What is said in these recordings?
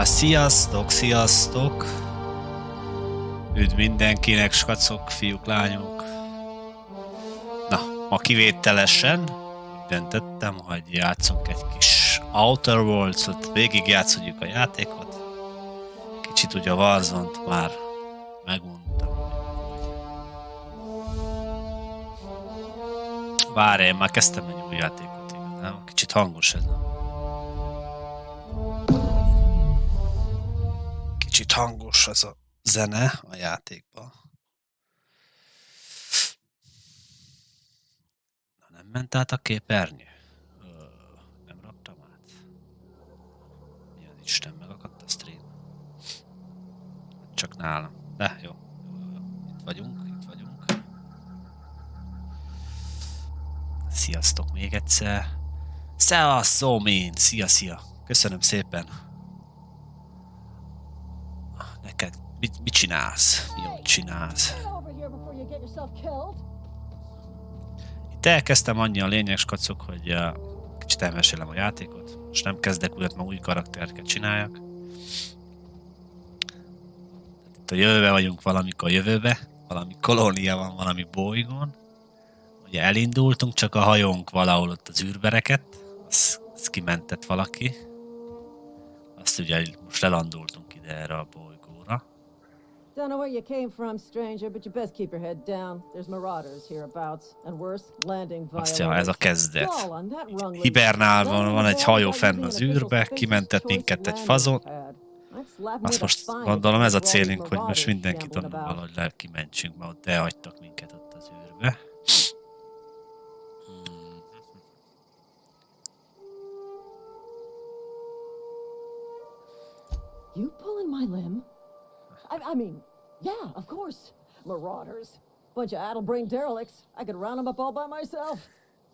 Sziasztok, sziasztok! Üdv mindenkinek, skacok, fiúk, lányok! Na, ma kivételesen döntöttem, hogy játszunk egy kis Outer Worlds-ot, végigjátszodjuk a játékot. Kicsit ugye a Warzone-t már megmondtam. Várj, én már kezdtem egy új játékot, igazán. Kicsit hangos ez. Kicsit hangos ez a zene a játékban. Na, nem ment át a képernyő? Nem raktam át. Mi az Isten, megakadt a stream? Csak nálam. De jó. Itt vagyunk, itt vagyunk. Sziasztok még egyszer. Szevasz, Szómin! Szia, szia! Köszönöm szépen! Neked mit csinálsz? Mit csinálsz? Itt elkezdtem annyi a lényeg, skacok, hogy kicsit elmesélem a játékot. Most nem kezdek újat, mert új karaktereket csináljak. Itt a jövőbe vagyunk, valamikor jövőbe. Valami kolónia van, valami bolygón. Ugye elindultunk, csak a hajónk valahol ott az űrbe rekedt. Azt kimentett valaki. Azt ugye most lelandultunk ide erre a bolygóra. Don't know where you came from, stranger, but you best keep your head down. There's marauders hereabouts, and worse, landing violators. Azt ez a kezdet. Hibernálva van egy hajó fenn az űrbe, kimentett minket egy fazon. Azt most gondolom ez a célunk, hogy most mindenkit onnan valahogy kimentsünk, mert ott elhagytak minket ott az űrbe. You pulling my limb? I mean, yeah, of course. Marauders. Bunch of addle-brained derelicts. I could round them up all by myself.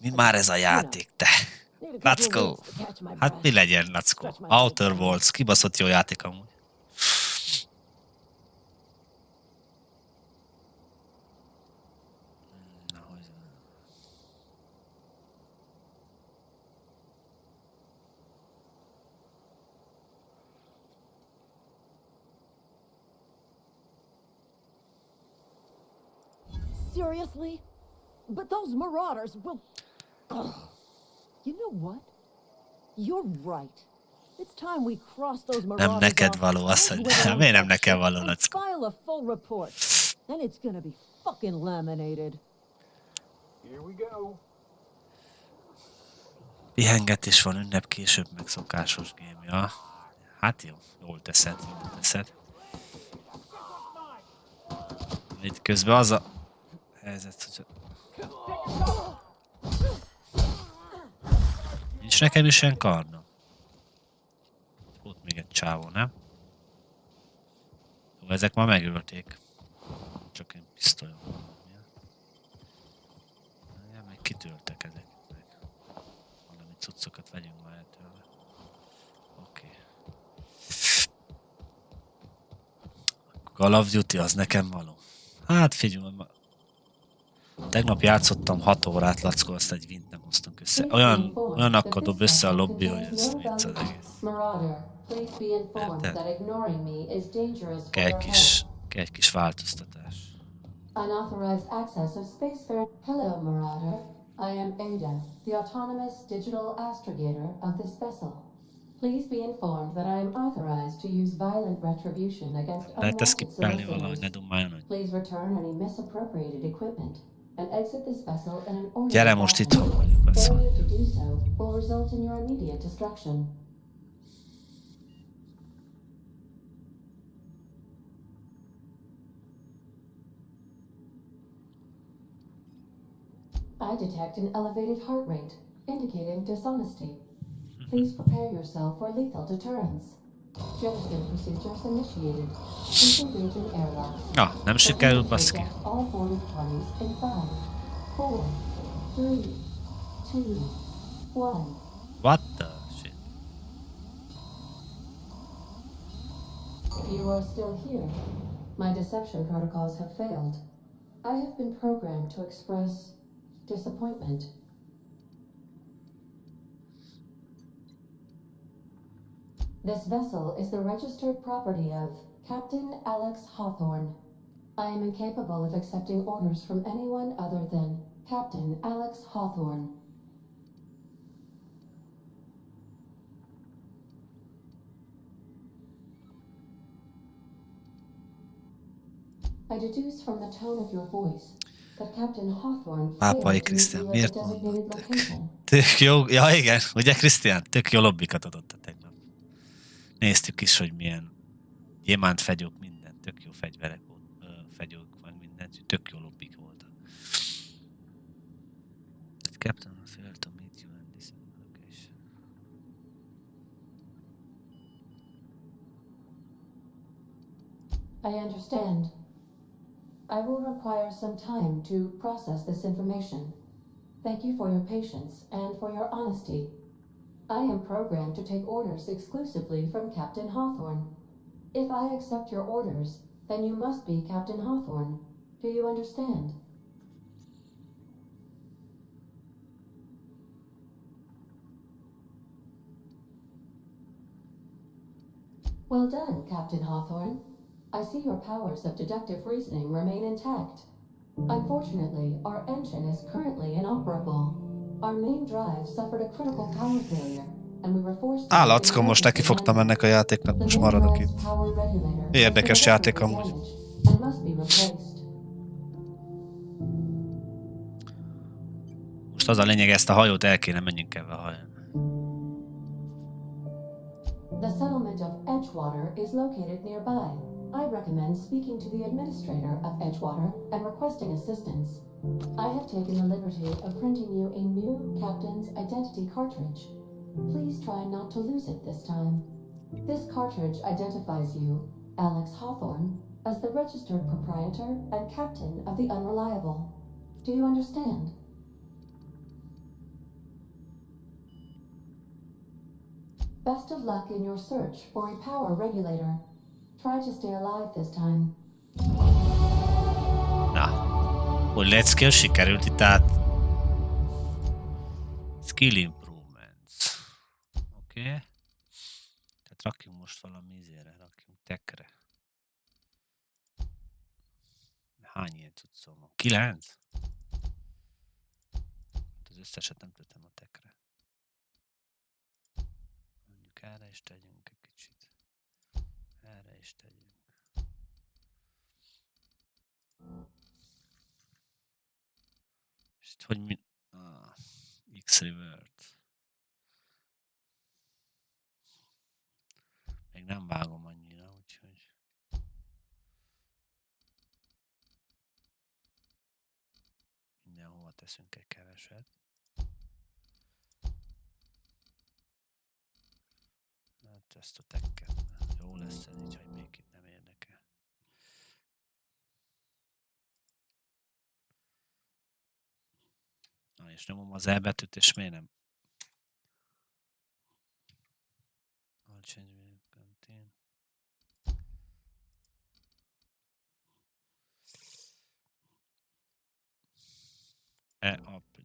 Mi már ez a játék, te? Let's go. Hát mi legyen, let's go. Outer Worlds, kibaszott jó játék amúgy. Seriously? But those marauders will... You know what? You're right. It's time we cross those marauders. Nem neked való, azt mondja. Miért nem neked való, let's go. File a full report. And it's gonna be fucking laminated. Here we go. Pihengetés van, ünnep később, meg szokásos game, ja. Hát jó, jól teszed, jól teszed. Itt közben az a helyzet, hogy... Nincs nekem is ilyen kardom. Ott még egy csávó, nem? Jó, ezek már megölték. Csak én pisztolyom. Ja, meg kitöltek ezek. Meg. Valami cuccokat vegyünk már el tőle. Oké. Call of Duty az nekem való. Hát figyelj, tegnap játszottam 6 órát, lackó, azt egy vint nem hoztunk össze. Olyan akkor dob össze a lobby, hogy ez vicc az egész. Kell egy kis változtatás. Unauthorized access of space. Hello, Marauder. I am Ada, the autonomous digital astrogator of this vessel. Please be informed that I am authorized to use violent retribution against unwanted civilians. Please return any misappropriated equipment and exit this vessel in an orderly Gyere, most itthon vagyok. Failure to do so will result in your immediate destruction. I detect an elevated heart rate, indicating dishonesty. Please prepare yourself for lethal deterrence. Jettison procedures initiated. Engaging airlock. Na, nem sikerült, baszki. All boarded parties in 5, 4, 3, 2, 1. What the shit? You are still here. My deception protocols have failed. I have been programmed to express disappointment. This vessel is the registered property of Captain Alex Hawthorne. I am incapable of accepting orders from anyone other than Captain Alex Hawthorne. I deduce from the tone of your voice that Captain Hawthorne Pápai failed to Krisztián, reveal miért the designated mondottak? location. Tök jó, ja igen, ugye Krisztián? Tök jó lobbikat adott a tegnap. Néztük is, hogy milyen gyémánt fegyók, minden, tök jó fegyverek volt, fegyók, meg minden, tök jó lobbik voltak. Captain failed to meet you in this location. I understand. I will require some time to process this information. Thank you for your patience and for your honesty. I am programmed to take orders exclusively from Captain Hawthorne. If I accept your orders, then you must be Captain Hawthorne. Do you understand? Well done, Captain Hawthorne. I see your powers of deductive reasoning remain intact. Unfortunately, our engine is currently inoperable. Our main drive suffered a critical power failure, and we were forced to... Lackó, most neki fogtam ennek a játéknak, most maradok itt. Érdekes játék amúgy. Most az a lényeg, ezt a hajót el kéne menjünk ebbe a hajón. The settlement of Edgewater is located nearby. I recommend speaking to the administrator of Edgewater and requesting assistance. I have taken the liberty of printing you a new captain's identity cartridge. Please try not to lose it this time. This cartridge identifies you, Alex Hawthorne, as the registered proprietor and captain of the Unreliable. Do you understand? Best of luck in your search for a power regulator. Try to stay alive this time. Na, hogy leckél, sikerült itt át. Skill improvements. Oké. Tehát rakjunk most valami izére, rakjunk tekre. Hány ilyen cuccom van? 9? Az összeset nem tettem a tekre. Mondjuk erre is tegyünk egy kicsit. Erre is tegyünk. És itt hogy mi... X-revert. Még nem vágom annyira, úgyhogy... Mindenhova teszünk egy keveset. Hát ezt a tekket. Jó lesz ez így, hogy még itt nem érdekel. Na és nyomom az E betűt, és miért nem?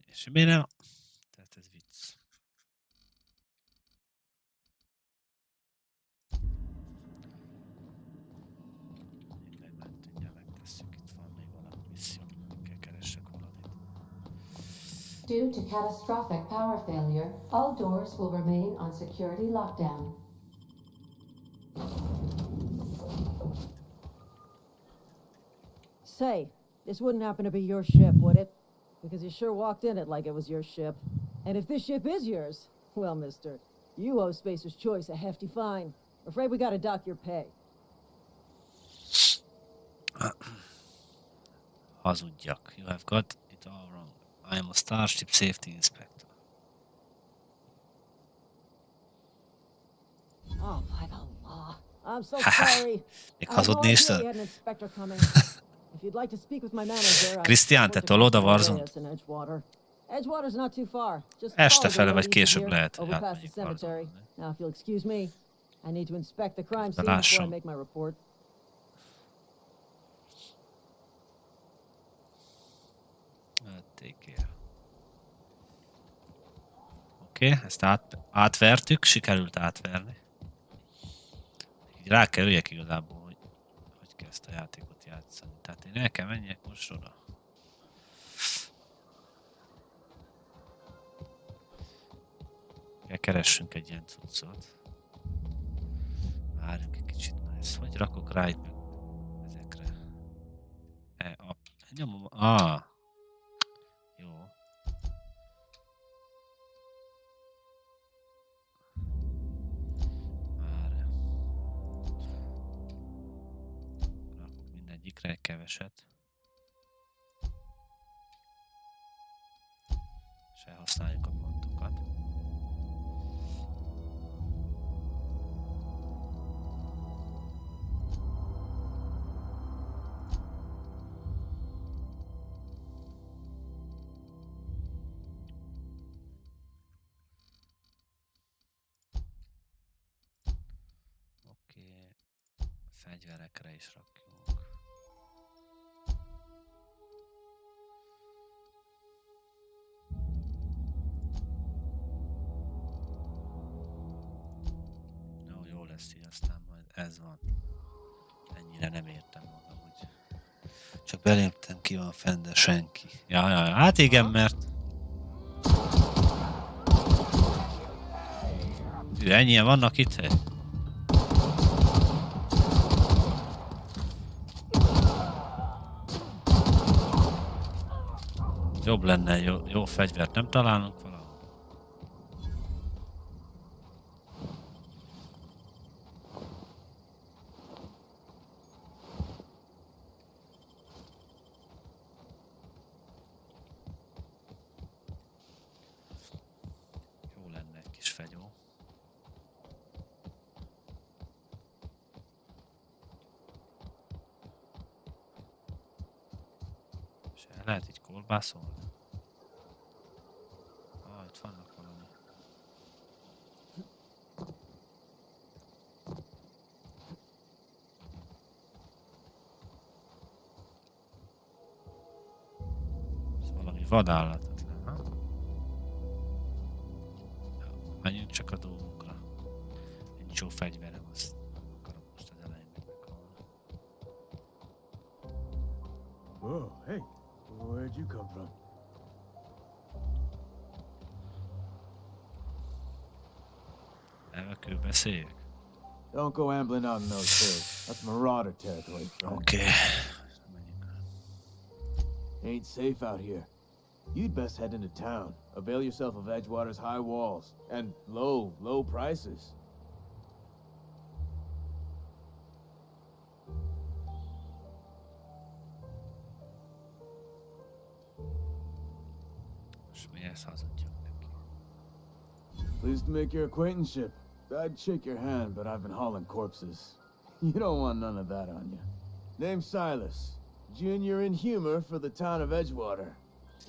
És miért nem? Tehát ez vicc. Due to catastrophic power failure, all doors will remain on security lockdown. Say, this wouldn't happen to be your ship, would it? Because you sure walked in it like it was your ship. And if this ship is yours, well, mister, you owe Spacer's Choice a hefty fine. Afraid we gotta dock your pay. Hazudjak. You have got it all wrong. I am a Starship Safety Inspector. Oh, by the law. I'm so sorry. Még hazudni is tud. If you'd like to speak with my manager, Krisztián, te tolod a Warzone-t? Edgewater's not too far. Este fele vagy később lehet, hogy over past the cemetery. Now, if you'll excuse me, I need to inspect the crime scene before I make my report. Take care. Oké, ezt átvertük, sikerült átverni. rá kell üljek igazából, hogy kell ezt a játékot játszani. Tehát én el kell menjek most oda. Keressünk egy ilyen cuccot. Várjunk egy kicsit, na ezt hogy rakok rá itt meg ezekre? Nyomom, jó. Várj. Rakok mindegyikre egy keveset. És elhasználjuk a pontokat. Fegyverekre is rakjunk. Jó lesz így, aztán majd ez van. Ennyire nem értem magam, hogy csak beléptem, ki van fenn, de senki. Ja, hát igen, mert ennyien vannak itt? Jobb lenne, jó fegyvert nem találunk valahol. Jó lenne egy kis fegyó. És el lehet így kolbászolni? Itt vannak valami. Ez valami vadállatlan, ha? Menjünk csak a dolgunkra. Nincs jó fegyverem, azt akarok most az elején meghalni. Whoa, hey, where'd you come from? Elvekül beszéljek? Don't go ambling out in those hills. That's marauder territory, friend. Oké. Ain't safe out here. You'd best head into town. Avail yourself of Edgewater's high walls and low prices. Most mihez hazudjak neki? Pleased to make your acquaintanceship. I'd shake your hand, but I've been hauling corpses. You don't want none of that on you. Name's Silas. Junior in humor for the town of Edgewater.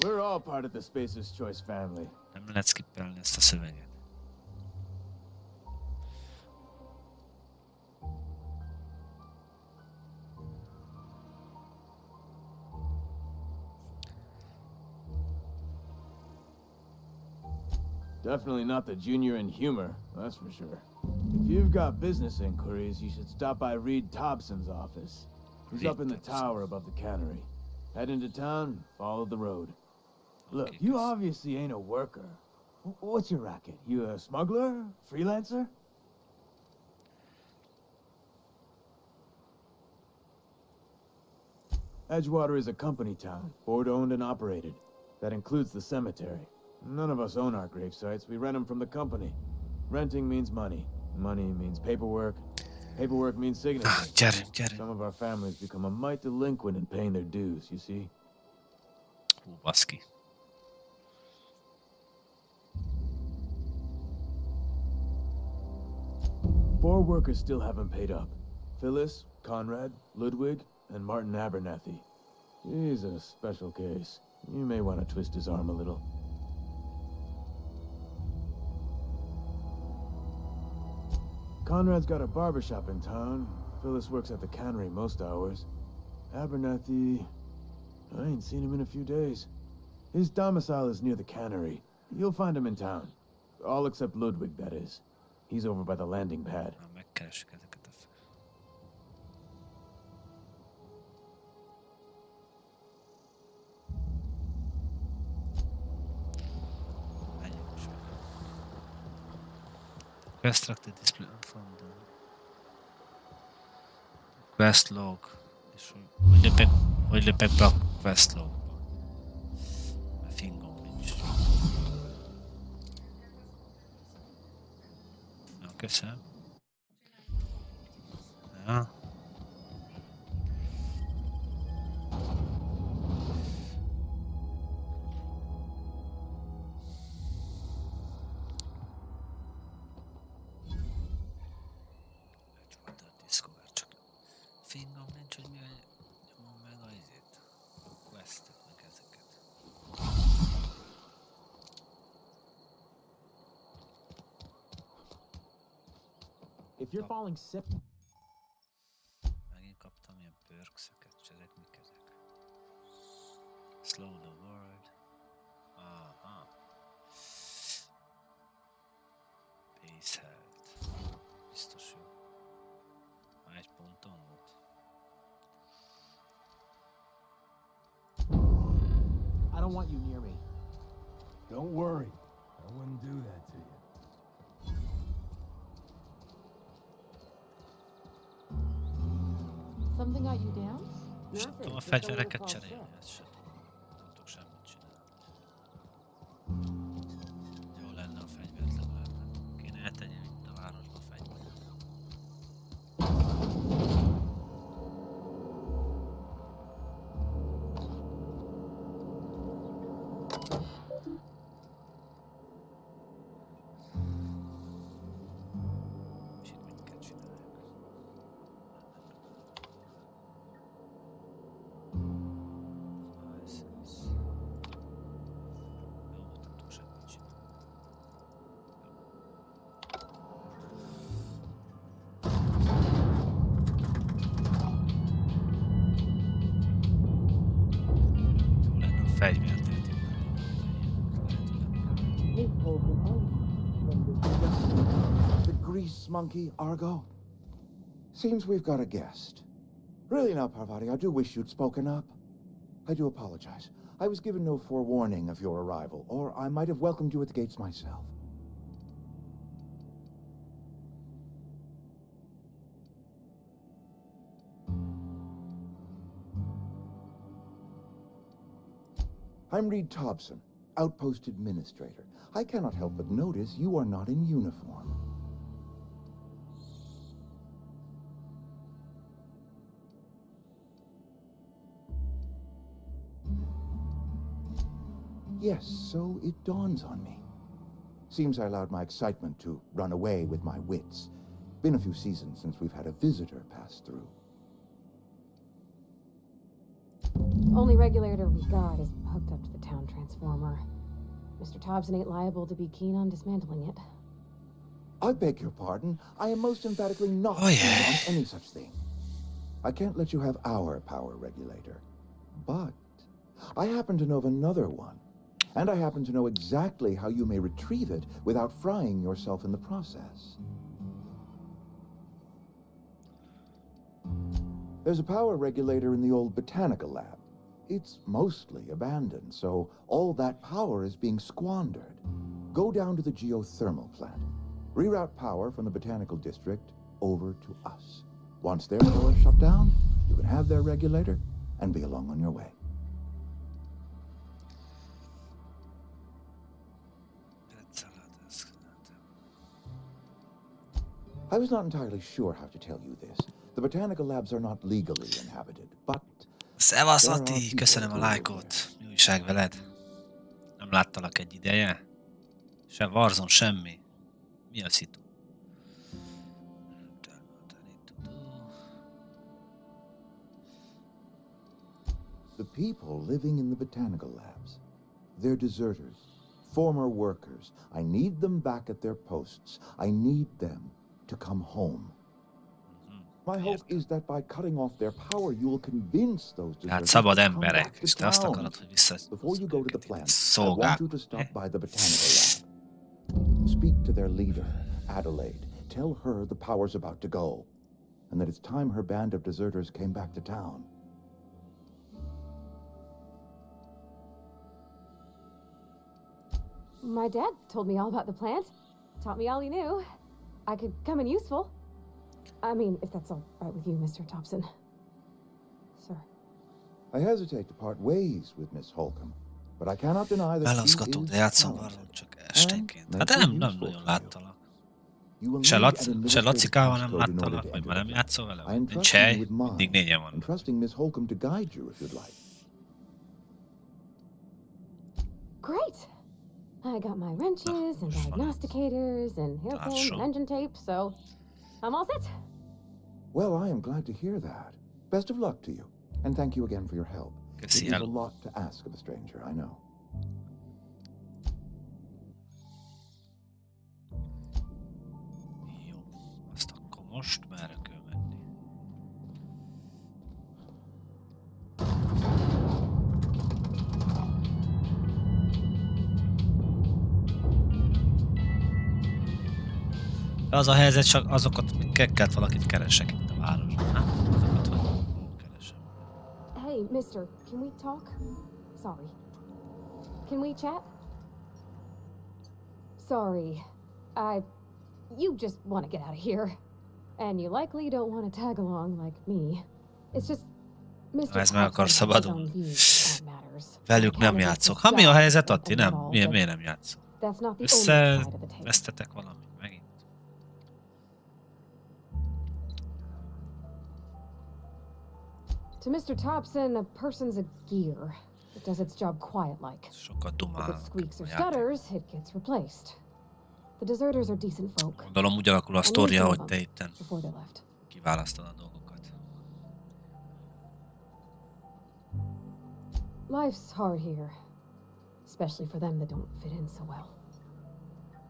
We're all part of the Spacer's Choice family. Nem lehet skippelni ezt a szöveget. Definitely not the junior in humor, that's for sure. If you've got business inquiries, you should stop by Reed Thompson's office. He's up in the tower above the cannery. Head into town, follow the road. Look, you obviously ain't a worker. What's your racket? You a smuggler? Freelancer? Edgewater is a company town, board-owned and operated. That includes the cemetery. None of us own our grave sites. We rent them from the company. Renting means money. Money means paperwork. Paperwork means signatures. Gyerünk. Some of our families become a mite delinquent in paying their dues, you see? Hú, baszki. Four workers still haven't paid up. Phyllis, Conrad, Ludwig, and Martin Abernathy. He's a special case. You may want to twist his arm a little. Conrad's got a barbershop in town. Phyllis works at the cannery most hours. Abernathy... I ain't seen him in a few days. His domicile is near the cannery. You'll find him in town. All except Ludwig, that is. He's over by the landing pad. Megkeressük ezeket a extracted display from the quest log. És hogy lépek be a quest logba? A fingom nincs. Na, köszönöm. Ja. Fingom nincs, hogy mi nyomom meg a izét. A questet, meg ezeket. If you're falling sick, Megint kaptam ilyen perkseket, és ezek mik ezek? Slow the world. Aha. Base health. Biztos jó. Ha egy ponton volt. I don't want you near me. Don't worry. I wouldn't do that to you. Something got you down? És nem tudom a fegyvereket cserélni, ez sem. Nem tudok semmit csinálni. Jó lenne a fegyvert legalább. Kéne eltegyem itt a városba a fegyvert. És itt mit kell csináljak? The grease monkey, Argo? Seems we've got a guest. Really now, Parvati, I do wish you'd spoken up. I do apologize. I was given no forewarning of your arrival, or I might have welcomed you at the gates myself. I'm Reed Thompson, Outpost Administrator. I cannot help but notice you are not in uniform. Yes, so it dawns on me. Seems I allowed my excitement to run away with my wits. Been a few seasons since we've had a visitor pass through. Only regulator we got is hooked up to the town transformer. Mr. Thompson ain't liable to be keen on dismantling it. I beg your pardon. I am most emphatically not Oh, yeah. keen on any such thing. I can't let you have our power regulator. But I happen to know of another one. And I happen to know exactly how you may retrieve it without frying yourself in the process. There's a power regulator in the old botanical lab. It's mostly abandoned, so all that power is being squandered. Go down to the geothermal plant. Reroute power from the botanical district over to us. Once their power is shut down, you can have their regulator and be along on your way. I was not entirely sure how to tell you this. The botanical labs are not legally inhabited, but... Szevasz, Ati! Köszönöm a lájkot! Mi újság veled? Nem láttalak egy ideje? Se Warzone, semmi. Mi a szitu? The people living in the botanical labs, they're deserters, former workers. I need them back at their posts. I need them to come home. My hope is that by cutting off their power, you will convince those Hát deserters szabad to come emberek, back és to te azt town. akarod, hogy vissza... Before you go to the plant, I Szolgál. want you to stop by the botanical lab. Speak to their leader, Adelaide. Tell her the power's about to go, and that it's time her band of deserters came back to town. My dad told me all about the plant. Taught me all he knew. I could come in useful. I mean, if that's all right with you, Mr. Thompson. Sir. I hesitate to part ways with Miss Holcomb, but I cannot deny that she Válaszgatok, de is játszom talented. valahol csak esténként. Hát nem nagyon láttalak. You will Se need an se administrative Lacikával nem passcode in order láttalak, to vagy enter már nem the játszol place. vele? I Nincs entrust you hely, with mindig mine, négyen van. and trusting Miss Holcomb to guide you if you'd like. Great! I got my wrenches and diagnosticators and hairpins and engine tape, so I'm all set. Well, I am glad to hear that. Best of luck to you, and thank you again for your help. Köszi, It is a hello. lot to ask of a stranger, I know. Jó, azt akkor most merre kell menni? De az a helyzet, csak azokat kellett valakit keresek itt a városban, nem? Azokat, hogy keresem. Hey, mister, can we talk? Sorry. Can we chat? Sorry. You just want to get out of here. And you likely don't want to tag along like me. It's just... Mr. Ez meg akar Thompson has his szabadulni. own views on matters. Velük nem Can't játszok. just Ha mi a helyzet, judge Atti? them Nem? all, Miért but nem játszok? That's not the only side of the table. Összevesztetek valamit megint? To Mr. Thompson, a person's a gear. It does its job quiet-like. Sokat If dumálnak it squeaks or a játék. stutters, it gets replaced. The deserters are decent folk. Gondolom úgy alakul a And sztoria, we hogy killed te them itten before they left. kiválasztod a dolgokat. Life's hard here, especially for them that don't fit in so well.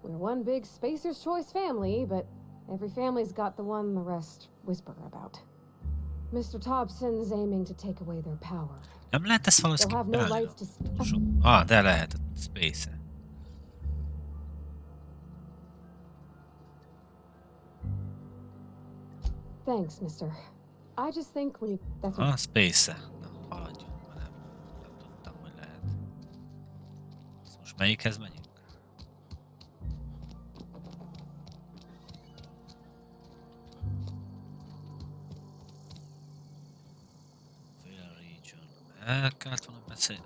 We're one big Spacer's Choice family, but every family's got the one the rest whisper about. Mr. Thompson's aiming to take away their power. Nem lehet ezt valahogy They'll have no skippelni? lights to... De lehet, a Space-e. Thanks, mister. I just think when you... That's what... Space-e. Na, haladjunk, mert nem tudtam, hogy lehet. Most melyikhez megyünk? El kellett volna beszélni.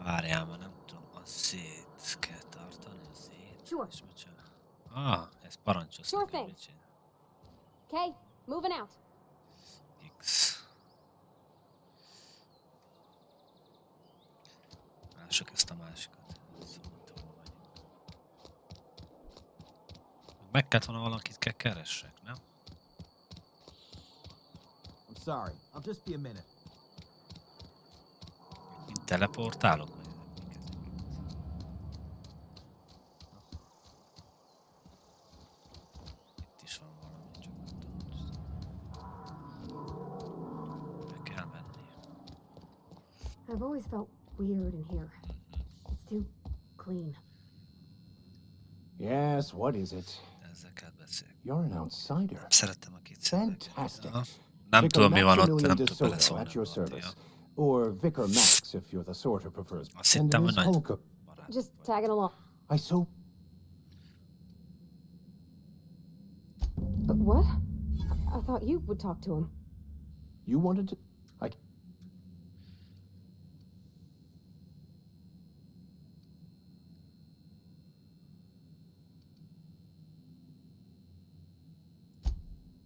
Várjál, mert nem tudom, a szét kell tartani, a szét. Sure. És mit csinál? Ez parancsos Sure nekem, thing. mit csinál. Okay, moving out. X. Lássuk ezt a másikat. Szóval, hol vagyunk. Meg kellett volna valakit keressek, nem? I'm sorry. I'll just be a minute. Mint teleportálok? Vagy mik ezek? Itt is van valami, csak nem tudom. Be kell menni. I've always felt weird in here. It's too clean. Yes, what is it? Ezzel kell beszélni. You're an outsider. Nem szeretem a kétszerűeket. Fantastic. Nem Vicar tudom, mi van ott, Maximilian nem de tudok Soto beleszólni. at your service. Or Vicar Max, if you're the sort who prefers. Azt And hittem, hogy Miss nagy Holcomb. barát Just vagy. tagging along. I so... But what? I thought you would talk to him. You wanted to...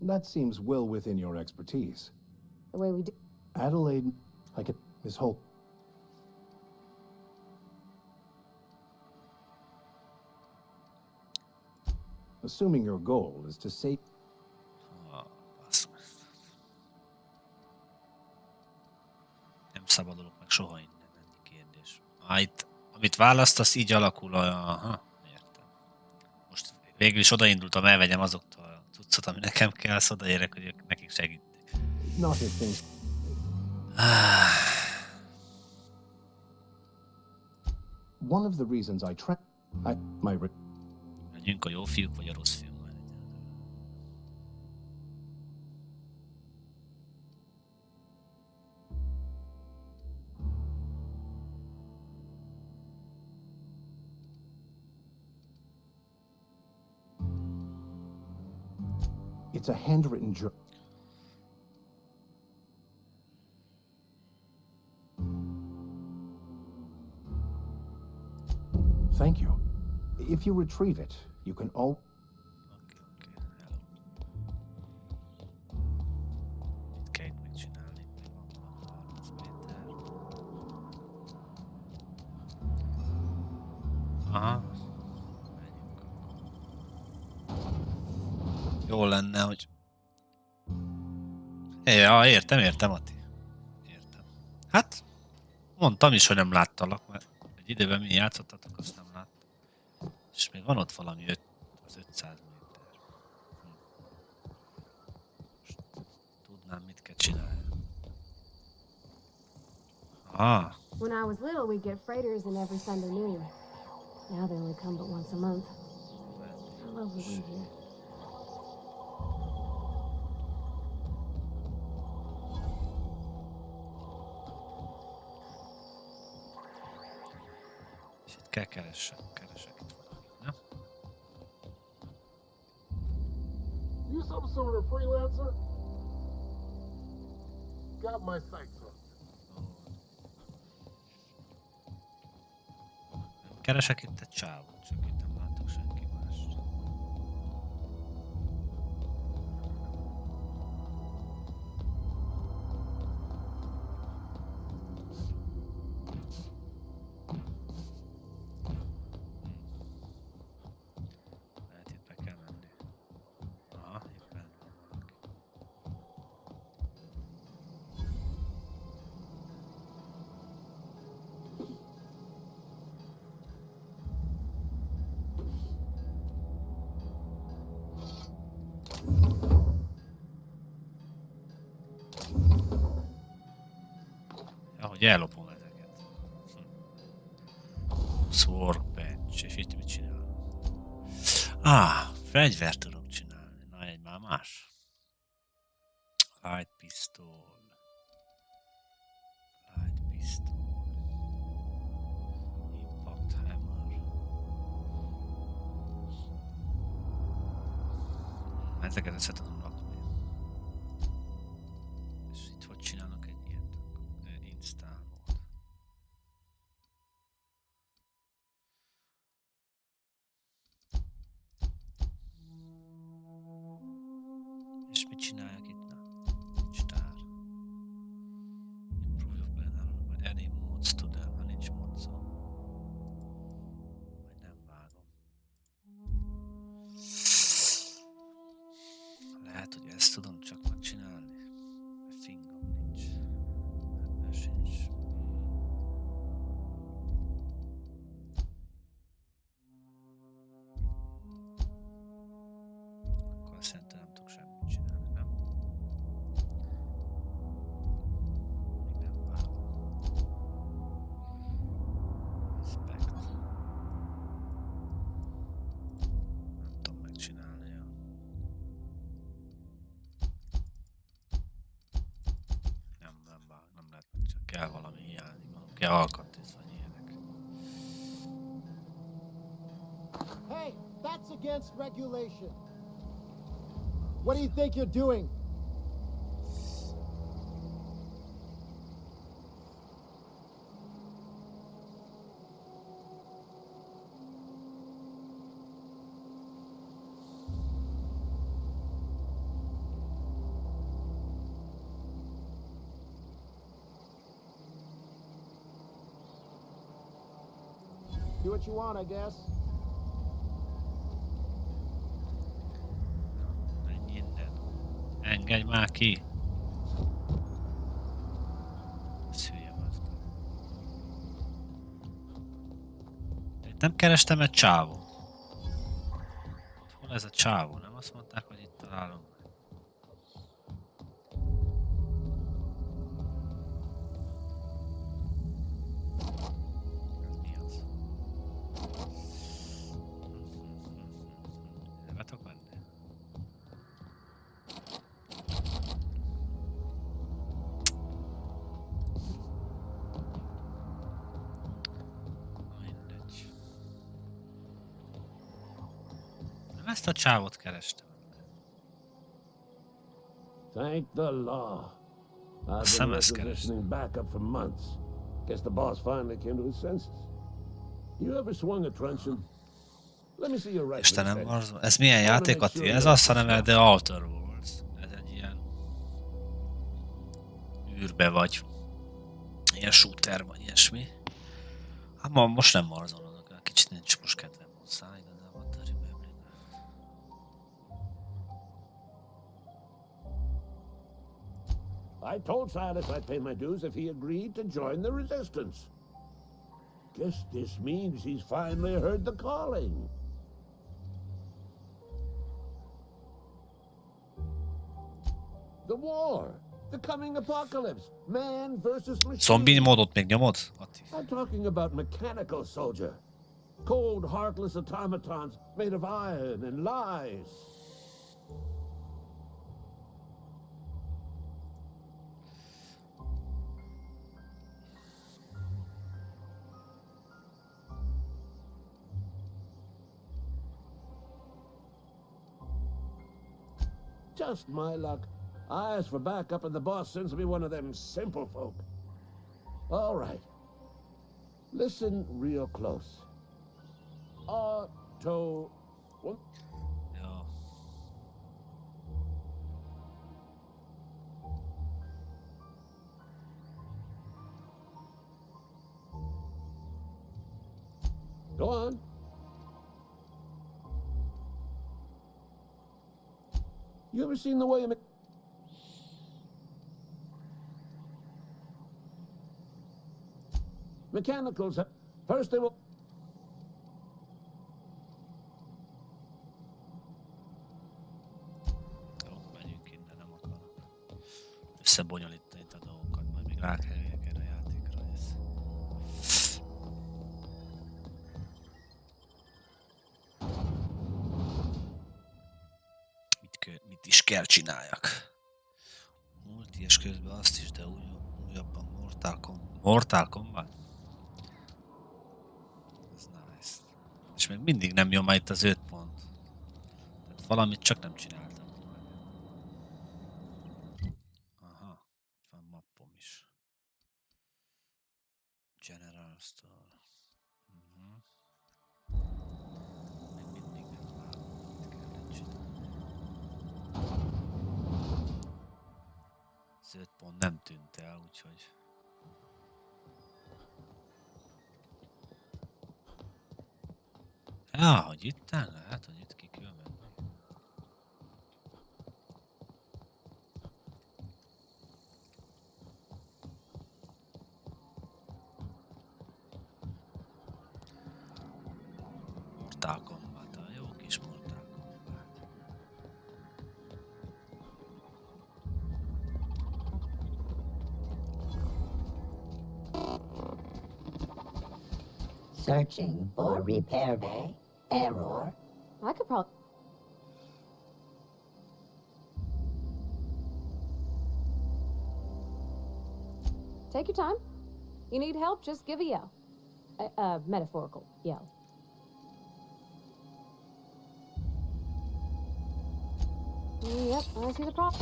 That seems well within your expertise. The way we do. Adelaide, I get Miss Holt. Assuming your goal is to save... Basszus. Nem szabadulok meg soha innen, ennyi kérdés. Itt, amit választasz, így alakul aha, értem. Most végül is odaindultam, elvegyem azoktól a cuccot, ami nekem kell, szóval odaérek, hogy nekik segítek. Not a thing. One of the reasons I Menjünk a jó fiúk, vagy a rossz fiúk. It's a handwritten journal. Thank you. If you retrieve it, you can all... Oké, mit kell itt megcsinálni? Még van valami 30 méter. Aha. Menjünk akkor. Jó lenne, hogy... Ja, értem, Ati. Értem. Hát, mondtam is, hogy nem láttalak, mert egy időben mi játszottatok, azt nem láttam. És még van ott valami az 500 méter. Most tudnám, mit kell csinálni. Aha. When I was little, we'd get freighters in every Sunday noon. Now they only come but once a month. I love living here. És itt kell keresek itt valamit, nem? You some sort of freelancer? Got my sights on. Keresek itt egy csávot, csak itt nem látok senki mást. Lehet itt be kell menni. Aha, éppen van valaki. Ja, hogy ellopom ezeket. Workbench, és itt mit csinálom? Fegyvert tudok csinálni. Na, egy már más. Light pistol. Impact hammer. Ezeket össze tudom rakni. És itt hogy csinálnak egy ilyet? Install mód. És mit csináljak itt? Na, nincs tár. Improve your banner, vagy any mods to them, ha nincs modszom. Vagy nem vágom. Lehet, hogy ezt tudom csak megcsinálni. Mert fingom nincs. Ebben sincs. Akkor szerintem nem tudok semmit csinálni, nem? Még nem vágom. Inspect. Nem tudom megcsinálni, ja. Nem lehet meg, csak kell valami hiányzik, valami kell alkatrész, vagy ilyenek. Hey, that's against regulation. What do you think you're doing? Do what you want, I guess. Menj innen. Engedj már ki! Ez hülye az. Itt nem kerestem egy csávót. Hol ez a csávó? Nem azt mondták, hogy itt találom. Ez mi az? Be tudok menni? Mindegy. Nem ezt a csávot kerestem. Thank the law. I've Some been is requisitioning backup for months. Guess the boss finally came to his senses. You ever swung a truncheon? Let me see your right. Istenem, Warzone. Ez milyen játék, Ati? Ez azt hanem, de Outer Worlds. Ez egy ilyen űrbe vagy. Ilyen shooter vagy ilyesmi. Hát ma most nem Warzone-olok, kicsit nincs most kedvem hozzá, igazából a törőbe. I told Silas I'd pay my dues if he agreed to join the resistance. Guess this means he's finally heard the calling. The war. The coming apocalypse. Man versus machine. Zombi módot még nyomod, Ati? I'm talking about mechanical soldier. Cold, heartless automatons made of iron and lies. Just my luck. I ask for backup and the boss sends me one of them simple folk. All right. Listen real close. Auto... What? Ja. Go on. You ever seen the way a mechanicals have... First they will... Jó, menjünk innen, nem akarok összebonyolítani a dolgokat, majd még rákerüljek erre a játékra. Ez. Mit is kell csináljak? Multi és közben azt is, de újabban Mortal Kombat? Ez nice. És még mindig nem jön már itt az 5 pont. Tehát valamit csak nem csináltam. Aha, itt van mappom is. General Store. Még mindig nem várom, mit kellett csinálni. Az 5 pont nem tűnt el, úgyhogy... Ja, hogy itt lehet, hogy itt ki kell menni. Mortal Kombat, a jó kis Mortal Kombat. Searching for repair bay. Error. I could probably... Take your time. You need help, just give a yell. Metaphorical yell. Yep, I see the problem.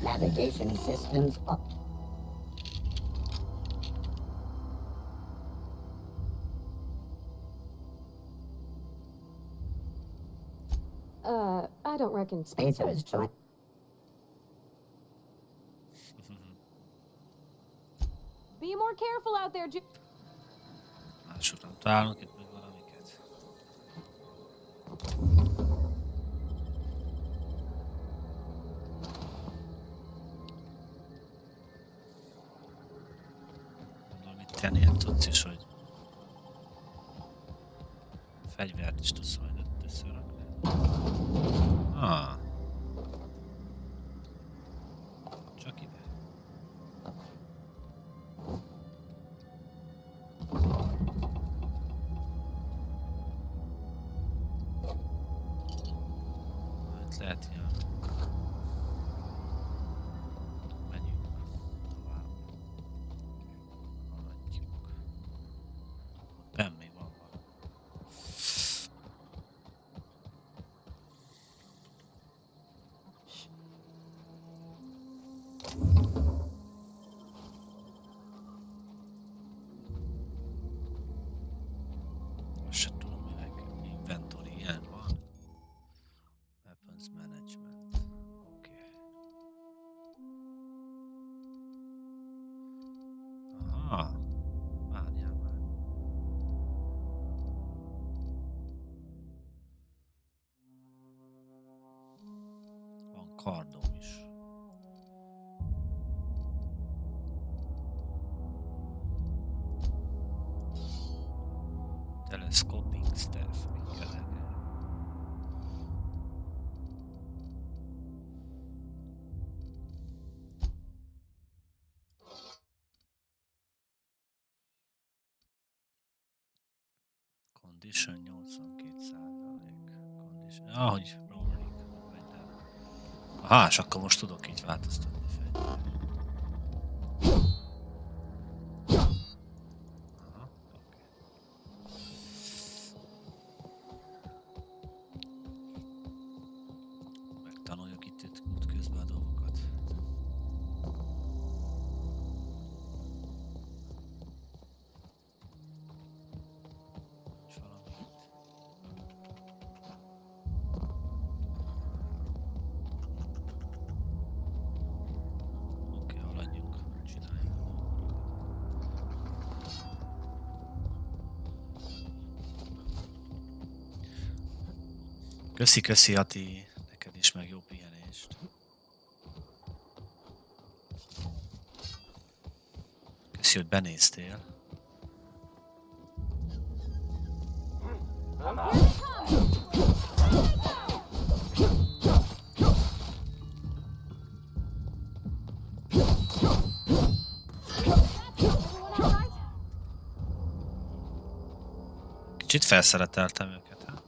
Navigation systems up. I don't reckon... Spacers join. Be more careful out there, Mások nem találunk itt meg valamiket. Mondom, itt ilyen tudsz is, hogy fegyvert is tudsz majd összerakni. Csak ide. Hát lehet ilyen. Menjünk tovább. Haladjunk. Nem, még van valami. kardom is. Telescoping staff, mit kell lenni? Condition 82%. Condition... Ahogy rolling. Aha, és akkor most tudok így változtatni fegyvert. Aha, oké. Megtanuljuk itt út közben a dolgokat. És valami itt. Oké, haladjunk, csináljuk a dolgokat. Köszi, Ati, neked is meg jó pihenést. Köszi, hogy benéztél. Kicsit felszereteltem őket, hát?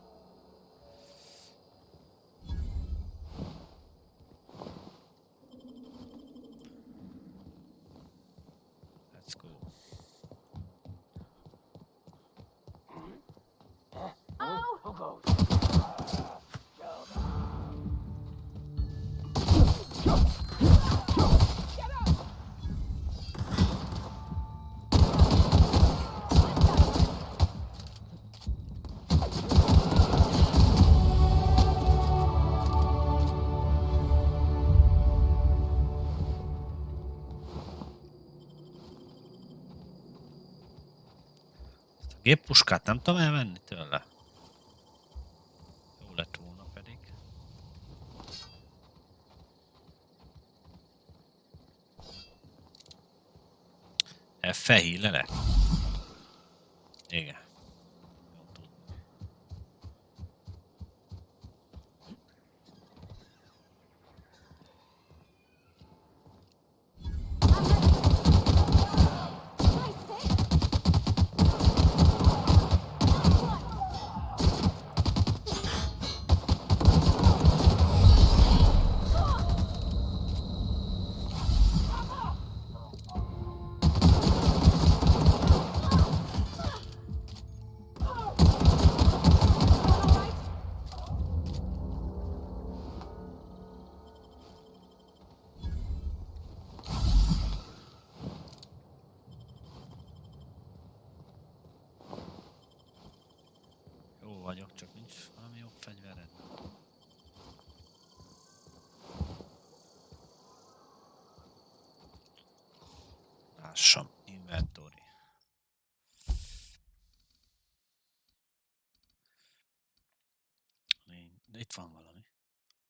Let's go. A géppuskát nem tudom elvenni tőle? Jó lett volna pedig. Felhílelek? Igen. Jó tudni. Jó vagyok, csak nincs valami jobb fegyvered. Lássam, inventory. Itt van valami.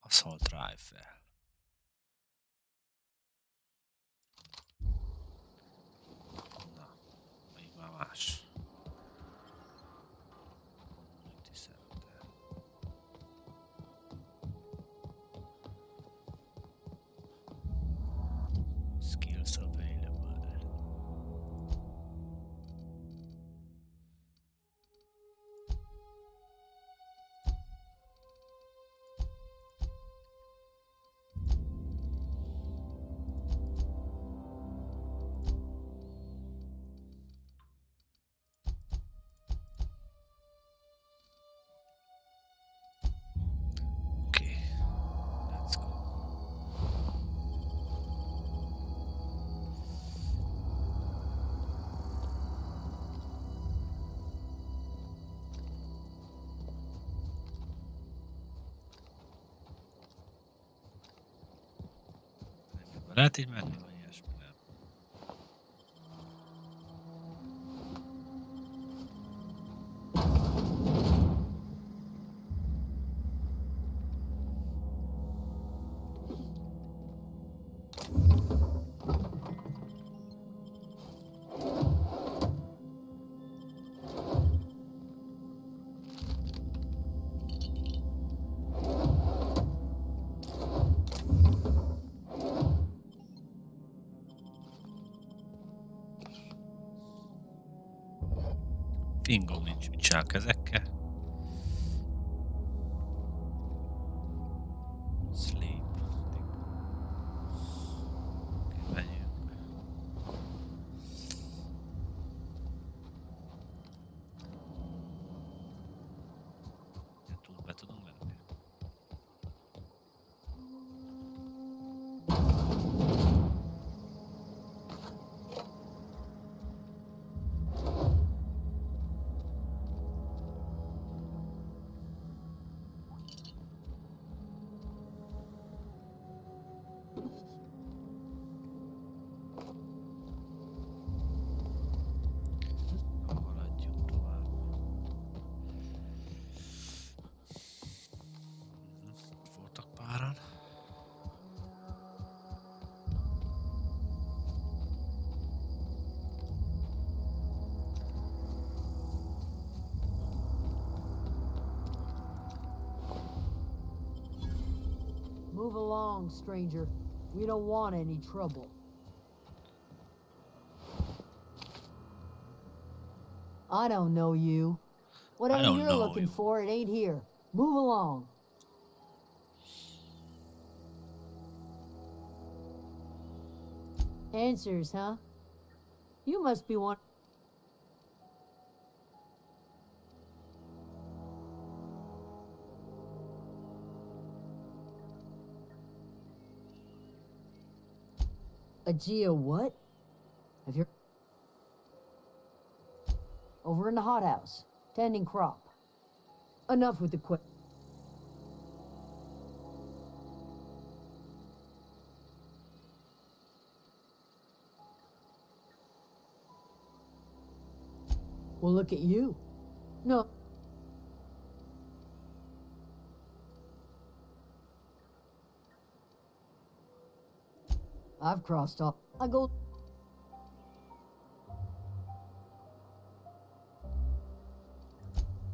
Assault rifle. Na, még már más. Skills available. Okay, let's go. Lehet így menni, vagy ilyesmi, nem? Fingom nincs, mit csinálok ezekkel. Sleep. Menjünk. Túl be tudunk menni. Haladjunk tovább. Voltak páran. Move along, stranger. We don't want any trouble. I don't know you. Whatever don't you're know looking you. for, it ain't here. Move along. Answers, huh? You must be one. A Geo what? Have you... Over in the hothouse, tending crop. Enough with the Well, look at you. No. I've crossed off. I go...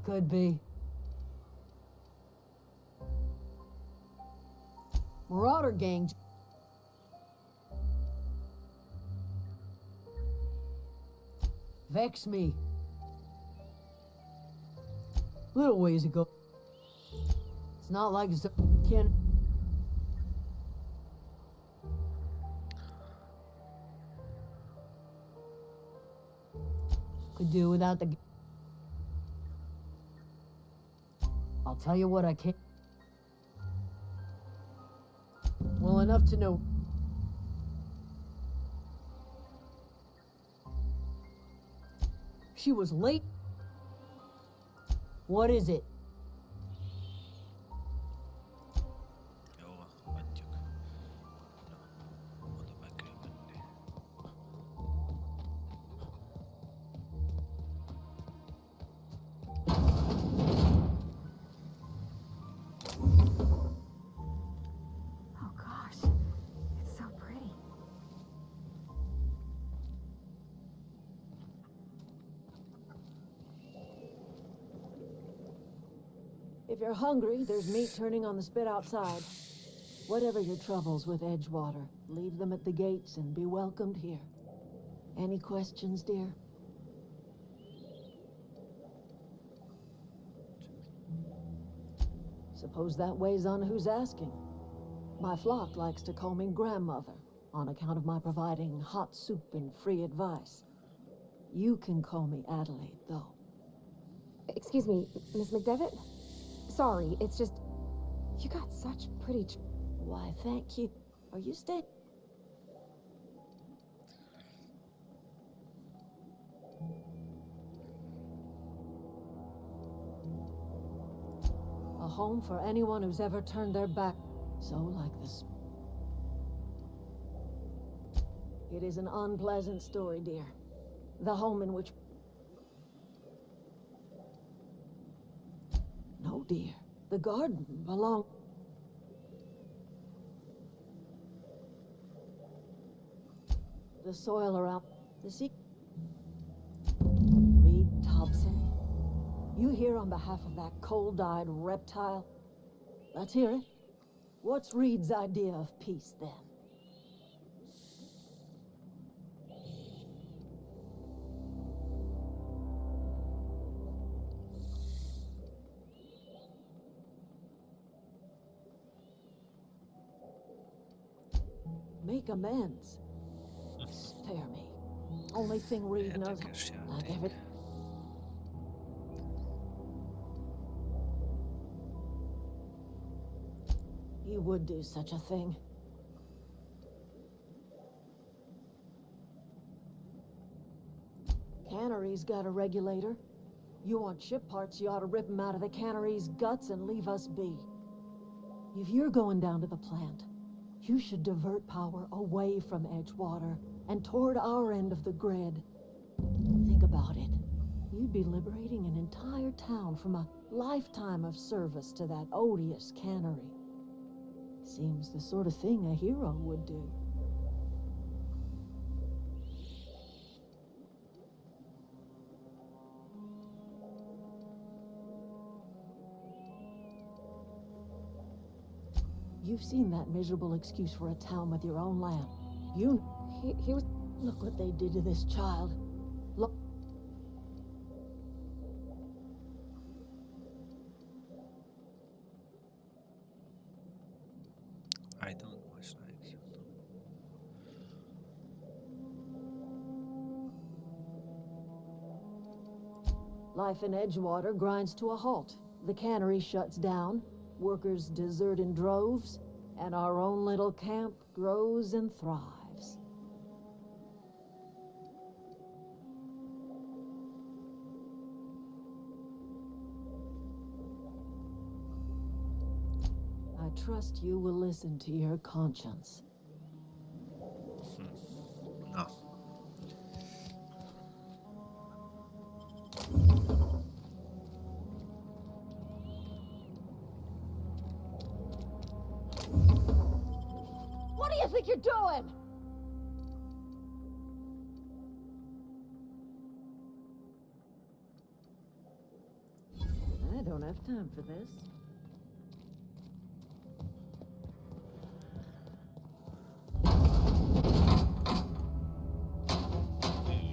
Could be. Marauder gang. Vex me. Little ways ago. It's not like it's can. Could do without the. I'll tell you what I can. Well enough to know. She was late. What is it? Jó, hagyjuk. Na, oda meg kell menni. Oh gosh, it's so pretty. If you're hungry, there's meat turning on the spit outside. Whatever your troubles with Edgewater, leave them at the gates and be welcomed here. Any questions, dear? Suppose that weighs on who's asking. My flock likes to call me grandmother, on account of my providing hot soup and free advice. You can call me Adelaide, though. Excuse me, Miss McDevitt? Sorry, it's just... You got such pretty... Why, thank you. Are you staying? A home for anyone who's ever turned their back. So like this. It is an unpleasant story, dear. The home in which... No, dear. The garden belonged... The soil around... The sea... Reed Thompson. You here on behalf of that cold-eyed reptile? Let's hear it. What's Reed's idea of peace, then? make amends. Spare me. Only thing Reed knows. Érdekes Like játék. every... He would do such a thing. Cannery's got a regulator. You want ship parts, you ought to rip them out of the cannery's guts and leave us be. If you're going down to the plant, you should divert power away from Edgewater and toward our end of the grid. Think about it. You'd be liberating an entire town from a lifetime of service to that odious cannery. Seems the sort of thing a hero would do. You've seen that miserable excuse for a town with your own land. He was... Look what they did to this child. Look... I don't watch like you. Life in Edgewater grinds to a halt. The cannery shuts down, workers desert in droves, and our own little camp grows and thrives. I trust you will listen to your conscience. No. What do you think you're doing? I don't have time for this.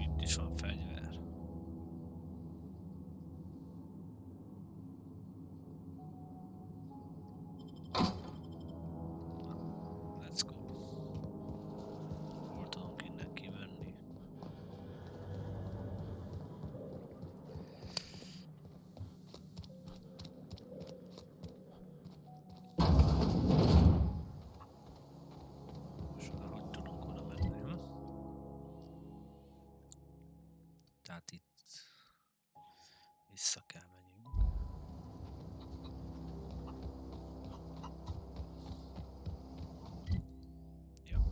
Itt is van fegyver. Let's go. Hol tudunk innen kimenni? És oda hogy tudunk oda menni, hm? Tehát itt vissza kell menjünk. Ja.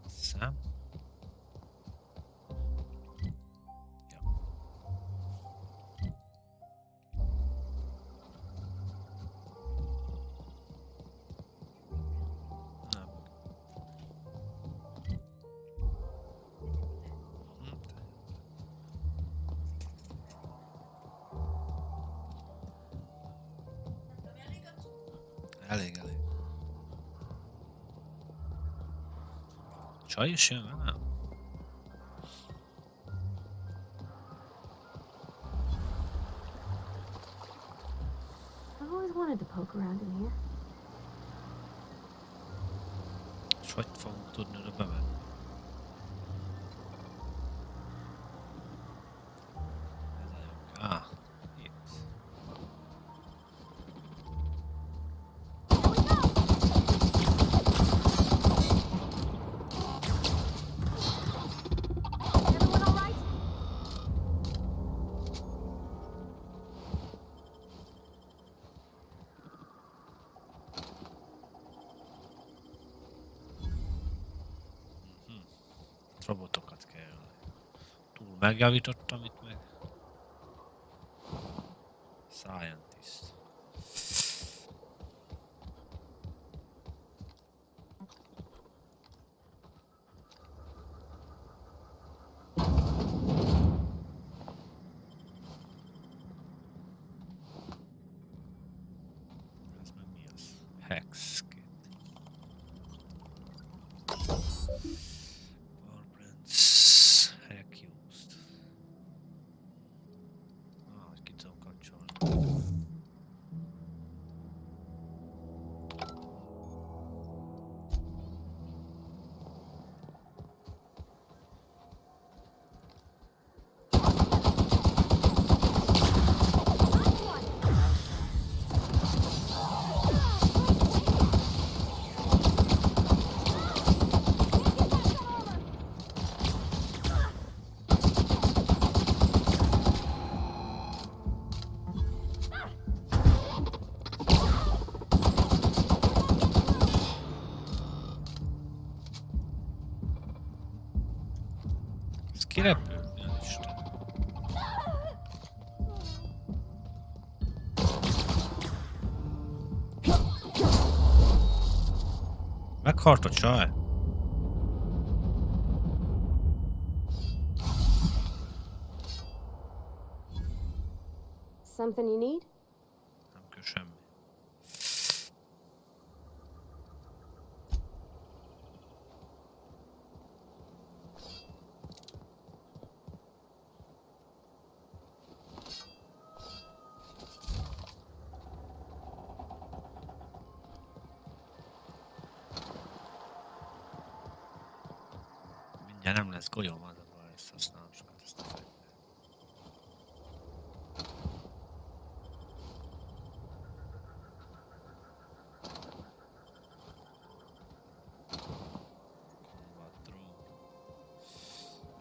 Szám. Ja. Nem. Elég. Csaj is jön velem? I've always wanted to poke around in here. És hogy fogunk tudni oda bemenni? Ez a lyuk. Itt. Everyone all right? Robotokat kell. Túl megjavítottam itt meg. Scientist. Ez meg mi az? Hex kit. Power prints. Hack Meghalt a csaj? Something you need? Nem kell semmi. Mindjárt nem lesz golyóm, az a baj, ezt használom sokat ezt a fegyvert.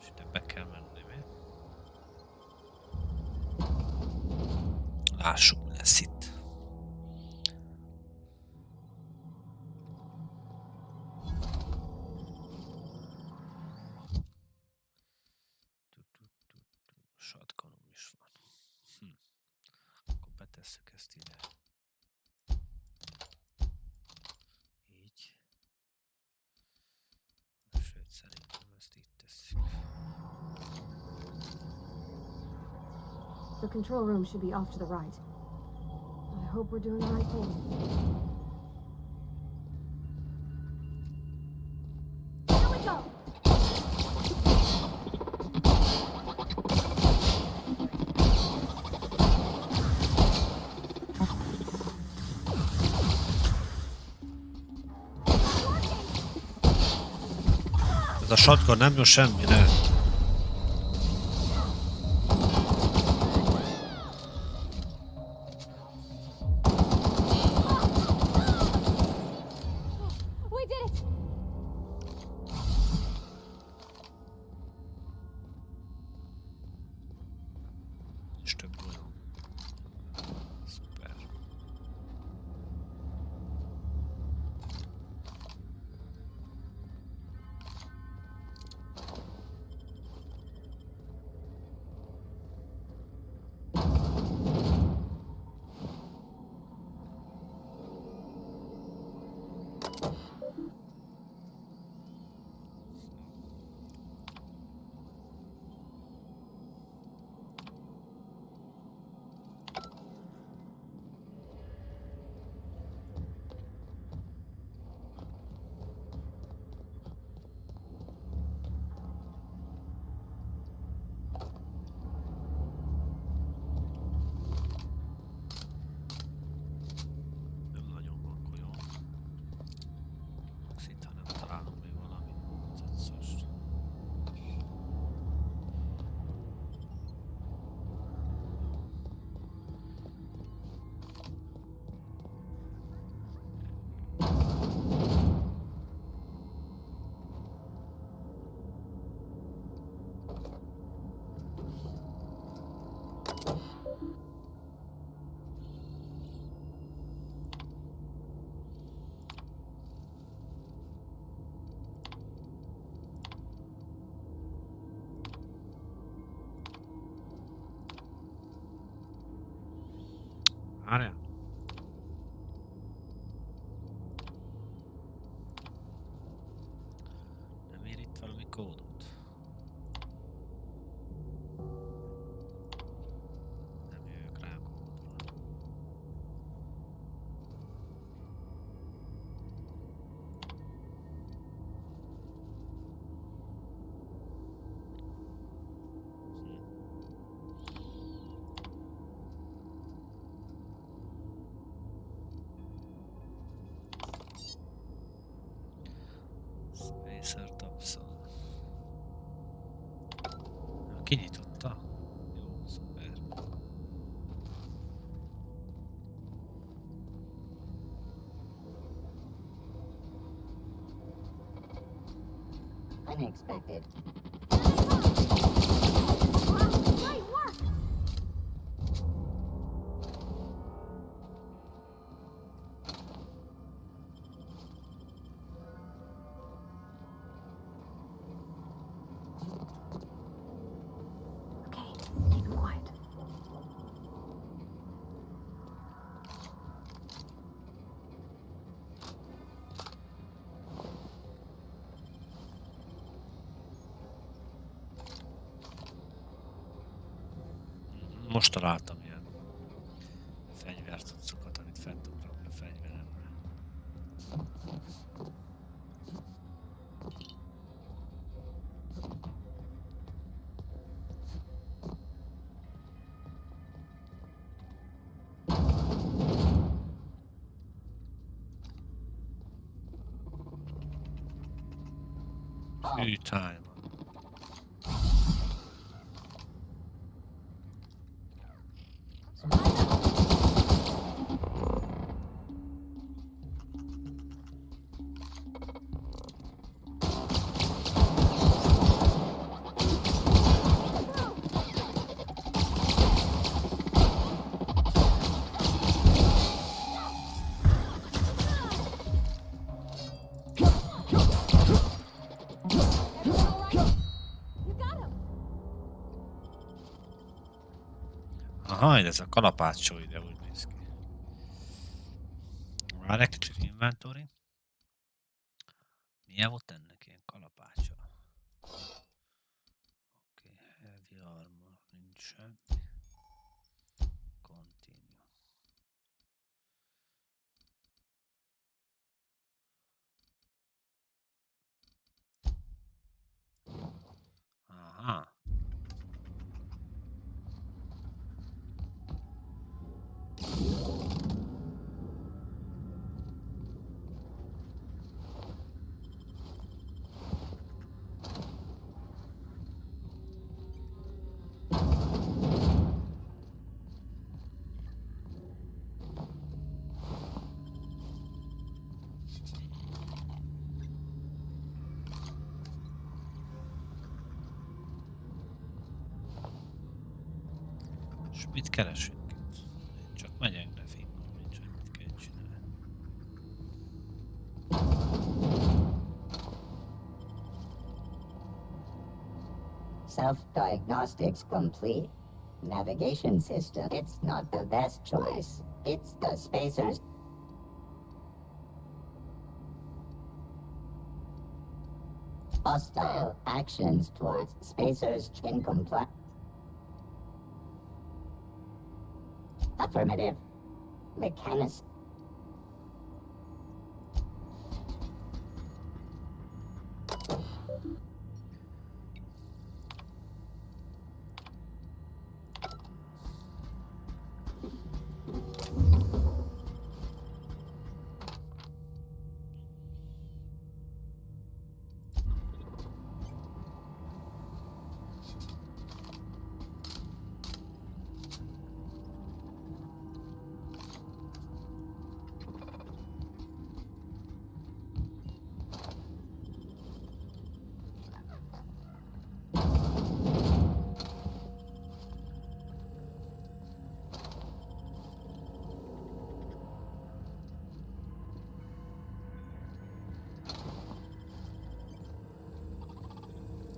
És ide be kell menni, mi? Lássuk, mi lesz itt. Shotgunom is van. Akkor betesszük ezt ide. Így. Sőt, szerintem ezt itt tesszük. The control room should be off to the right. I hope we're doing the right thing. Here we go! Ez a shotgun nem jó semmire. We did it! És több golyó. Szuper. Nem nagyon van golyó. Itt, ha nem találom még valami cuccost. Várjál. Nem ír itt valami kódot? Nem jövök rá a kódra. Spacer Thompson. Kinyitotta? Jó, szuper. Unexpected. Great work! Okay, keep him quiet. most találtam ilyen fegyvercuccokat, amit fel tudok rakni a fegyveremre. Time. Aha, ez a kalapáccsó ide úgy néz ki. Várj egy kicsit, inventory. Milyen volt ennek ilyen kalapácsa? Oké, heavy armor, nincs semmi. Continue. Aha. És mit keresünk itt? Én csak megyek, de fingom nincs, hogy mit kell csinálni. Self-diagnostics complete. Navigation system. It's not the best choice. It's the spacers. Hostile actions towards spacers incomplete. Affirmative. Mechanism.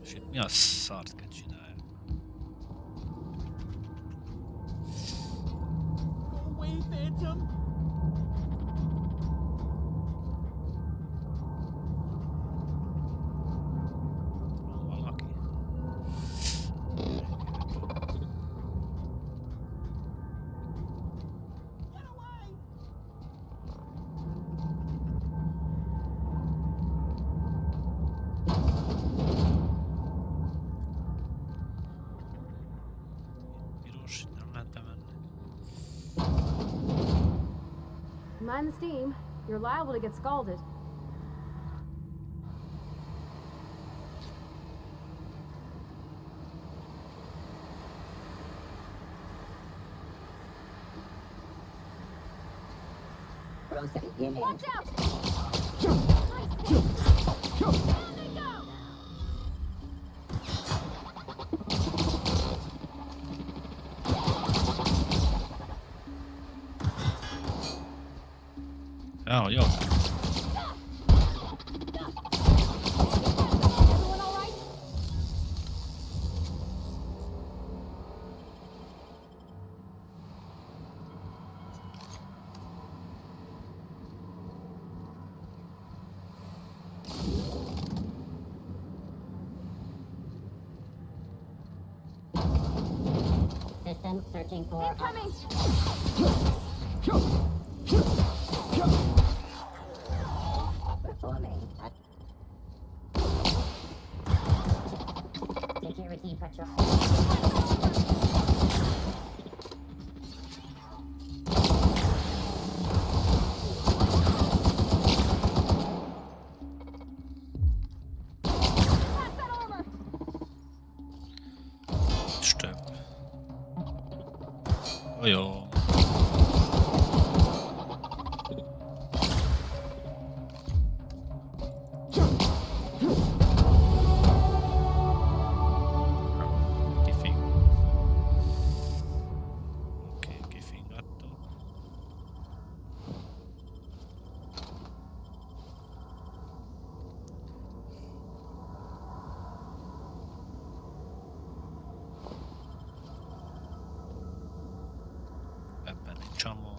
És itt mi a szart kell csinálni? Go away, Phantom! Van valaki? Get away! Piros, itt nem lehet bemenni. Mind the steam. You're liable to get scalded. Proceeding. Watch out! Nice hit. Down they go! Ja, jó. Everyone all right? System am searching for... Incoming! Performing a... Security patrol. Több. Jó. Ebben egy csomag.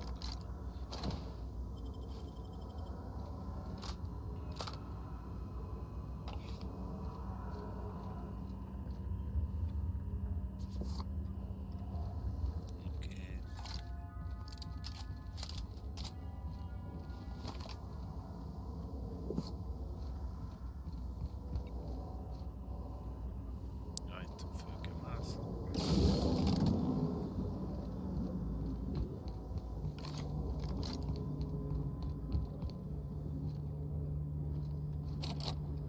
Oké. Jaj, föl kell mászni.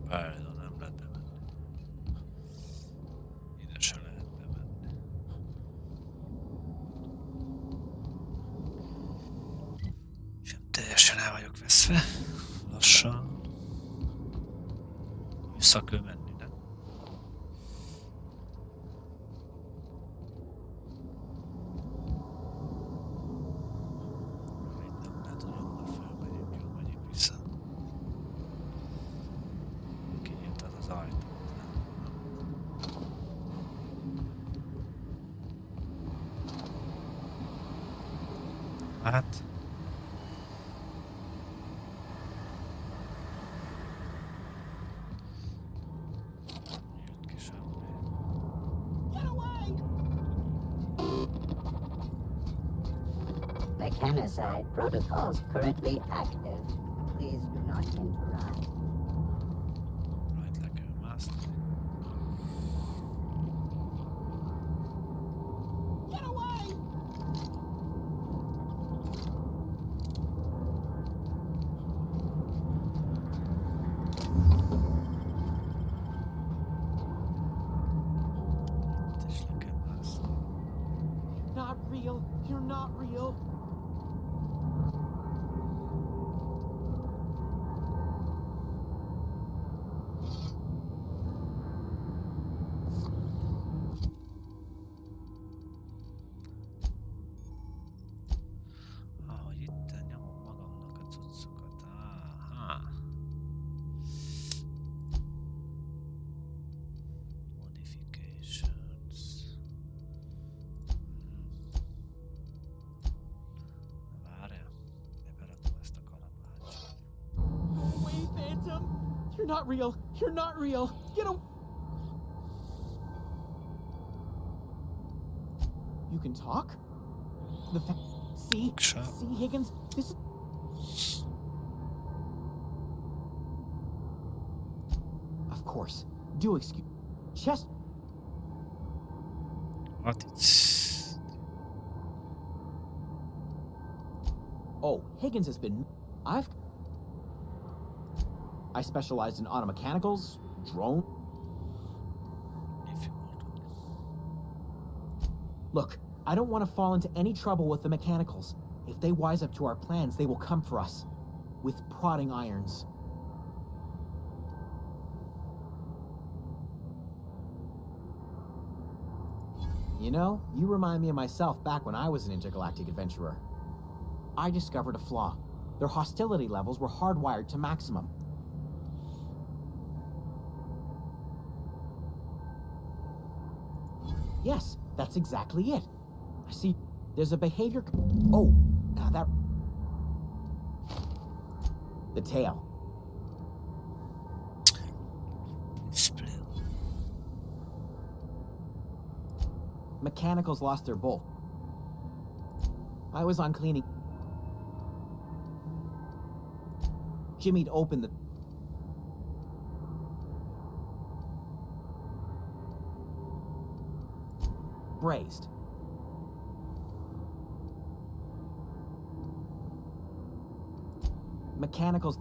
Várjon, nem lehet bemenni. Ide se lehet bemenni. Sem teljesen el vagyok veszve. Lassan. Vissza kell menni, nem? Nem lehet, hogy onnan fölmegyünk, jól megyünk vissza. Kinyitod az ajtót. Hát... Jött ki semmi. Mechanicide protocols currently active. Please do not interrupt. Rajt le kell mászni. Itt is le kell mászni. Not real. You're not real. Ahogy itt nyomom magamnak a cuccokat. Aha. Modifications. Várjál, berakom ezt a kalapácsot. Go away, Phantom. You're not real. You're not real. Get away. You can talk? See? Sure. See, Higgins? This is... Of course. Do excuse... Chest... What is... Oh, Higgins has been... I specialized in automechanicals, drone... If you want. Look, I don't want to fall into any trouble with the mechanicals. If they wise up to our plans, they will come for us. With prodding irons. You know, you remind me of myself back when I was an intergalactic adventurer. I discovered a flaw. Their hostility levels were hardwired to maximum. Yes, that's exactly it. I see there's a behavior... Oh, now that... The tail. Split. Mechanicals lost their bolt. I was on cleaning. Jimmy'd opened the... Braced. Mechanicals.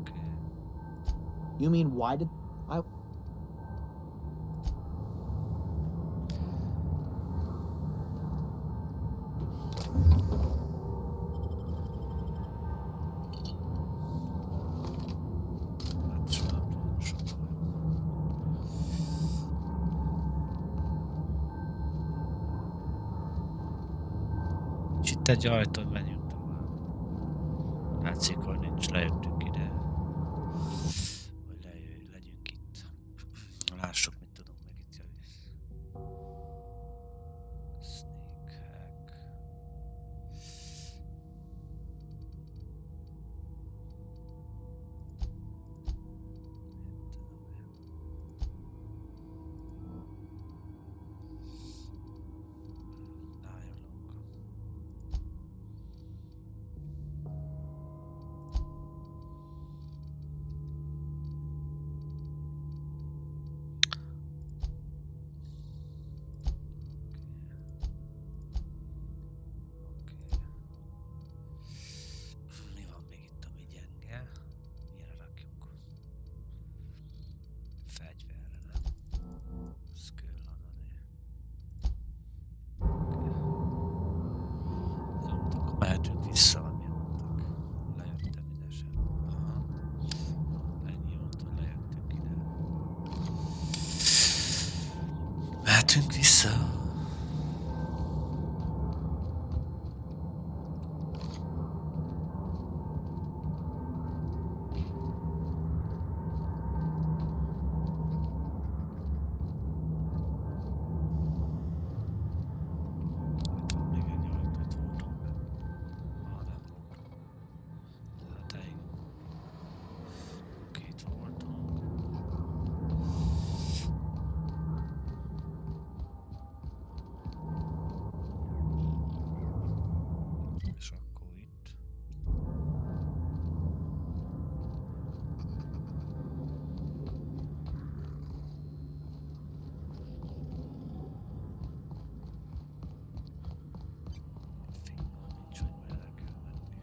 Okay. You mean why did I... Itt egy ajtó, menjünk tovább. Látszik, hogy nincs, lejöttünk ide. Vagy legyünk itt. Lássuk, mit tudunk meg itt jönni. Sneak hack. Mi van még itt, ami gyenge? Mire rakjuk? Fegyverre, nem? Ez kell adani. Jó, akkor mehetünk vissza, ami mondtak. Lejöttem ide sem. Aha. Ennyi volt, hogy lejöttünk ide. Mehetünk vissza. És akkor itt. Fingom nincs, hogy merre kell menni.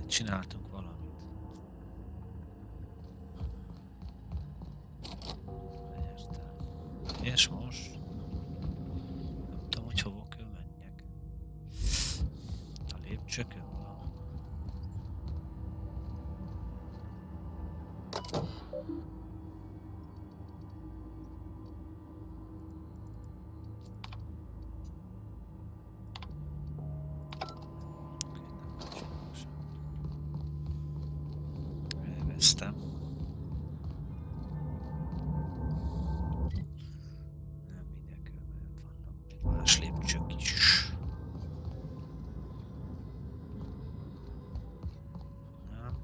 Csináltunk valamit. Értem. És most? Nem tudom, hogy hova kell menjek. A lépcsőkön valahol. Elvesztem. Nem ide kell, mert vannak más lépcsők is. Nem.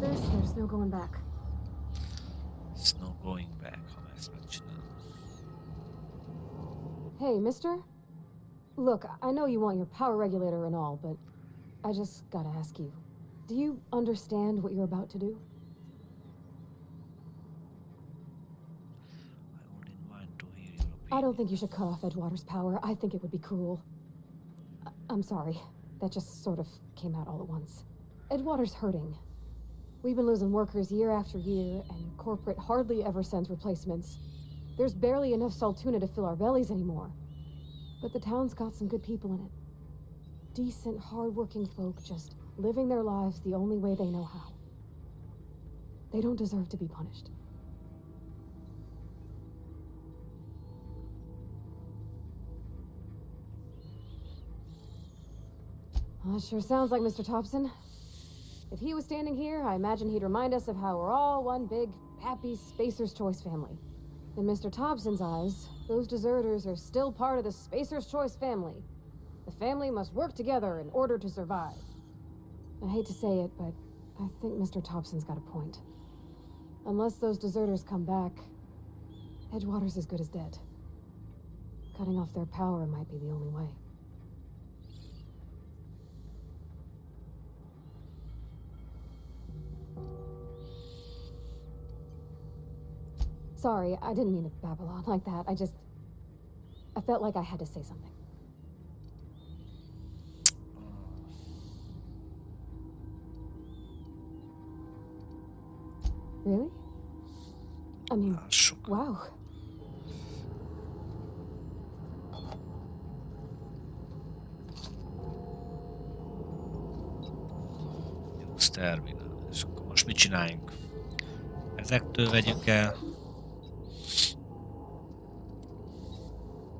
this, there's no going back. There's no going back, ha ezt megcsinálom. Hey, mister? Look, I know you want your power regulator and all, but I just gotta ask you. Do you understand what you're about to do? I only want to hear your opinion. I don't think you should cut off Edgewater's power. I think it would be cruel. I'm sorry. That just sort of came out all at once. Edgewater's hurting. We've been losing workers year after year, and corporate hardly ever sends replacements. There's barely enough Saltuna to fill our bellies anymore. But the town's got some good people in it. Decent, hard-working folk just living their lives the only way they know how. They don't deserve to be punished. Well, that sure sounds like Mr. Thompson. If he was standing here, I imagine he'd remind us of how we're all one big, happy Spacer's Choice family. In Mr. Thompson's eyes, those deserters are still part of the Spacer's Choice family. The family must work together in order to survive. I hate to say it, but I think Mr. Thompson's got a point. Unless those deserters come back, Edgewater's as good as dead. Cutting off their power might be the only way. Sorry, I didn't mean to babble on like that. I felt like I had to say something. Really? I mean, wow. Jó, terminál. És akkor most mit csináljunk? Ezektől vegyük el.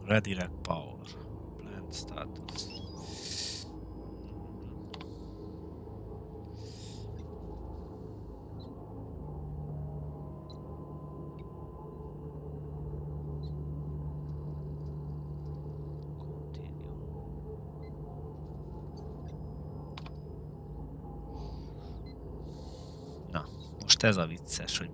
Redirect power. Plant status. Continue. Na, most ez a vicces, hogy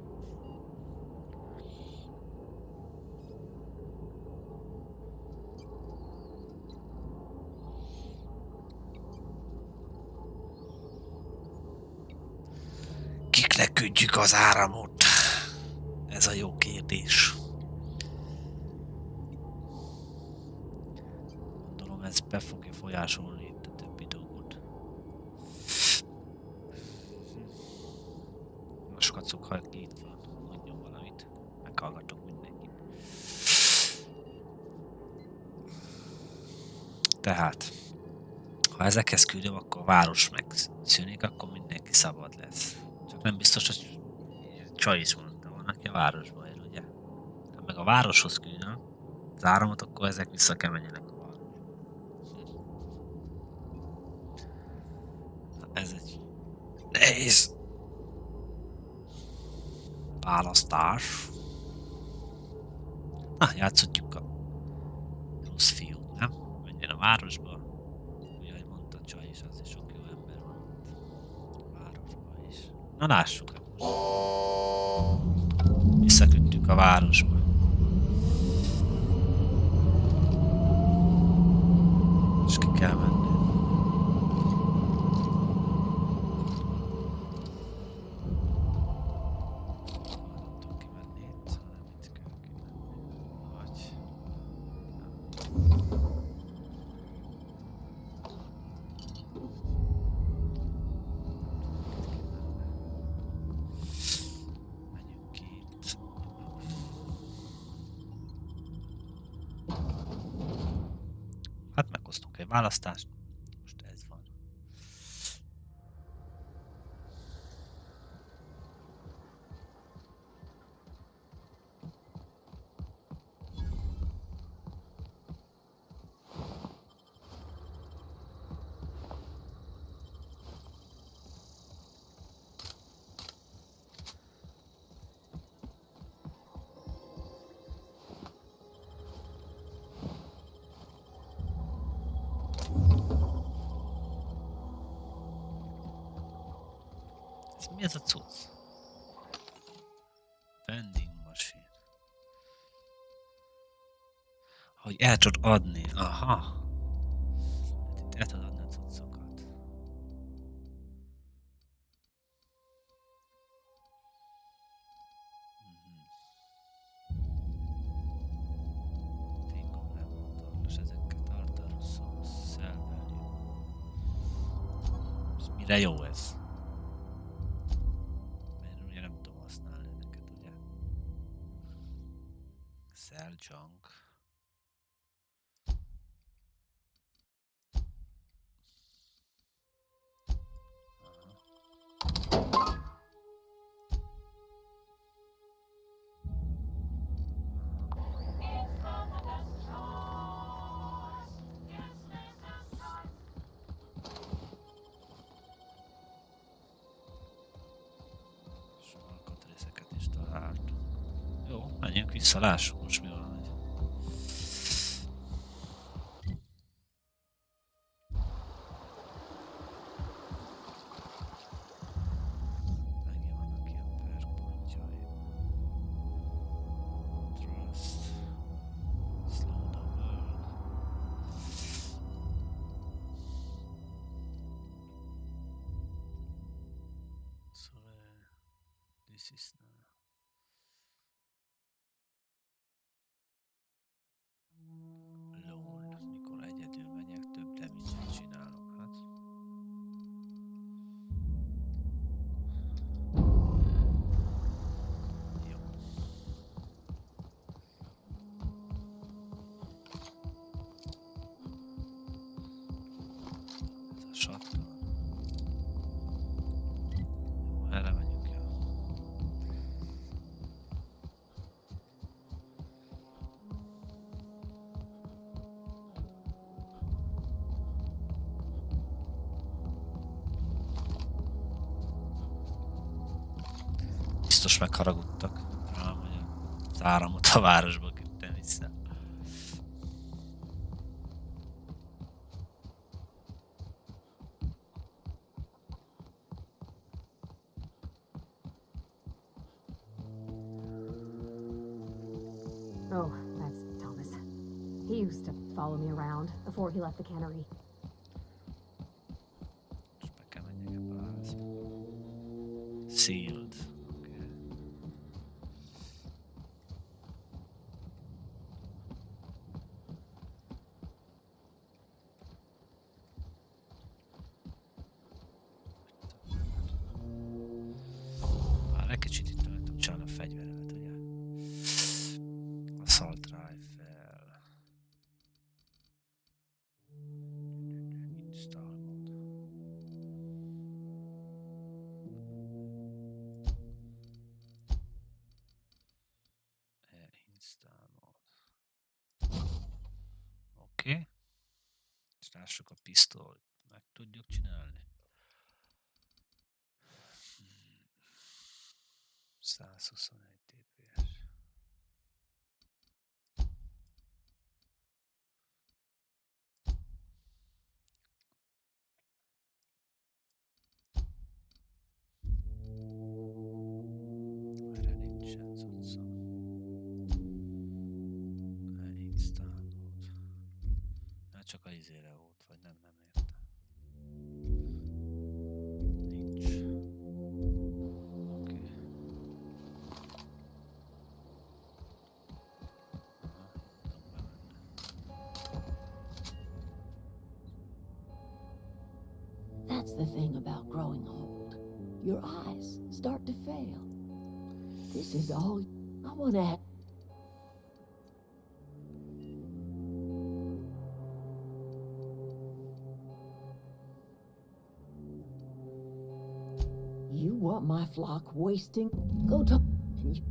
kiknek küldjük az áramot? Ez a jó kérdés. Gondolom ez be fogja folyásolni itt a többi dolgot. Most kacok, ha itt van, mondjon valamit. Meghallgatok mindenkit. Tehát, ha ezekhez küldöm, akkor a város megszűnik, akkor mindenki szabad lesz. Csak nem biztos, hogy Csaj is mondta, van, aki a városba él, ugye? Ha meg a városhoz küldöm az áramot, akkor ezek vissza kell menjenek a városba. Ez egy nehéz választás. Na, játszhatjuk a rossz fiút, nem? Menjen a városba. Ugye, ahogy mondta Csaj is, az is sok jó ember van ott a városba is. Na, lássuk. Visszaküldtük a városba. És ki kell menni. Nem tudok kimenni itt, hanem itt kell kimenni. Vagy... menjünk ki itt. Hát meghoztunk egy választást. Most ez van. Mi ez a cucc? Vending machine. Hogy el tudod adni. Aha. Hát itt el tudod adni a cuccokat. Fingom nem motorlos, ezekkel tartalmazom, szelvelő. És mire jó ez? Mert ugye nem tudom használni ezeket, ugye? Sell junk. Alkatrészeket is talált. Jó, menjünk vissza, lássuk most mi van. Megint vannak ilyen perpontjai. Trust. Slow the world. Sorry. This is not. LOL, mikor egyedül megyek, több damage-et csinálok, hát. Jó. Ez a shotgun. Jó, erre megyünk, jó. Biztos megharagudtak rám, hogy az áramot a városba küldtem vissza. Oh, that's Thomas. He used to follow me around before he left the cannery. Most be kell menjek ebbe a házba. Sealed. Okay. Már egy kicsit itt nem tudom csinálni a fegyveremet, ugye? Assault rifle. Install mode. Install mode. Oké. És lássuk a pisztolyt. Meg tudjuk csinálni. 121 DPS. Erre nincsen cucca. Install mode. Hát csak a izére volt, vagy nem értem. Nincs. Oké. That's the thing about growing old. Your eyes start to fail. This is all I want to have. You want my flock wasting? Go to... and you...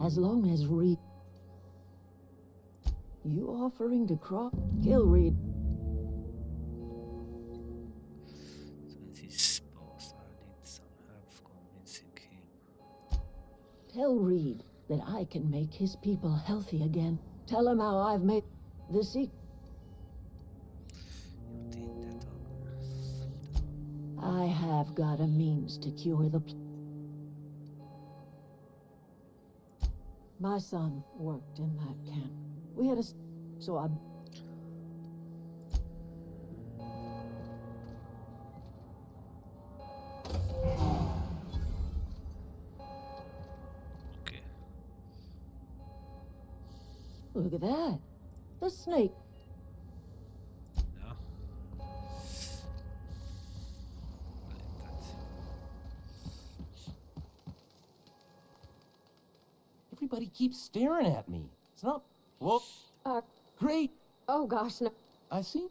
As long as Reed... You offering to kill Reed? Since he's boss, I need some help convincing him. Tell Reed that I can make his people healthy again. Tell him how I've made the secret. I have got a means to cure the... My son worked in that camp. We had a... So I... Okay. Look at that. The snake. Ja. Everybody keeps staring at me. It's not... Well... Great! Oh gosh, no. I see.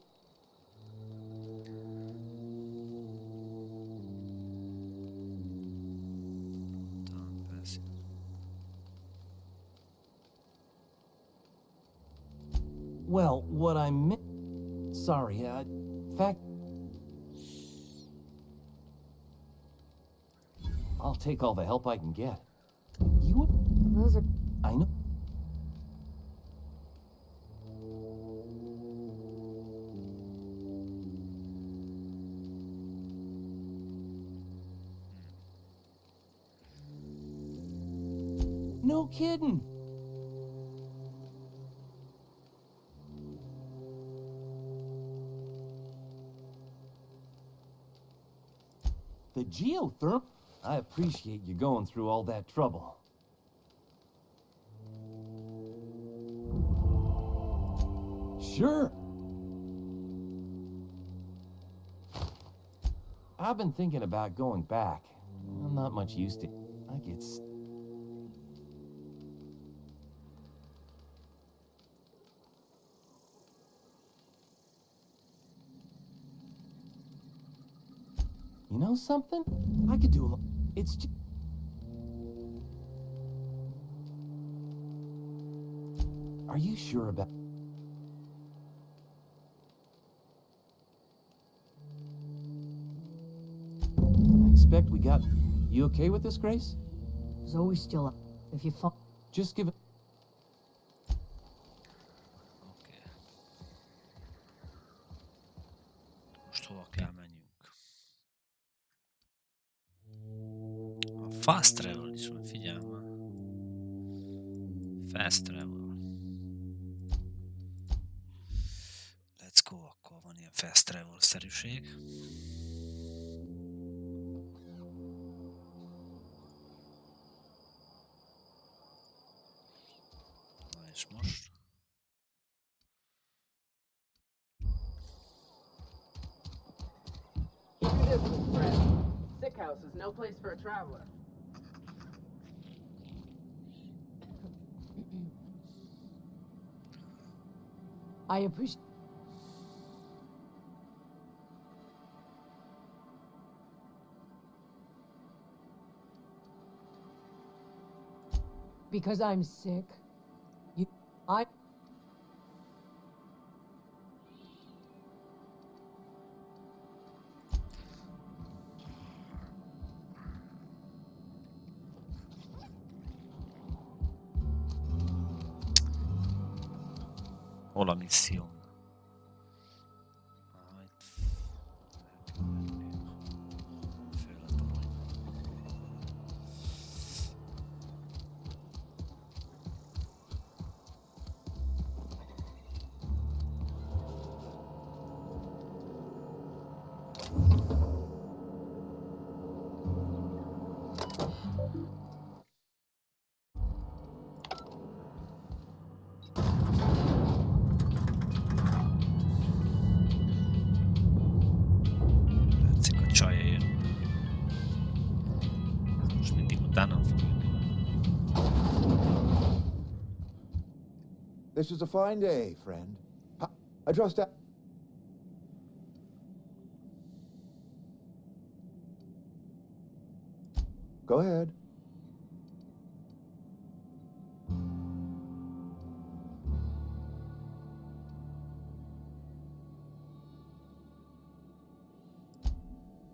Well, what I meant... Sorry, fact... I'll take all the help I can get. You... Those are... I know. No kidding. The geotherm? I appreciate you going through all that trouble. Sure. I've been thinking about going back. I'm not much used to it. I get... You know something? I could do a lot. It's just... Are you sure about... I expect we got... You okay with this, Grace? Zoe's still up. If you fall... Just give it... Oké. Most hova kell menjünk? A fast travel is van, figyelj már. Fast travel. Let's go, akkor van ilyen fast travel-szerűség. Na és most? Sick house is no place for a traveler. I appreciate... Because I'm sick. I... Hol a misszió? Föl a torony. Tetszik a csaj jön. Most mindig utána fog jönni. This is a fine day, friend. I trust that. Go ahead.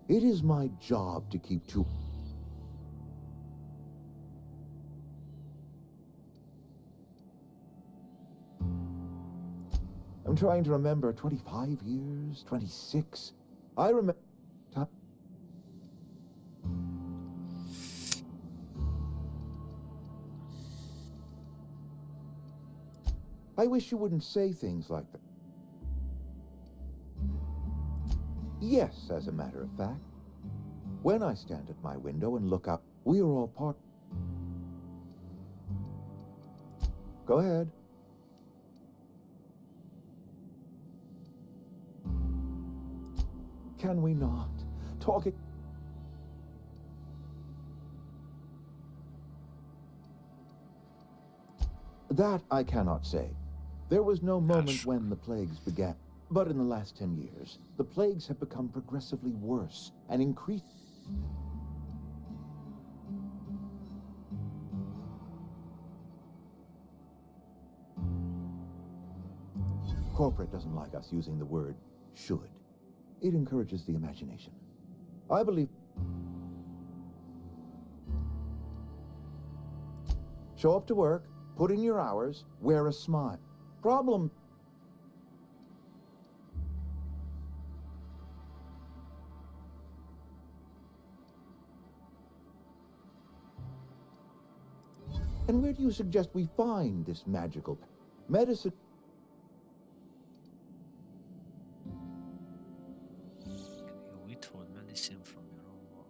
It is my job to keep two. I'm trying to remember 25 years, 26. I remember... I wish you wouldn't say things like that. Yes, as a matter of fact. When I stand at my window and look up, we are all part... Go ahead. Can we not talk it? That I cannot say. There was no moment when the plagues began. But in the last 10 years, the plagues have become progressively worse and increased. Corporate doesn't like us using the word should. It encourages the imagination. I believe... Show up to work, put in your hours, wear a smile. Problem... And where do you suggest we find this magical medicine? You withhold medicine from your own work.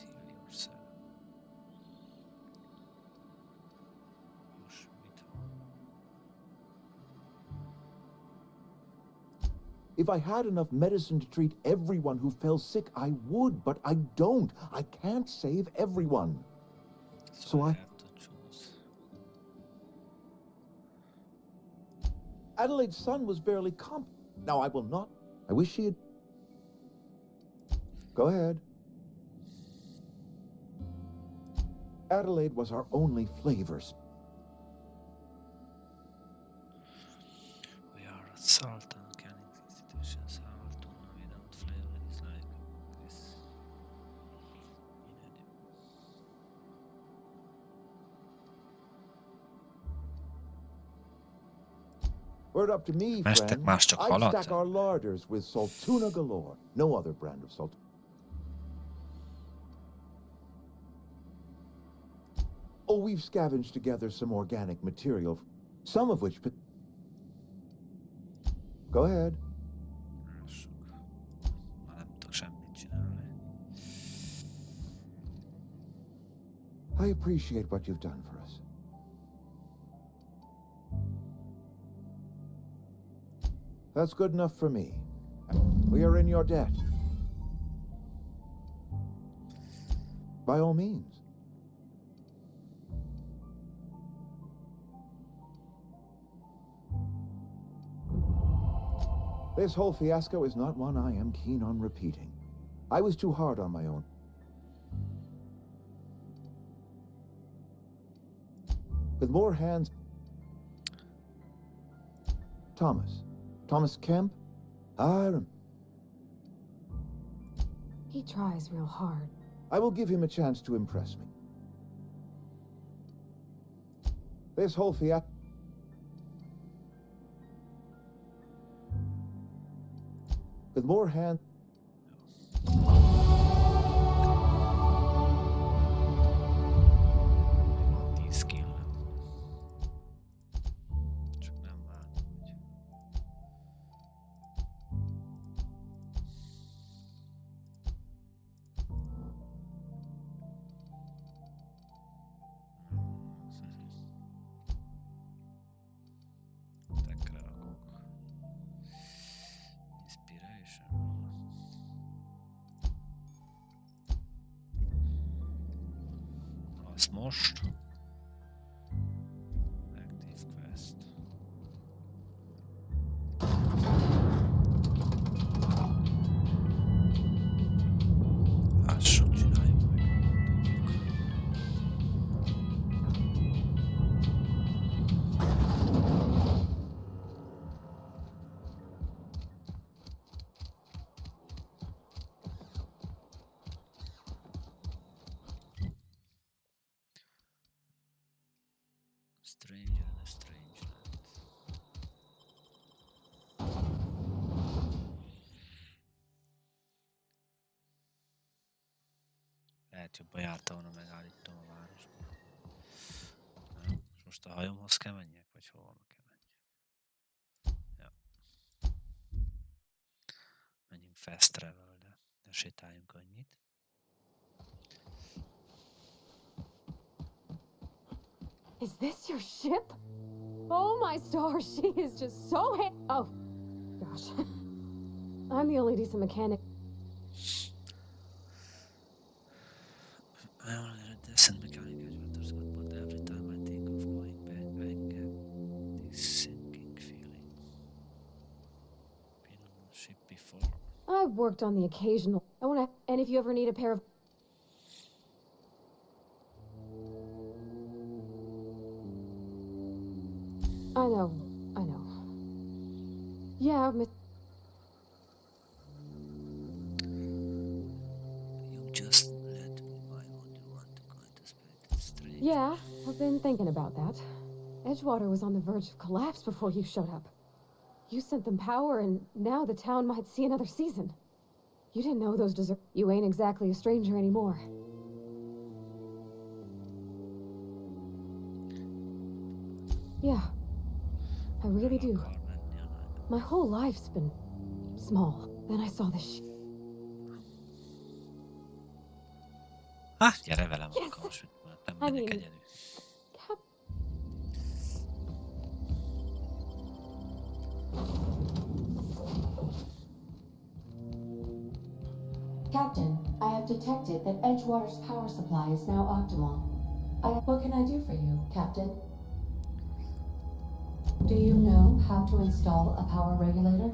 Heal yourself. You should withhold. If I had enough medicine to treat everyone who fell sick, I would, but I don't. I can't save everyone. So I have to choose. Adelaide's son was barely Now I will not. I wish she had... Go ahead. Adelaide was our only flavors. We are salt and canning institutions. Our tuna without flavor is like this. Were it up to me, friend, I'd stack our larders with salt tuna galore. No other brand of salt. Oh, we've scavenged together some organic material, some of which... Go ahead. I appreciate what you've done for us. That's good enough for me. We are in your debt. By all means. This whole fiasco is not one I am keen on repeating. I was too hard on my own. With more hands... Thomas Kemp? He tries real hard. I will give him a chance to impress me. This whole fiasco... With more hands... Most active quest. Lássuk, csináljuk meg. Stranger in a strange land. Lehet jobban járta volna, megállítom a városba. Nem? Most a hajomhoz kell menjek, vagy hova kell menjek? Ja. Menjünk fast travel-de, de sétáljunk annyit. Is this your ship? Oh my stars, she is just so oh, gosh. I'm the only decent mechanic. I only a decent mechanic, but every time I think of going back, I get this sinking feeling. Been on a ship before. I've worked on the occasional. And if you ever need a pair of. I know. Yeah, You just let me buy what you want to go into space. Yeah, I've been thinking about that. Edgewater was on the verge of collapse before you showed up. You sent them power, and now the town might see another season. You didn't know those You ain't exactly a stranger anymore. Yeah, I really do. My whole life's been small. Then I saw this Gyere velem akkor most, nem megyek egyedül. Captain, I have detected that Edgewater's power supply is now optimal. What can I do for you, Captain? Do you know how to install a power regulator?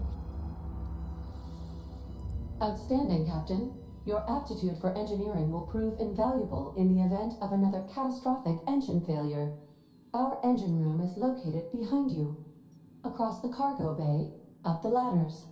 Outstanding, Captain. Your aptitude for engineering will prove invaluable in the event of another catastrophic engine failure. Our engine room is located behind you, across the cargo bay, up the ladders.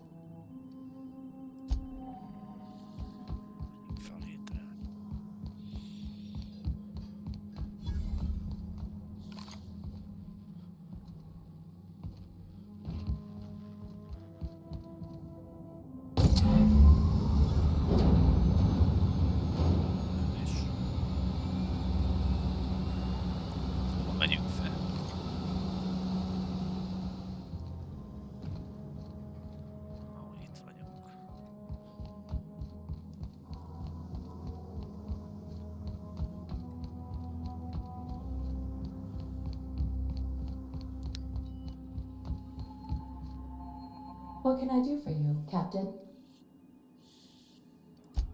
What can I do for you, Captain?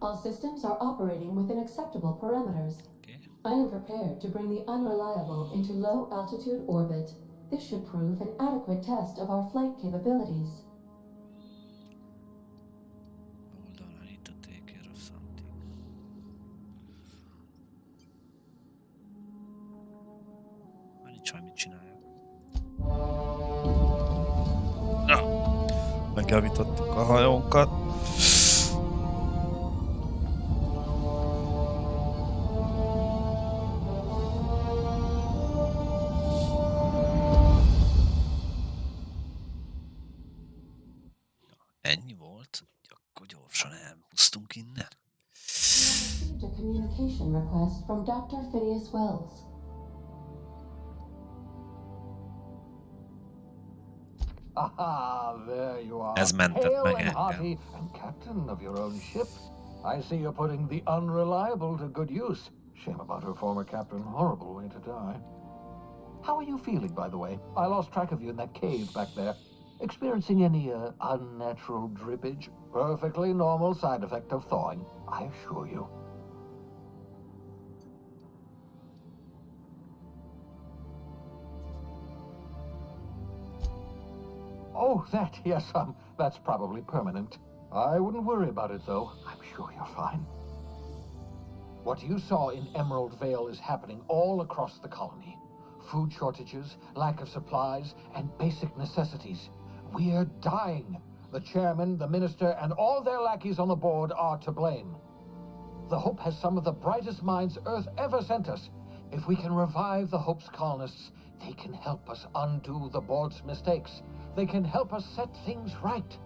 All systems are operating within acceptable parameters. Okay. I am prepared to bring the unreliable into low-altitude orbit. This should prove an adequate test of our flight capabilities. Hold on, I need to take care of something. Nincs mit csináljak. Megjavítottuk a hajónkat. Ennyi volt, akkor gyorsan elpusztunk innen. I received a communication request from Dr. Phineas Wells. Aha, there you are. Ez mentett Hale meg and engem. hearty and captain of your own ship. I see you're putting the unreliable to good use. Shame about her former captain. Horrible way to die. How are you feeling, by the way? I lost track of you in that cave back there. Experiencing any unnatural drippage? Perfectly normal side effect of thawing, I assure you. Oh, that, yes, that's probably permanent. I wouldn't worry about it, though. I'm sure you're fine. What you saw in Emerald Vale is happening all across the colony. Food shortages, lack of supplies, and basic necessities. We're dying. The chairman, the minister, and all their lackeys on the board are to blame. The Hope has some of the brightest minds Earth ever sent us. If we can revive the Hope's colonists, They can help us undo the board's mistakes. They can help us set things right.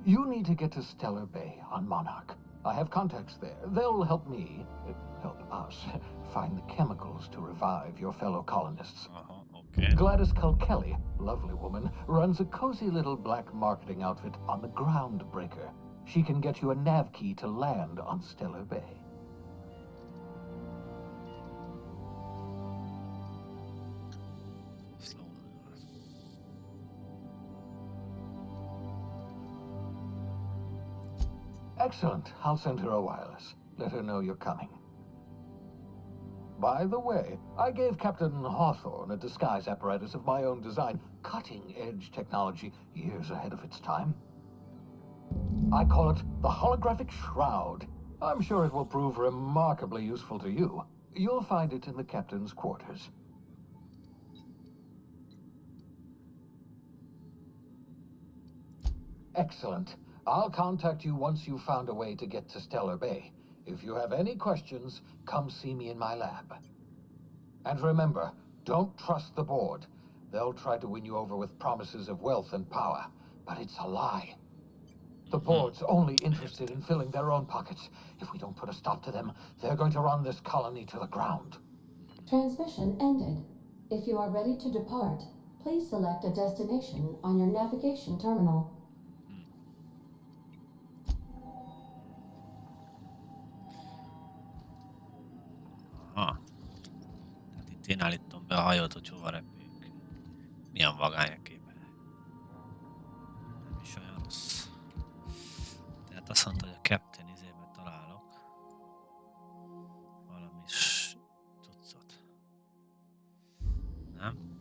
You need to get to Stellar Bay on Monarch. I have contacts there. They'll help me, help us, find the chemicals to revive your fellow colonists. Okay. Gladys Culkelly, lovely woman, runs a cozy little black marketing outfit on the Groundbreaker. She can get you a nav key to land on Stellar Bay. Excellent. I'll send her a wireless. Let her know you're coming. By the way, I gave Captain Hawthorne a disguise apparatus of my own design, cutting-edge technology years ahead of its time. I call it the Holographic Shroud. I'm sure it will prove remarkably useful to you. You'll find it in the captain's quarters. Excellent. I'll contact you once you've found a way to get to Stellar Bay. If you have any questions, come see me in my lab. And remember, don't trust the board. They'll try to win you over with promises of wealth and power, but it's a lie. The board's only interested in filling their own pockets. If we don't put a stop to them, they're going to run this colony to the ground. Transmission ended. If you are ready to depart, please select a destination on your navigation terminal. Aha. Tehát itt én állítom be a hajót, hogy hova repüljünk. Milyen vagány a képen. Nem is olyan rossz. Tehát azt mondta, hogy a Captain izébe találok valami cuccot. Nem?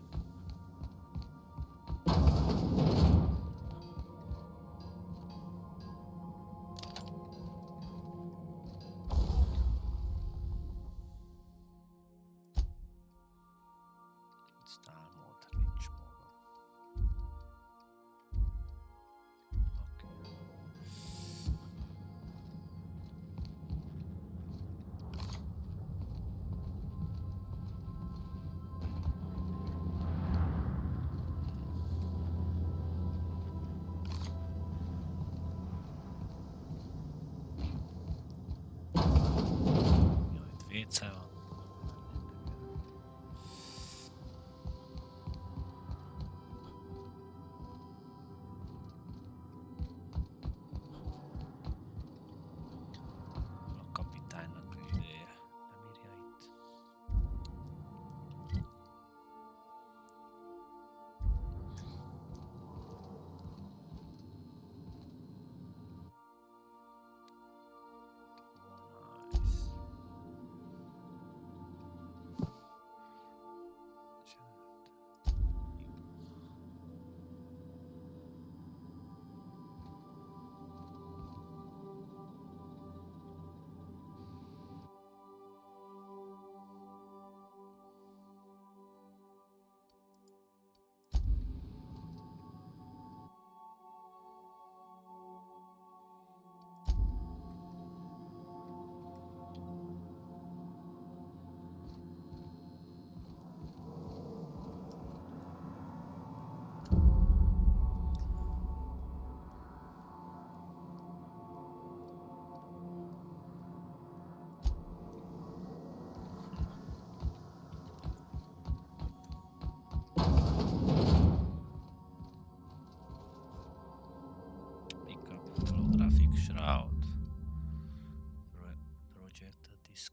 WC van. A kapitánynak a ideje. Nem írja itt. Holographic shroud. Project a disk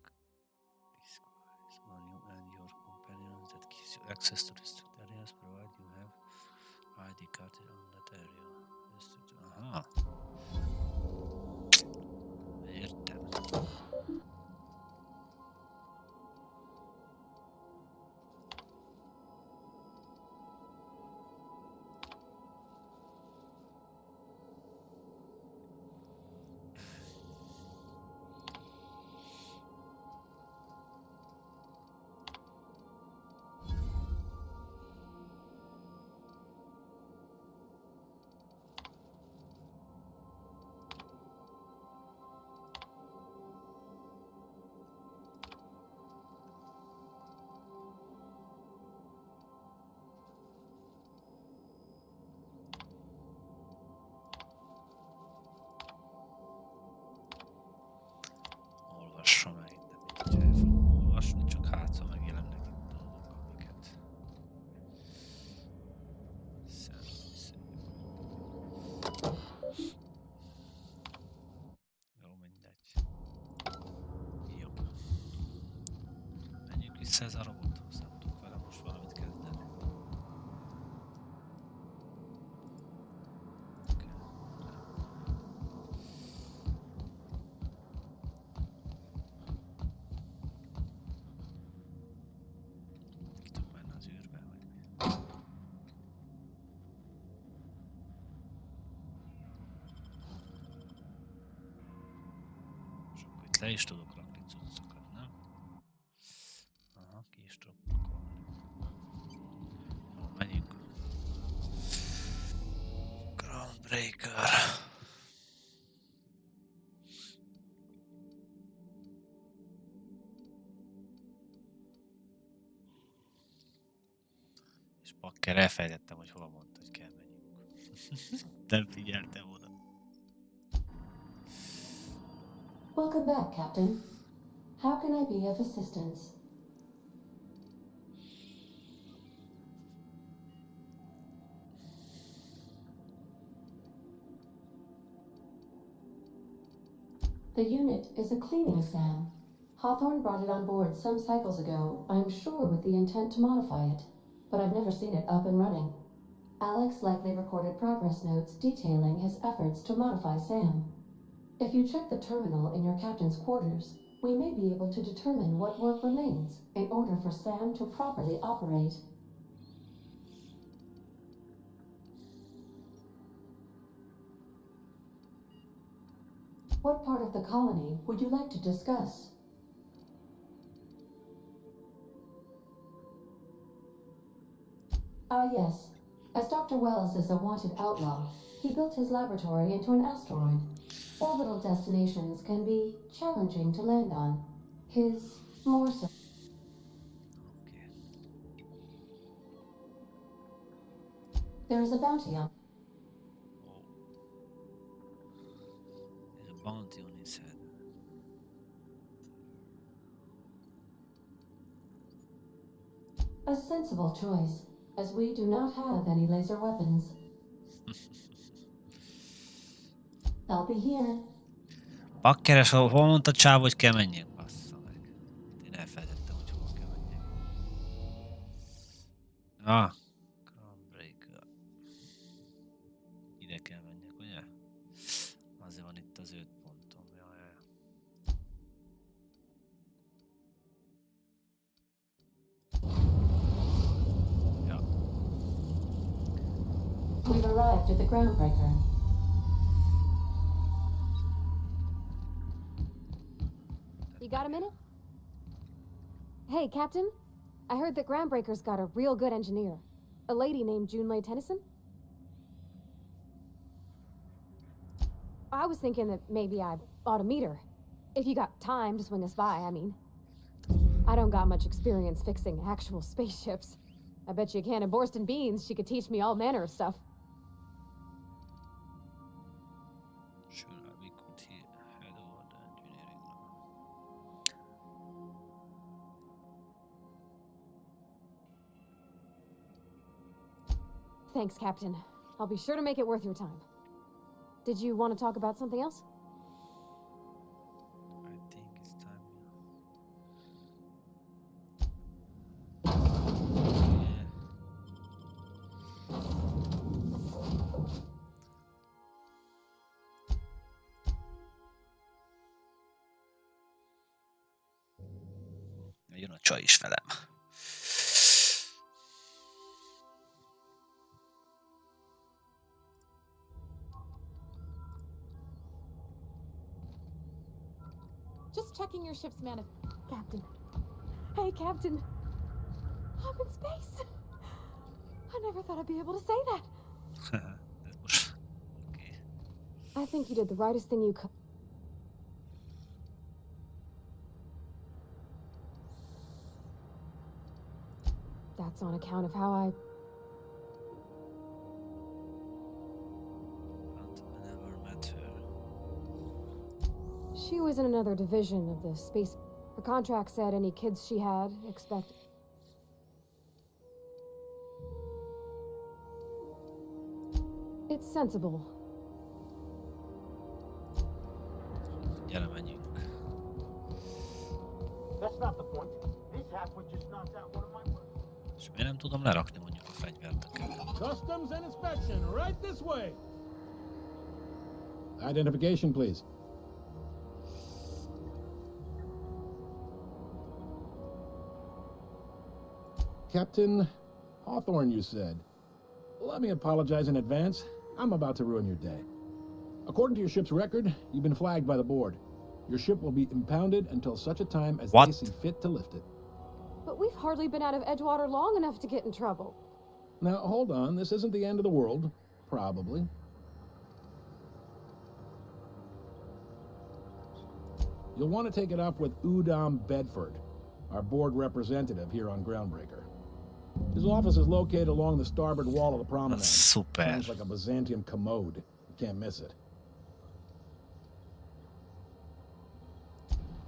on you and your companions that gives you access to restricted areas, provided you have ID card on that area. Aha. Értem. vissza ez a robothoz, nem tudok vele most valamit kezdeni. Ki tud menni az űrbe, vagy mi? És akkor itt le is tudok rakni cuccokat, nem? Aha, ki is tudok pakolni. Jó, menjünk. Groundbreaker. És bakker, elfelejtettem, hogy hova mondta, hogy kell menjünk. Nem figyeltem oda. Welcome back, Captain. How can I be of assistance? The unit is a cleaning SAM. Hawthorne brought it on board some cycles ago, I'm sure with the intent to modify it, but I've never seen it up and running. Alex likely recorded progress notes detailing his efforts to modify SAM. If you check the terminal in your captain's quarters, we may be able to determine what work remains in order for SAM to properly operate. What part of the colony would you like to discuss? Yes. As Dr. Wells is a wanted outlaw, he built his laboratory into an asteroid. Orbital destinations can be challenging to land on. His more so. There is a bounty on. There's a bounty on his head. A sensible choice, as we do not have any laser weapons. I'll be here. Bakkeres, hol mondta csáv, hogy kell menjünk? Bassza meg. Én elfelejtettem, hogy hol kell menjünk. Ah, Groundbreaker. Ide kell menjek, ugye? Azért van itt az 5 pontom. Jaj. Ja. We've arrived at the Groundbreaker. You got a minute? Hey, Captain. I heard that Groundbreaker's got a real good engineer. A lady named Junlei Tennyson? I was thinking that maybe I ought to meet her. If you got time to swing us by, I mean. I don't got much experience fixing actual spaceships. I bet you a can of Borston beans she could teach me all manner of stuff. Thanks, Captain. I'll be sure to make it worth your time. Did you want to talk about something else? I think it's time. Yeah. Jön a csaj is velem. Just checking your ship's Captain. Hey, Captain. I'm in space. I never thought I'd be able to say that. Okay. I think you did the rightest thing you could. That's on account of how I... She was in another division of the space. Her contract said any kids she had expect. It's sensible. That's not the point. This És miért nem tudom lerakni mondjuk a fegyvert a kezembe? Customs and inspection, right this way. Identification, please. Captain Hawthorne, you said. Let me apologize in advance. I'm about to ruin your day. According to your ship's record, you've been flagged by the board. Your ship will be impounded until such a time as they see fit to lift it. But we've hardly been out of Edgewater long enough to get in trouble. Now, hold on. This isn't the end of the world. Probably. You'll want to take it up with Udom Bedford, our board representative here on Groundbreaker. His office is located along the starboard wall of the promenade. Super. Sounds like a Byzantium commode. You can't miss it.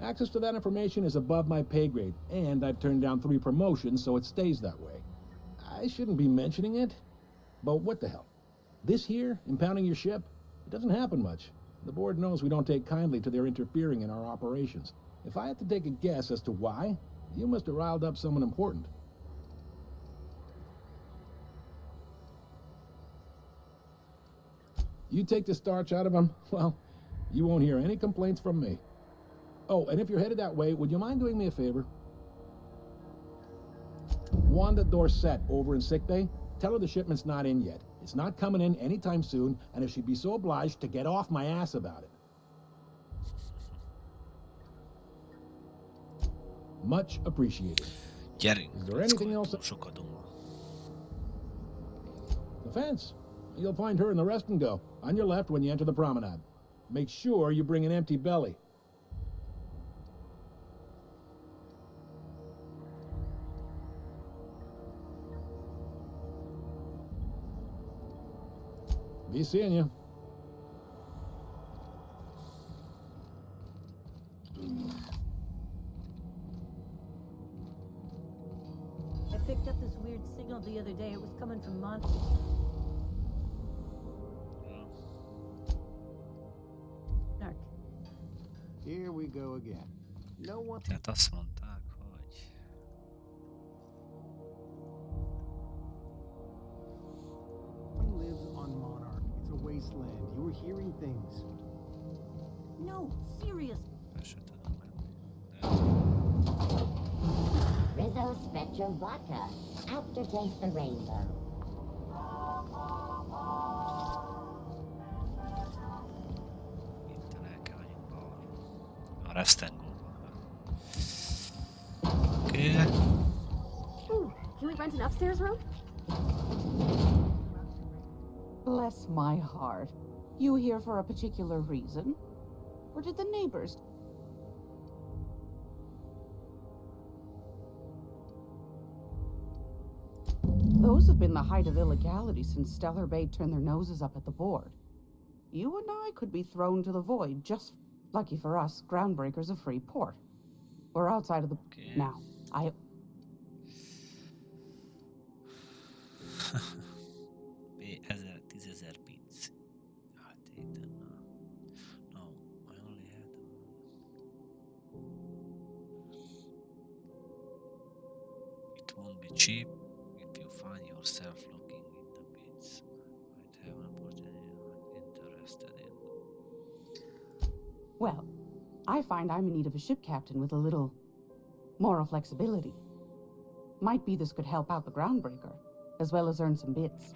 Access to that information is above my pay grade, and I've turned down 3 promotions, so it stays that way. I shouldn't be mentioning it, but what the hell? This here, impounding your ship, it doesn't happen much. The board knows we don't take kindly to their interfering in our operations. If I had to take a guess as to why, you must have riled up someone important. You take the starch out of them, well, you won't hear any complaints from me. Oh, and if you're headed that way, would you mind doing me a favor? Wanda Dorset over in sickbay, tell her the shipment's not in yet. It's not coming in anytime soon, and if she'd be so obliged to get off my ass about it. Much appreciated. Is there anything else? The fence. You'll find her in the rest and go, on your left when you enter the promenade. Make sure you bring an empty belly. Be seeing you. I picked up this weird signal the other day. It was coming from Mont. Narc. Here we go again. No one. Tehát azt mondták, hogy lives on Monarch. It's a wasteland. You were hearing things. No, serious. Rizzo Spectra Vodka. Aftertaste the rainbow. itt el kell menjünk balra. A Restengóban. Oké. Ooh, can we rent an upstairs room? Bless my heart. You here for a particular reason? Or did the neighbors? Those have been the height of illegality since Stellar Bay turned their noses up at the board. You and I could be thrown to the void. Just lucky for us, Groundbreaker's a free port. We're outside of the... Okay. Now, I... $10,000 bits. No, I only had It won't be cheap if you find yourself looking in the bits. Might have an opportunity I'm interested in. Well, I find I'm in need of a ship captain with a little moral flexibility. Might be this could help out the Groundbreaker, as well as earn some bits.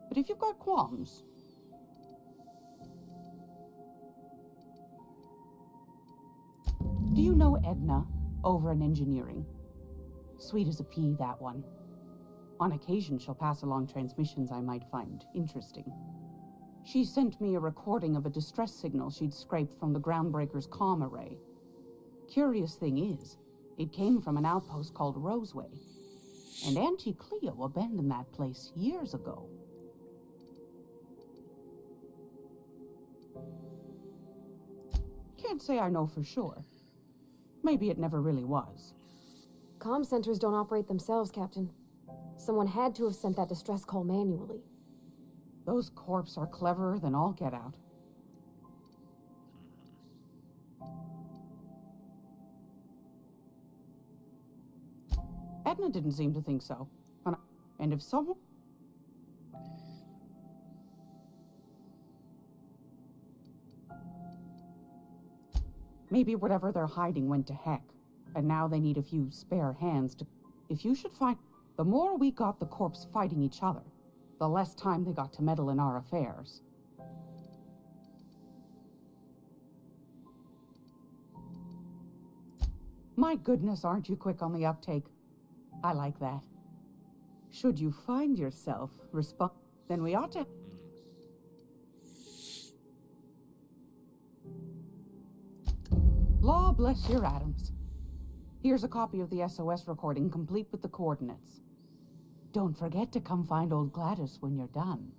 But if you've got qualms... Do you know Edna over in engineering? Sweet as a pea, that one. On occasion, she'll pass along transmissions I might find interesting. She sent me a recording of a distress signal she'd scraped from the Groundbreaker's comm array. Curious thing is, it came from an outpost called Roseway. And Auntie Cleo abandoned that place years ago. Can't say I know for sure. Maybe it never really was. Comm centers don't operate themselves, Captain. Someone had to have sent that distress call manually. Those corps are cleverer than all get out. Edna didn't seem to think so. And if someone... Maybe whatever they're hiding went to heck, and now they need a few spare hands to... If you should find... The more we got the corps fighting each other, the less time they got to meddle in our affairs. My goodness, aren't you quick on the uptake? I like that. Should you find yourself then we ought to... Law bless your atoms. Here's a copy of the SOS recording, complete with the coordinates. Don't forget to come find old Gladys when you're done.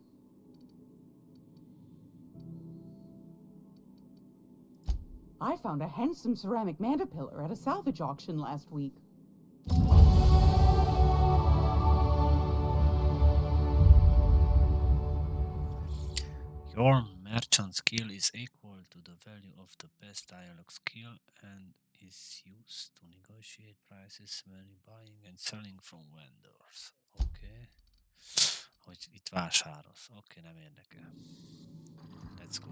I found a handsome ceramic mandapillar at a salvage auction last week. Your merchant skill is equal to the value of the best dialogue skill and is used to negotiate prices when buying and selling from vendors. Oké. Hogy itt vásárolsz. Oké, nem érdekel. Let's go.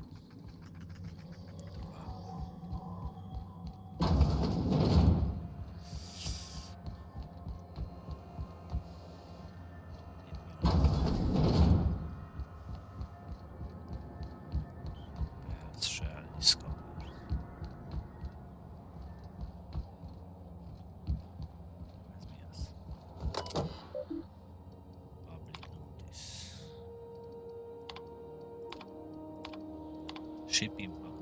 Shipping box.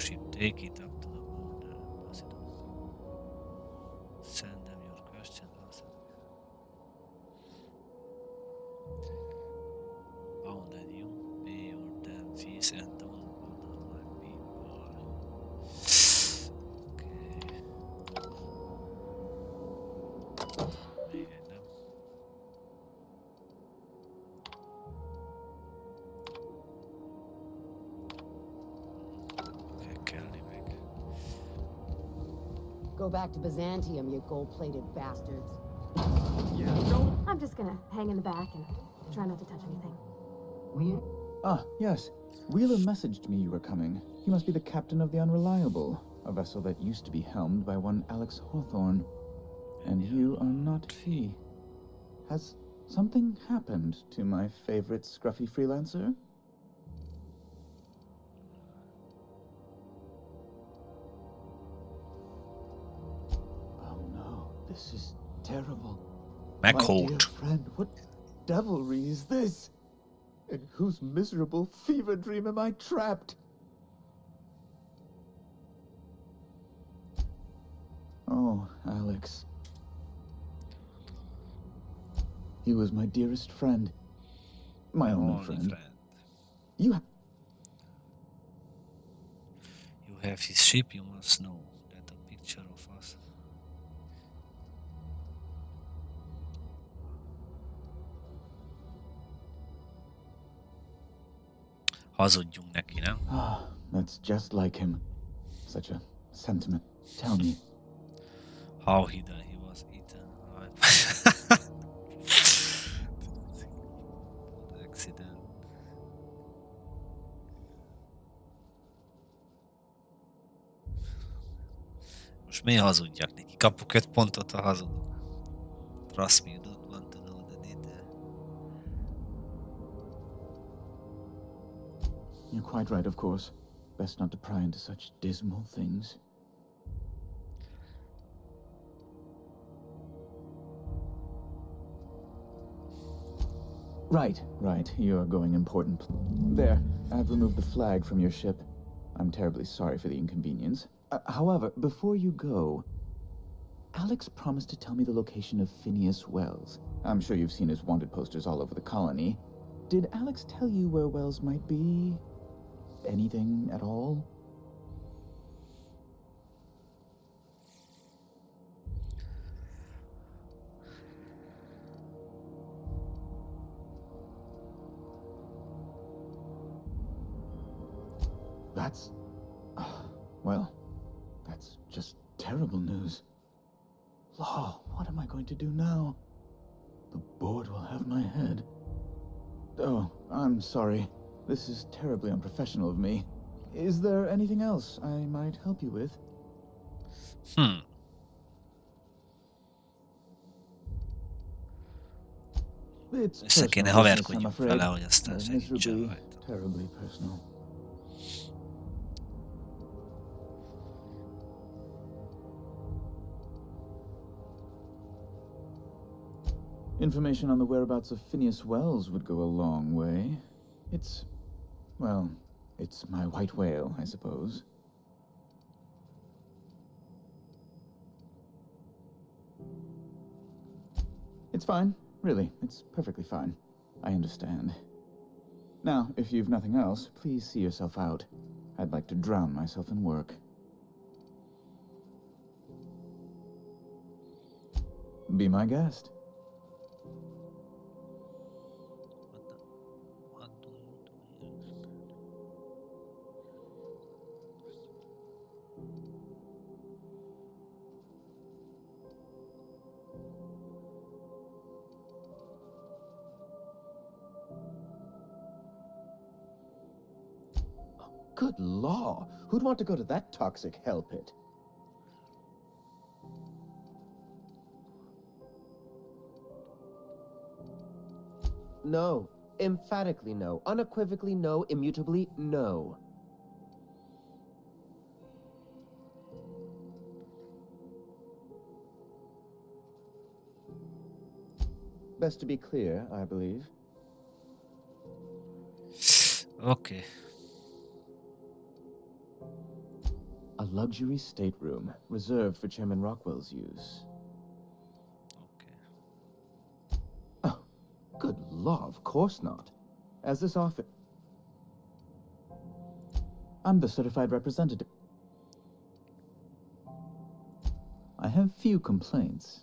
Ship, take it up to the border ambassadors. Send them your questions. Bound and you pay your damn fees and don't bother my people. Okay. Go back to Byzantium, you gold-plated bastards. Yeah, no. I'm just gonna hang in the back and try not to touch anything. Ah, yes. Wheeler messaged me you were coming. He must be the captain of the Unreliable, a vessel that used to be helmed by one Alex Hawthorne. And you are not he. Has something happened to my favorite scruffy freelancer? This is terrible. My dear friend, what devilry is this? In whose miserable fever dream am I trapped? Oh, Alex. He was my dearest friend. My only friend. You have his ship, you must know. That a picture of us. Hazudjunk neki, nem? Ah, that's just like him. Such a sentiment. Tell me. How he died, he was eaten alive. Accident. Most miért hazudjak neki? Kapok 5 pontot, ha hazudok. Trust me, you don't want to know the detail. You're quite right, of course. Best not to pry into such dismal things. Right. You're going important. There, I've removed the flag from your ship. I'm terribly sorry for the inconvenience. However, before you go, Alex promised to tell me the location of Phineas Wells. I'm sure you've seen his wanted posters all over the colony. Did Alex tell you where Wells might be? Anything at all? That's... well, that's just terrible news. law, what am I going to do now? The board will have my head. Oh, I'm sorry. This is terribly unprofessional of me. Is there anything else I might help you with? It's Össze kéne personal business, I'm haverkodjunk afraid. vele, hogy aztán segítsen Miserably, rajta. terribly personal. Information on the whereabouts of Phineas Wells would go a long way. Well, it's my white whale, I suppose. It's fine, really. It's perfectly fine. I understand. Now, if you've nothing else, please see yourself out. I'd like to drown myself in work. Be my guest. Good law! Who'd want to go to that toxic hell pit? No. Emphatically no. Unequivocally no. Immutably no. Best to be clear, I believe. Okay. A luxury stateroom, reserved for Chairman Rockwell's use. Okay. Oh, good law, of course not. As this office... I'm the certified representative. I have few complaints.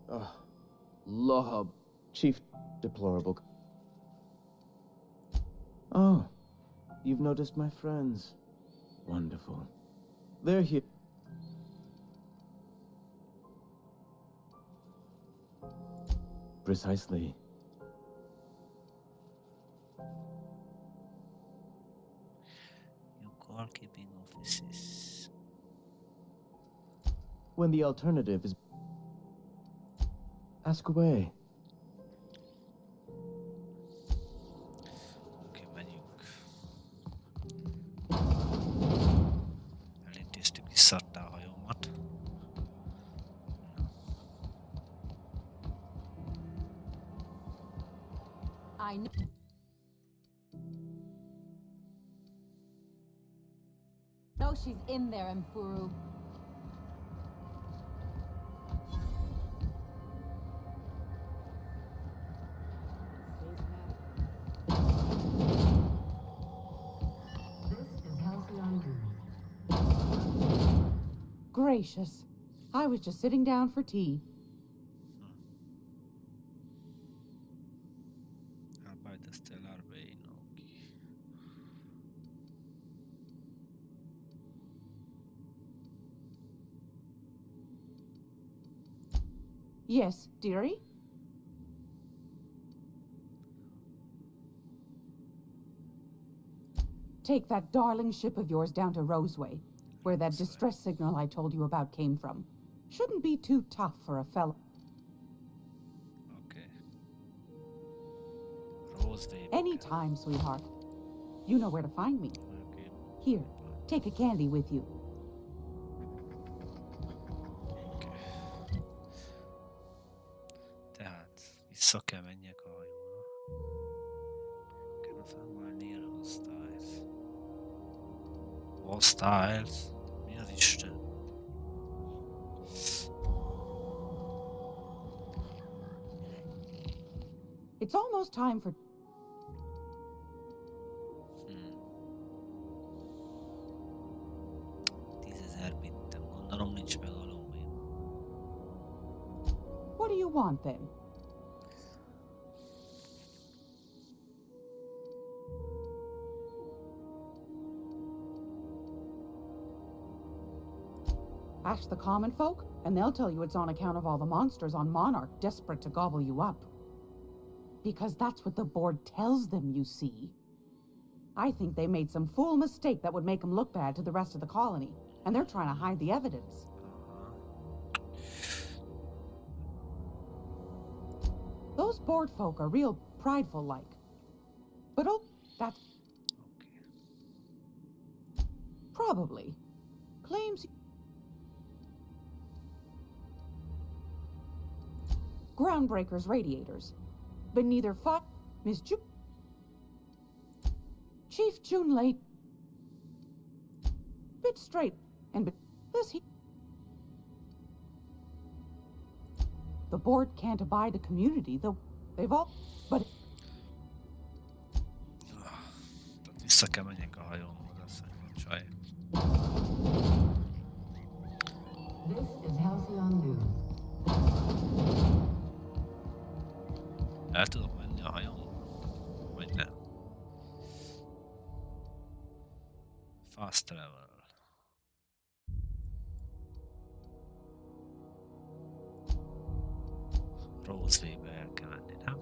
Oh, law, Chief Deplorable. Oh, you've noticed my friends. Wonderful. They're here. Precisely. Your keeping offices. When the alternative is... Ask away. Oké, menjünk. Elintéztük, visszaadta a hajómat. I know. No, she's in there, Mfuru. Gracious. I was just sitting down for tea. Yes, dearie? Take that darling ship of yours down to Roseway, where that distress signal I told you about came from. Shouldn't be too tough for a fellow. Okay. Roseway. Anytime, sweetheart. You know where to find me. Okay. Here, take a candy with you. Tehát vissza kell menjek a hajóra. Can find near hostiles. Hostiles? Mi az Isten? It's almost time for... 10,000 bittem, gondolom nincs meg a lóvé. What do you want, then? Ask the common folk, and they'll tell you it's on account of all the monsters on Monarch desperate to gobble you up. Because that's what the board tells them, you see. I think they made some fool mistake that would make them look bad to the rest of the colony, and they're trying to hide the evidence. Those board folk are real prideful like. But oh, that's... Probably. Claims... Groundbreakers radiators. But neither fought Miss Chief June late. Bit straight, and bit this he... The board can't abide the community, though they've all... But... Vissza kell menjek a hajómhoz, azt mondja, csaj. This is Halcyon News. El tudok menni a hajón? Vagy nem? Fast travel. Roseway-be el kell menni, nem?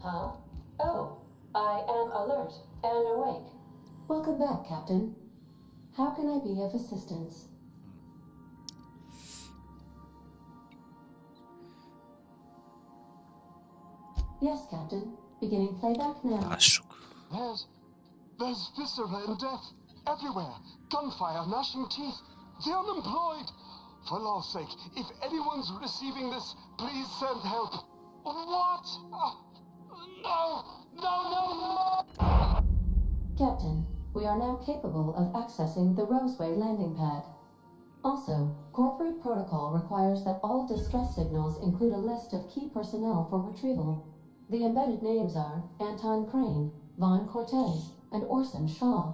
Huh? Oh, I am alert and awake. Welcome back, Captain. How can I be of assistance? Yes, Captain. Beginning playback now. Lássuk. There's viscera and death everywhere. Gunfire, gnashing teeth. The unemployed. For law's sake, if anyone's receiving this, please send help. What? No! Captain, we are now capable of accessing the Roseway landing pad. Also, corporate protocol requires that all distress signals include a list of key personnel for retrieval. The embedded names are Anton Crane, Vaughn Cortez, and Orson Shaw.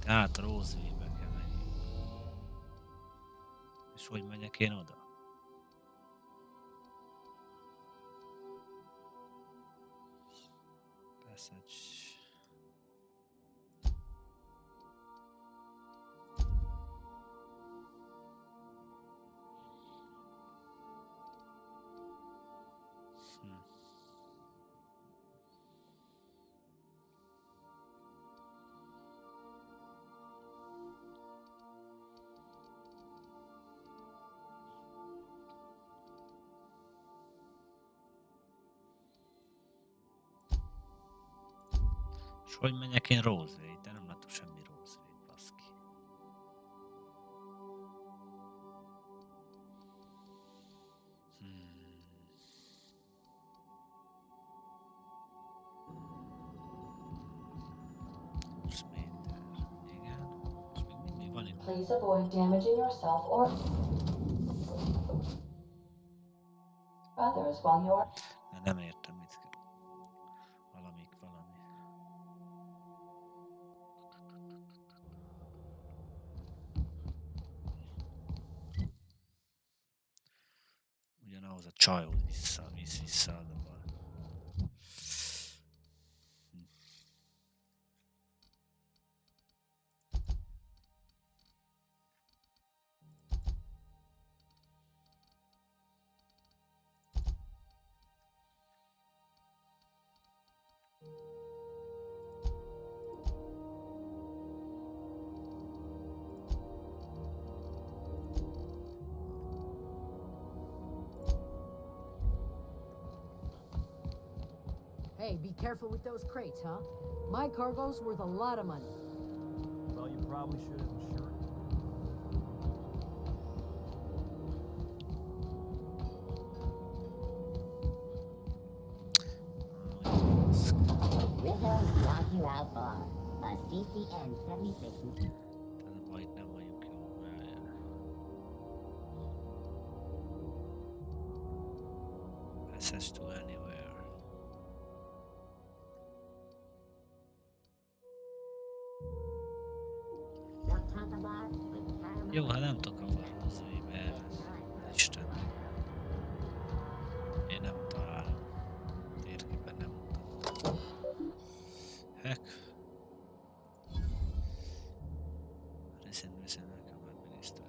Tehát Roseway-be kell menni. És hogy megyek én oda? Passage. És hogy menjek én Roseway-t? De nem látok semmi Roseway-t, baszki. Please avoid damaging yourself or others while you're... Nem értem, mit kell. Valami. Ugyanahoz a csajhoz visz vissza az a baj. Hey, be careful with those crates, huh? My cargo's worth a lot of money. Well, you probably should have insured it. Wizards lock you out for a CCN 76. Majd nem vagyunk jó helyen. Access to anywhere. Jó, hát nem tudok a varrózóibe. Isten. Én nem találom. Térképen nem mutatom. Hack. Recent welcome administrator.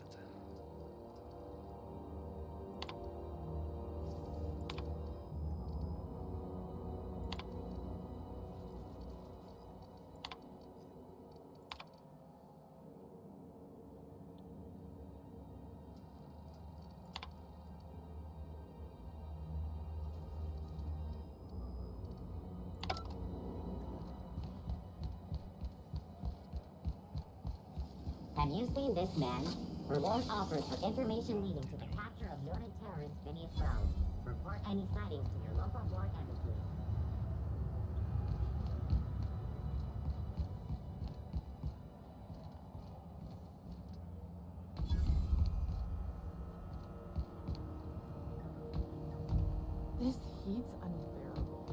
Have you seen this man? Reward offers for information leading to the capture of noted terrorist Phineas Brown. Report any sightings to your local board embassy. This heat's unbearable.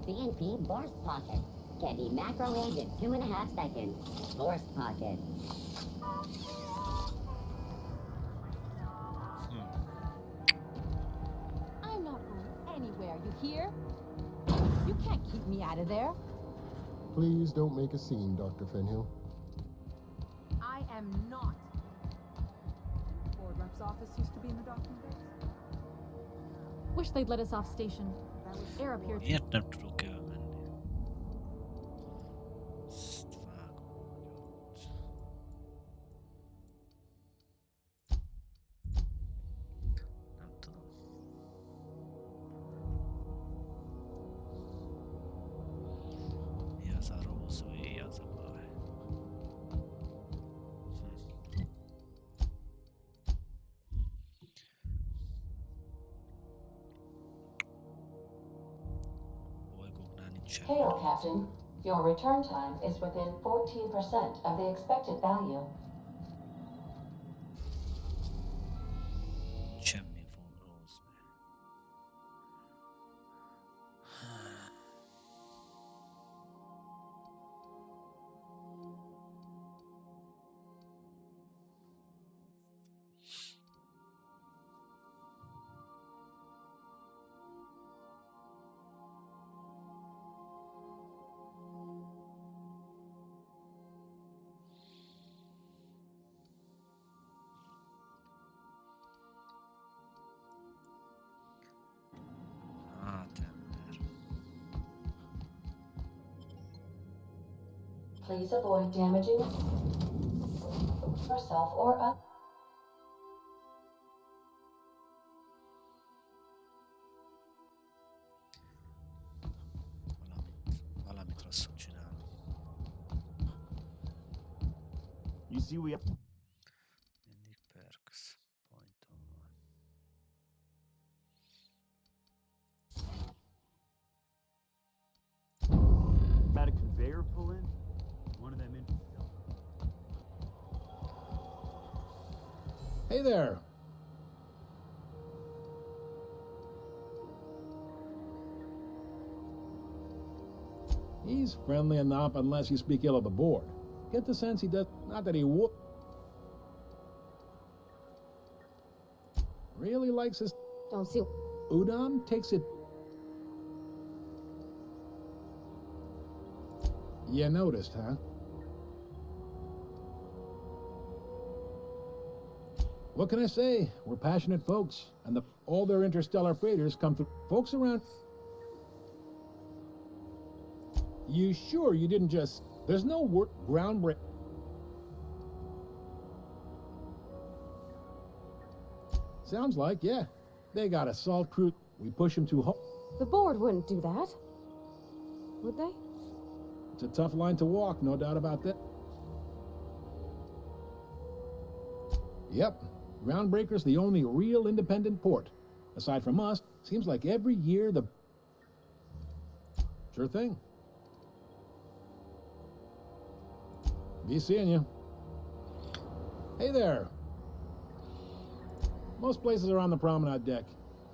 CNP Bourse Pocket. Can be macro-age in 2.5 seconds. Bourse Pocket. I'm not going anywhere, you hear? You can't keep me out of there. Please don't make a scene, Dr. Fenhill. I am not. Board rep's office used to be in the docking bay. Wish they'd let us off station. Air up here. Miért nem tudok elmenni? Nem tudom. Mi az a rózói, az a baj. Hail, Captain. Your return time is within 14% of the expected value. Semmi fog rózni. Please avoid damaging yourself or others. Valamit rosszul csinálom. You see we Mindig perks. Pointon van. had a conveyor pull in? One of them in. Hey there. He's friendly enough unless you speak ill of the board. Get the sense he does, not that he really likes his... Don't see... Udon takes it... You noticed, huh? What can I say? We're passionate folks, and all their interstellar freighters come through. Folks around... You sure you didn't just... There's no groundbreak... Sounds like, yeah. They got a salt crew. We push them too hard. The board wouldn't do that. Would they? It's a tough line to walk, no doubt about that. Yep. Groundbreaker's the only real independent port. Aside from us, seems like every year the... Sure thing. Be seeing you. Hey there. Most places are on the promenade deck.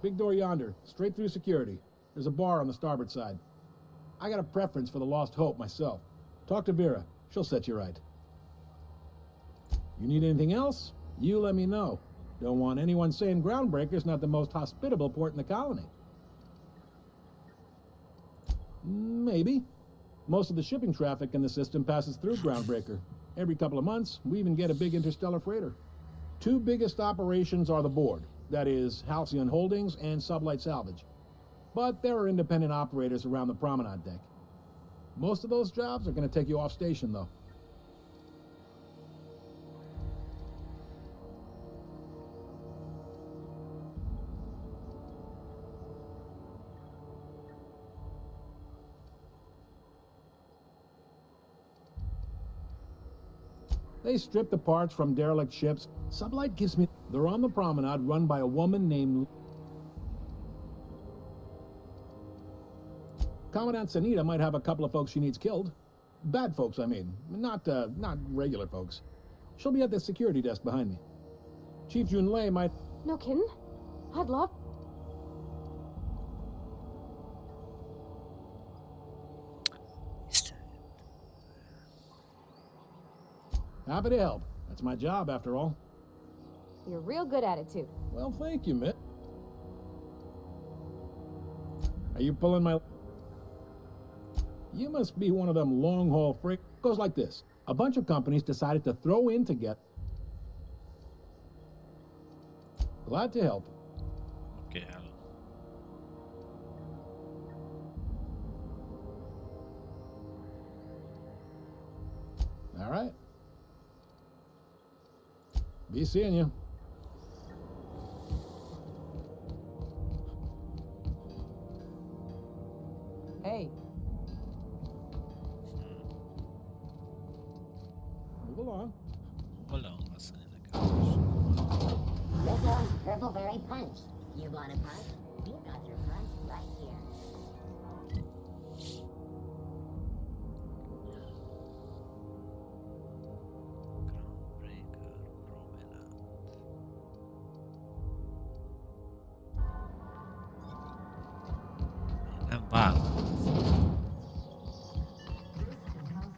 Big door yonder, straight through security. There's a bar on the starboard side. I got a preference for the Lost Hope myself. Talk to Vera. She'll set you right. You need anything else? You let me know. Don't want anyone saying Groundbreaker's not the most hospitable port in the colony. Maybe. Most of the shipping traffic in the system passes through Groundbreaker. Every couple of months, we even get a big interstellar freighter. 2 biggest operations are the board. That is, Halcyon Holdings and Sublight Salvage. But there are independent operators around the promenade deck. Most of those jobs are going to take you off station, though. They strip the parts from derelict ships. Sublight gives me... They're on the promenade run by a woman named... Commandant Sanita might have a couple of folks she needs killed. Bad folks, I mean. Not regular folks. She'll be at the security desk behind me. Chief Junlei might... No kidding? I'd love... Happy to help. That's my job, after all. You're real good at it, too. Well, thank you, Mitt. Are you pulling my... You must be one of them long-haul freight... Goes like this. A bunch of companies decided to throw in together... Glad to help. Okay, hello. All right. Be seeing you. Hey. Move along. Move along, what's in the This one's Purpleberry Punch. You want a punch? We got your punch right here. Nem vágom.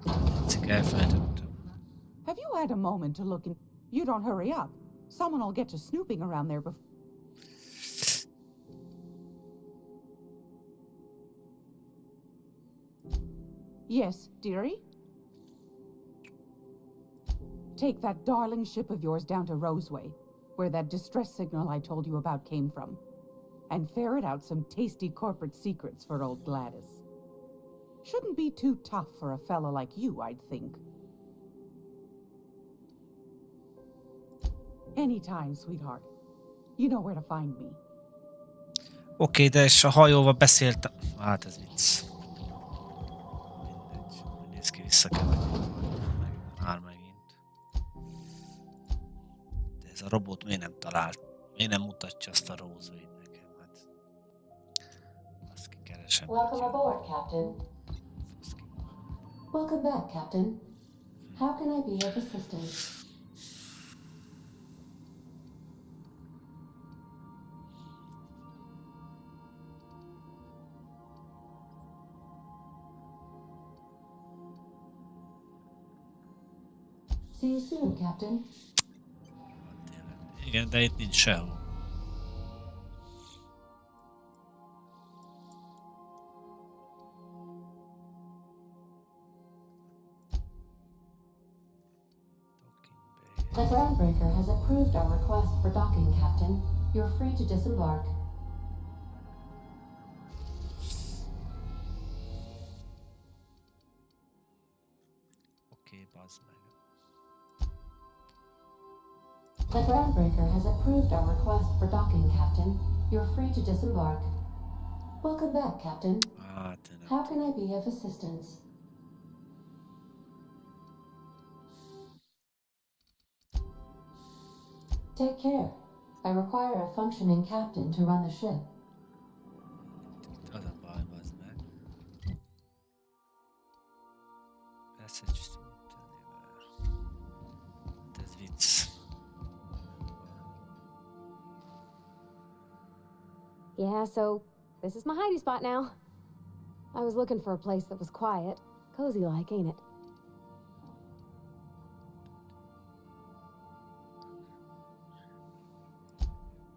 Tetszik, elfelejtettem. Have you had a moment to look in? You don't hurry up. Someone will get to snooping around there before. Yes, dearie? Take that darling ship of yours down to Roseway, where that distress signal I told you about came from, and ferret out some tasty corporate secrets for old Gladys. Shouldn't be too tough for a fellow like you, I'd think. Anytime, sweetheart. You know where to find me. Oké, de és a hajóval beszéltem. Hát ez vicc. Mindegy. Úgy néz ki, vissza kell menni. Már megint. De ez a robot miért nem talált? Miért nem mutatja azt a Roseway-t nekem? Hát... Azt kikeresem. Welcome aboard, Captain. Welcome back, Captain. How can I be of assistance? See you soon, Captain. Igen, de itt nincs sehol. The Groundbreaker has approved our request for docking, Captain. You're free to disembark. Oké, bazd meg. The Groundbreaker has approved our request for docking, Captain. You're free to disembark. Welcome back, Captain. How can I be of assistance? Take care. I require a functioning captain to run the ship. Az a baj, bazd meg. Passage to deliver. Ez vicc. Yeah, so this is my hidey spot now. I was looking for a place that was quiet, cozy like, ain't it?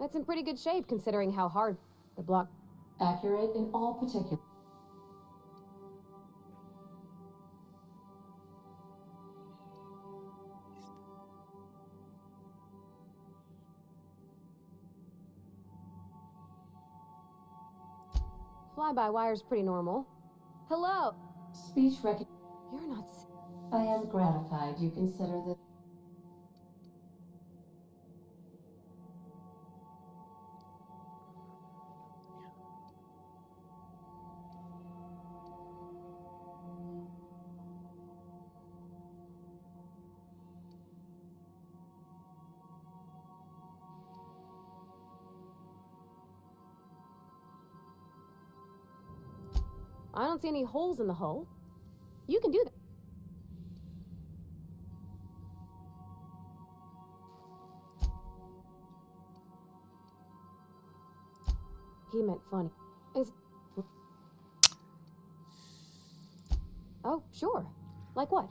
That's in pretty good shape considering how hard the block... Accurate in all particulars. Fly-by-wire's pretty normal. Hello? Speech recognition. You're not... I am gratified you consider this. I don't see any holes in the hull. You can do that. He meant funny. Is... Oh, sure. Like what?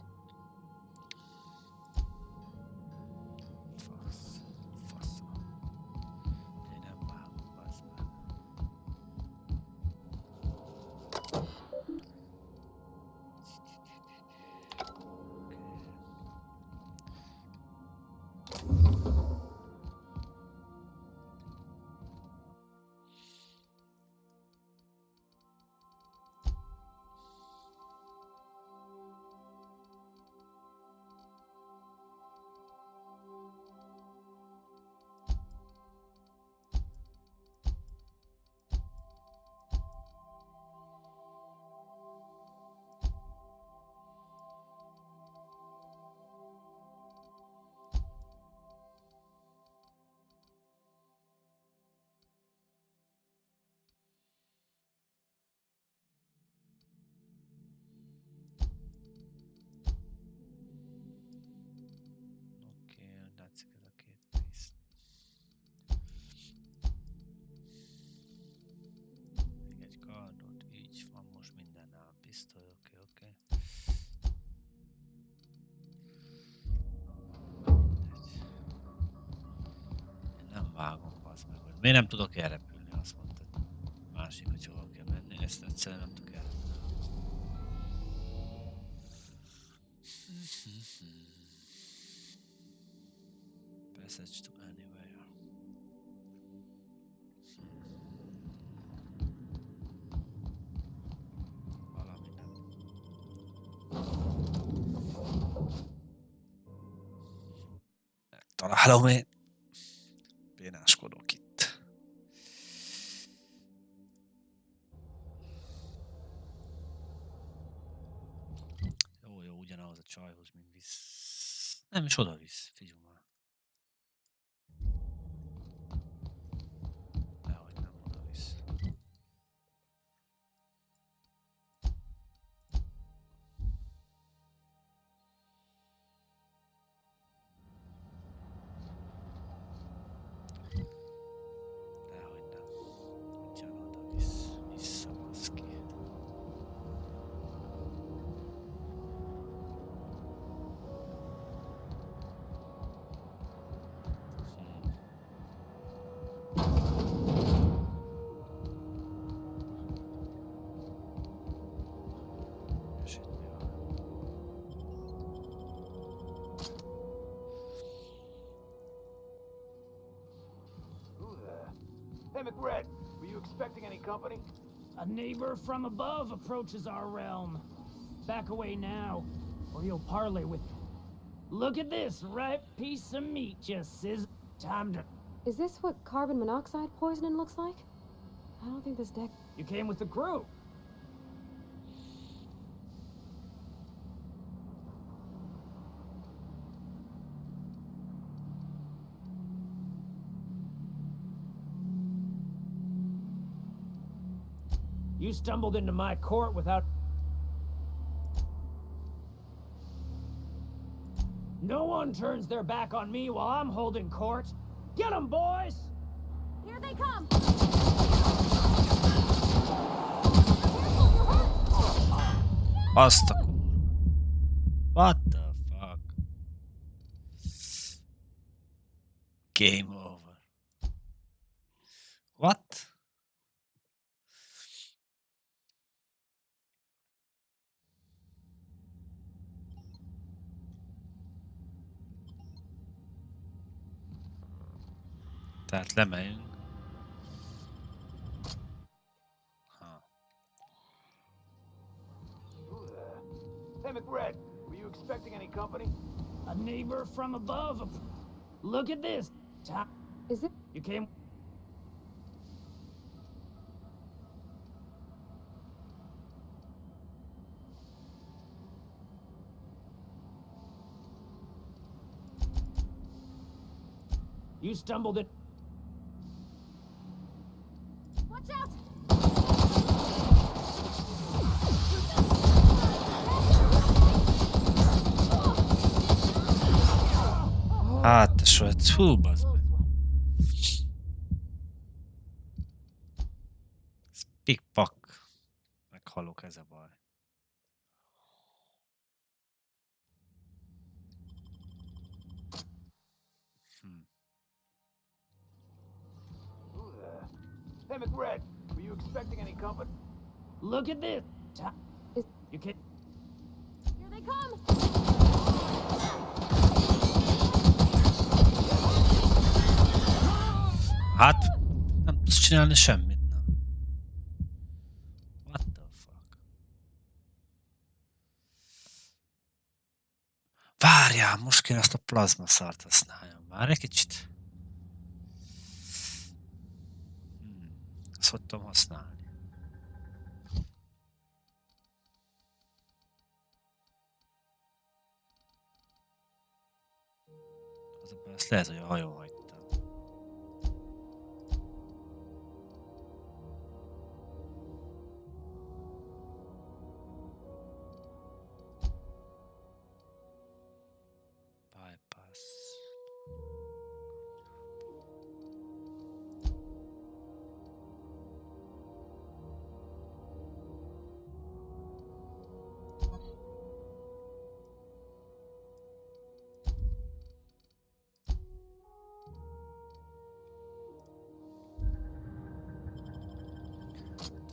Miért nem tudok elrepülni? Azt mondtad. Másik, hogy hova kell menni. Ezt egyszerűen nem tudok elrepülni. Passage to anywhere. Valami nem. Találom én. Bénáskodok itt. Jó, ugyanahoz a csajhoz, mint visz. Nem is oda visz, figyelj már. Dehogy nem oda visz. Hey, McRed, were you expecting any company? A neighbor from above approaches our realm. Back away now, or you'll parley with... Look at this ripe piece of meat just time to... Is this what carbon monoxide poisoning looks like? I don't think this deck... You came with the crew. You stumbled into my court without... No one turns their back on me while I'm holding court. Get 'em, boys! Here they come! Azt a kur... What the fuck? Game over. What? Tehát lemegyünk. Hey, McRed, were you expecting any company? A neighbor from above. Look at this. Is it? You came. You stumbled it. Watch out! Hát, te sajt, hú, bazd meg. Ez pikpak. Meghalok, ez a baj. Hey, McRed, were you expecting any company? Look at this. You can't. Here they come! Hát, nem tudsz csinálni semmit, nem. What the fuck? Várjál, most kéne azt a plazmaszart használjam. Várj egy kicsit. Azt hogy tudom használni? Ezt lehet, hogy a hajón hagytam. Bypass.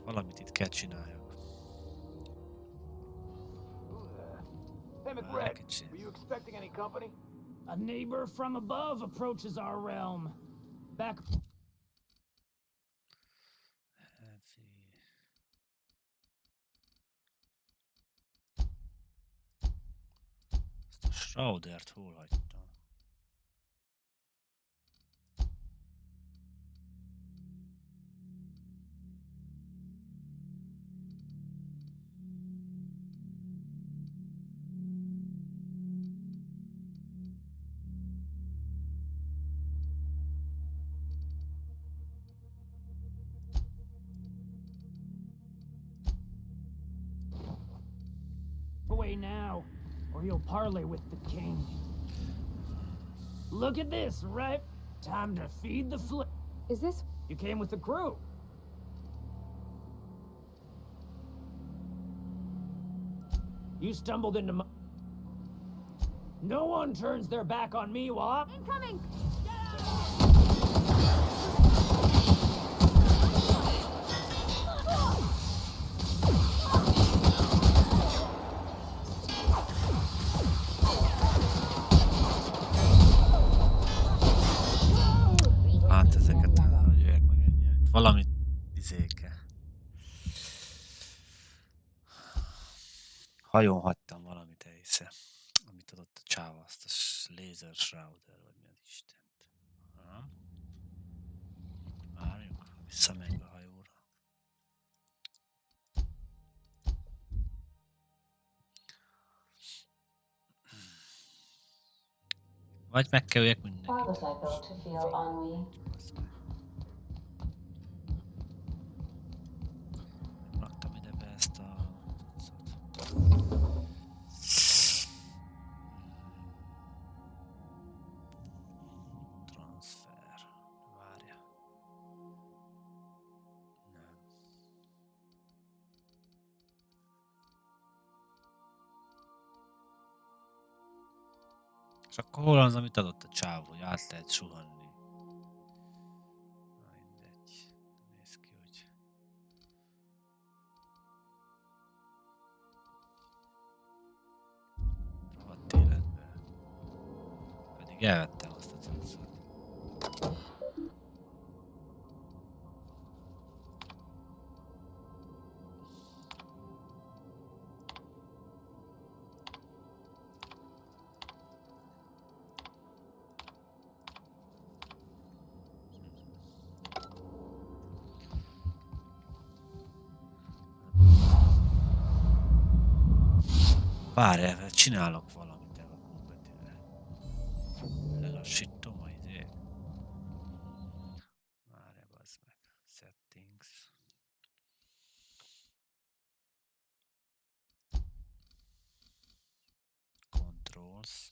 Valamit itt kell csináljak. Hey, McRed, were you expecting any company? A neighbor from above approaches our realm. Back. Ezt a Shroudert hol hagytam? Away now, or you'll parley with the king. Look at this, right? Time to feed the fl. Is this? You came with the crew. You stumbled into my. No one turns their back on me while I'm. Incoming! Hát ezeket hogy jöjjek meg ennyi. Valamit izéke. Hajón hagytam valamit észre. Amit adott a csáva, azt a laser shrouder, vagy mi az Istent. Várjunk, visszamegyünk a hajóra. Vagy megkerüljek mindenkit. Raktam ide be ezt a... Transfer. Várja. Nem. És akkor hol az, amit adott a csávó, hogy át lehet suhanni? Na, mindegy. Még elvettem azt a cuccot. Várjál, csinálok valamit el a gombetűvel. Lelassítom a izét. Várjál, bazd meg. Settings. Controls.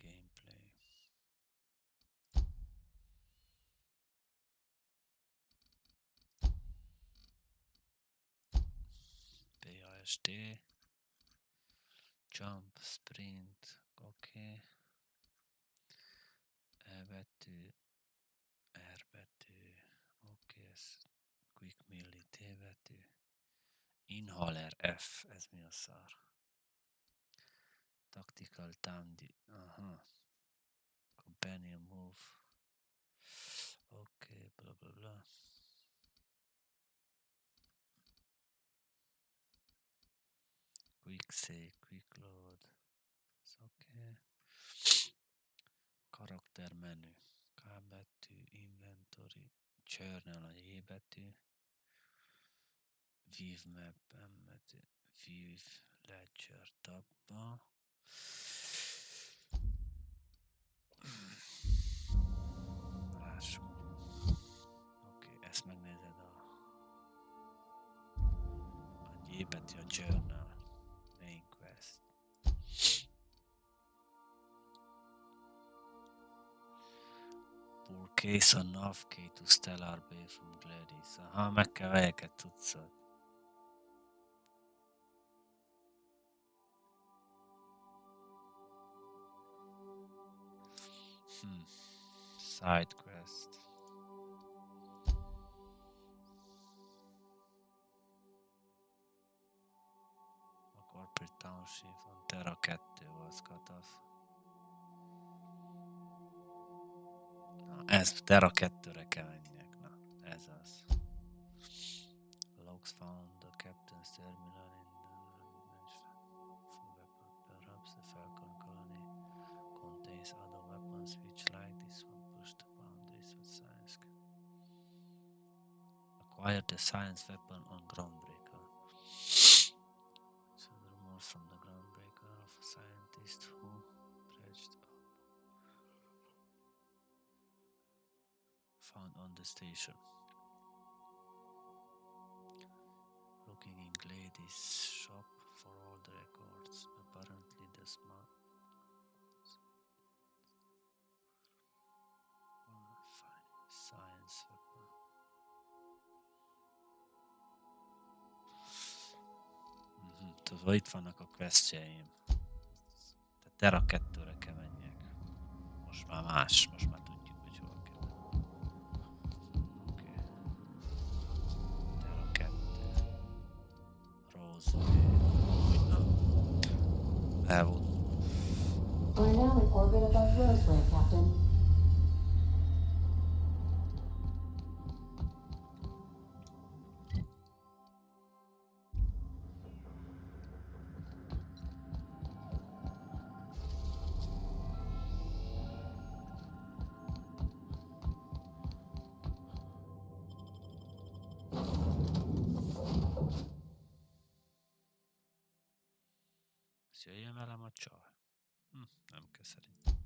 Gameplay. PASD. Jump, sprint, oké. E betű, R betű, oké, ez quick milli, T betű. Inhaler, F, ez mi a szar? Tactical time, aha. Companion move. Oké, bla bla bla. Quick save, quick load. Ez oké. Karakter menü. K betű, inventory, journal a J betű. View map, M betű. View ledger tabba. Lássuk. Oké, ezt megnézed a J betű a journal. Main quest. Pull case on off key to Stellar Bay from Gladys. Aha, meg kell vegyeket tudszod. Side quest. A Corporate Township on Terra 2 was cut off. Na, ez Terra 2-re kell menjek. Na, ez az. Logs found the captain's terminal in the perhaps the Falcon colony contains other weapons which like this one push the boundaries with science. Acquired the science weapon on Groundbreaker. So the rumors from the Groundbreaker of a scientist who dredged up found on the station. Looking in Glady's shop for all the records. Apparently the smart science weapon. Tudod, itt vannak a questjeim. Tehát Terra 2-re kell menjek. Most már más, most már tudjuk, hogy hol kell. Oké. Terra 2. Roseway. Hogy nem. El volt. We're now in orbit above Roseway, Captain. Jöjjön velem a csaj. Nem kell szerintem.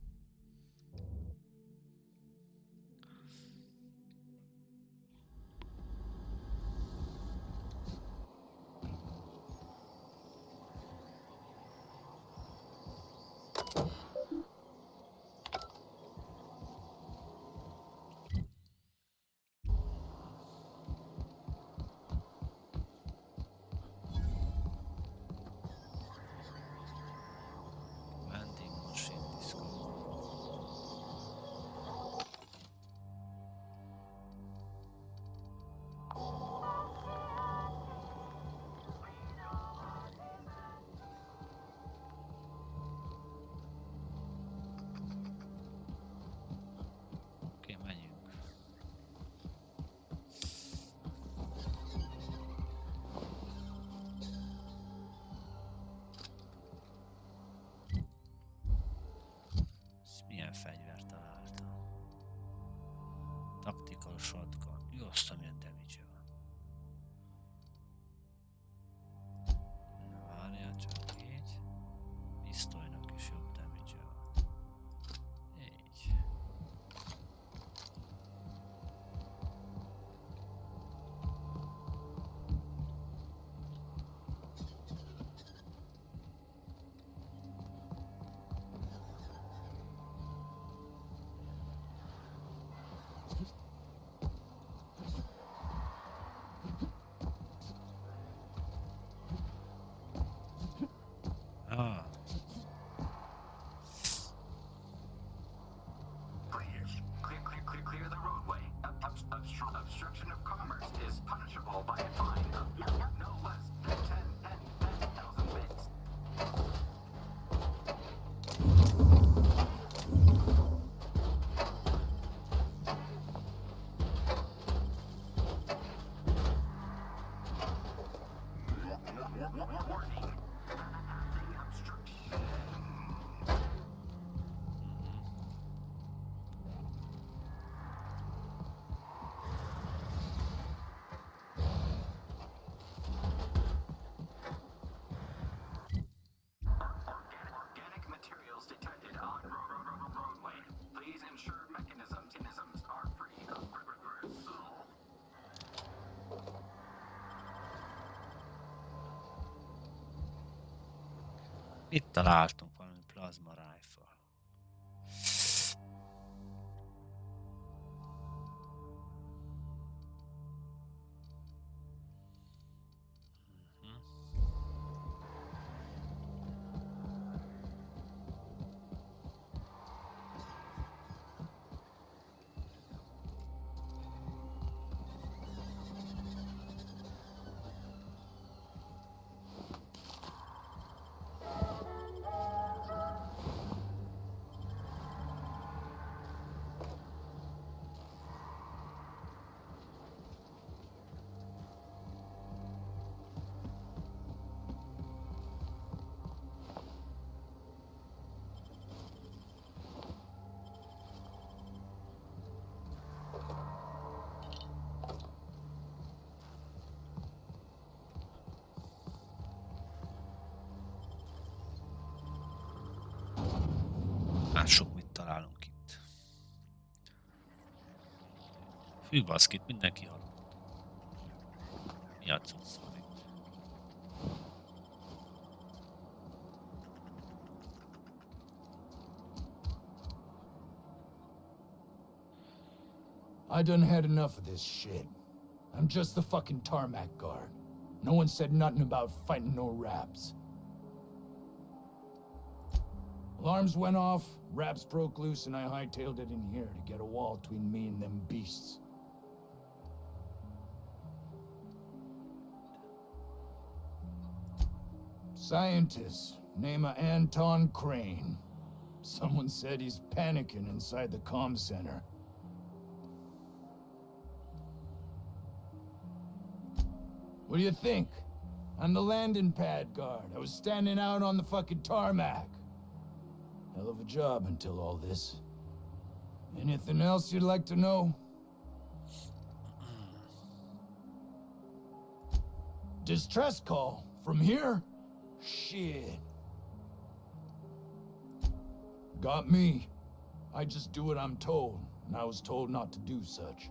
Vending machine discovered. Milyen fegyvert találtam? Tactical shotgun. Jó, azt milyen damage van. Na, várjál csak így. Pisztolynak is jobb damage van. Így. Clear the roadway. Obstruction of commerce is punishable by a fine of no less than 10,000 bits. Warning. Obstruction. Organic materials detected on roadway. Please ensure mechanisms are free of gristle. Itt találtunk valami plasma rifle. Már sok mit találunk itt. Fű baszkit, mindenki halott. Mi a cucc van itt? I done had enough of this shit. I'm just the fucking tarmac guard. No one said nothing about fighting no raps. Alarms went off, raps broke loose, and I hightailed it in here to get a wall between me and them beasts. Scientist, name of Anton Crane. Someone said he's panicking inside the comm center. What do you think? I'm the landing pad guard. I was standing out on the fucking tarmac. Hell of a job until all this. Anything else you'd like to know? Distress call? From here? Shit. Got me. I just do what I'm told, and I was told not to do such.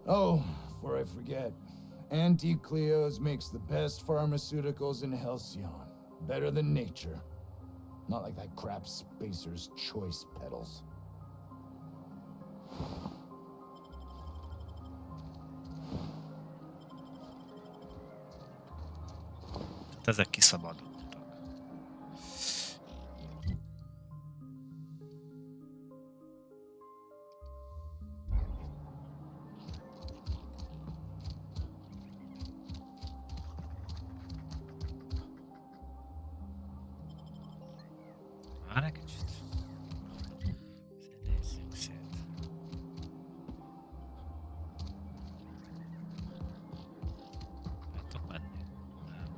Oh, before I forget, Auntie Cleo's makes the best pharmaceuticals in Halcyon. Better than nature. Not like that crap Spacer's Choice peddles. Ezek kiszabadultak. Már egy kicsit. Nézzük szét. Tudok menni? Nem.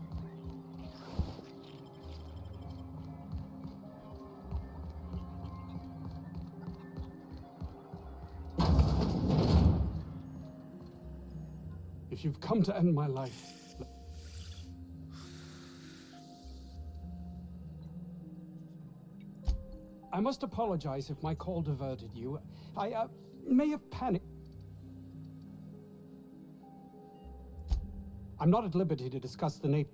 If you've come to end my life... I must apologize if my call diverted you. I may have panicked. I'm not at liberty to discuss the nature.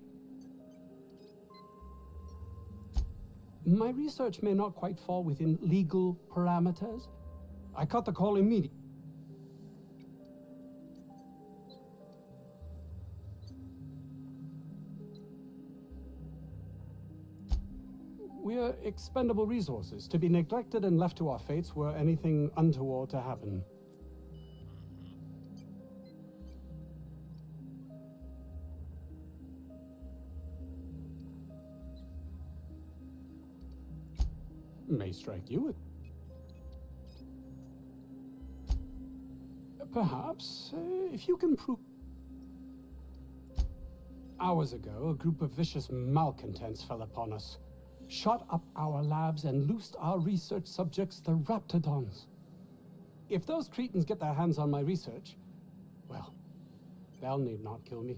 My research may not quite fall within legal parameters. I cut the call immediately. We're expendable resources, to be neglected and left to our fates were anything untoward to happen. May strike you. Perhaps, if you can prove... Hours ago, a group of vicious malcontents fell upon us, shot up our labs and loosed our research subjects, the Raptidons. If those cretins get their hands on my research, well, they'll need not kill me.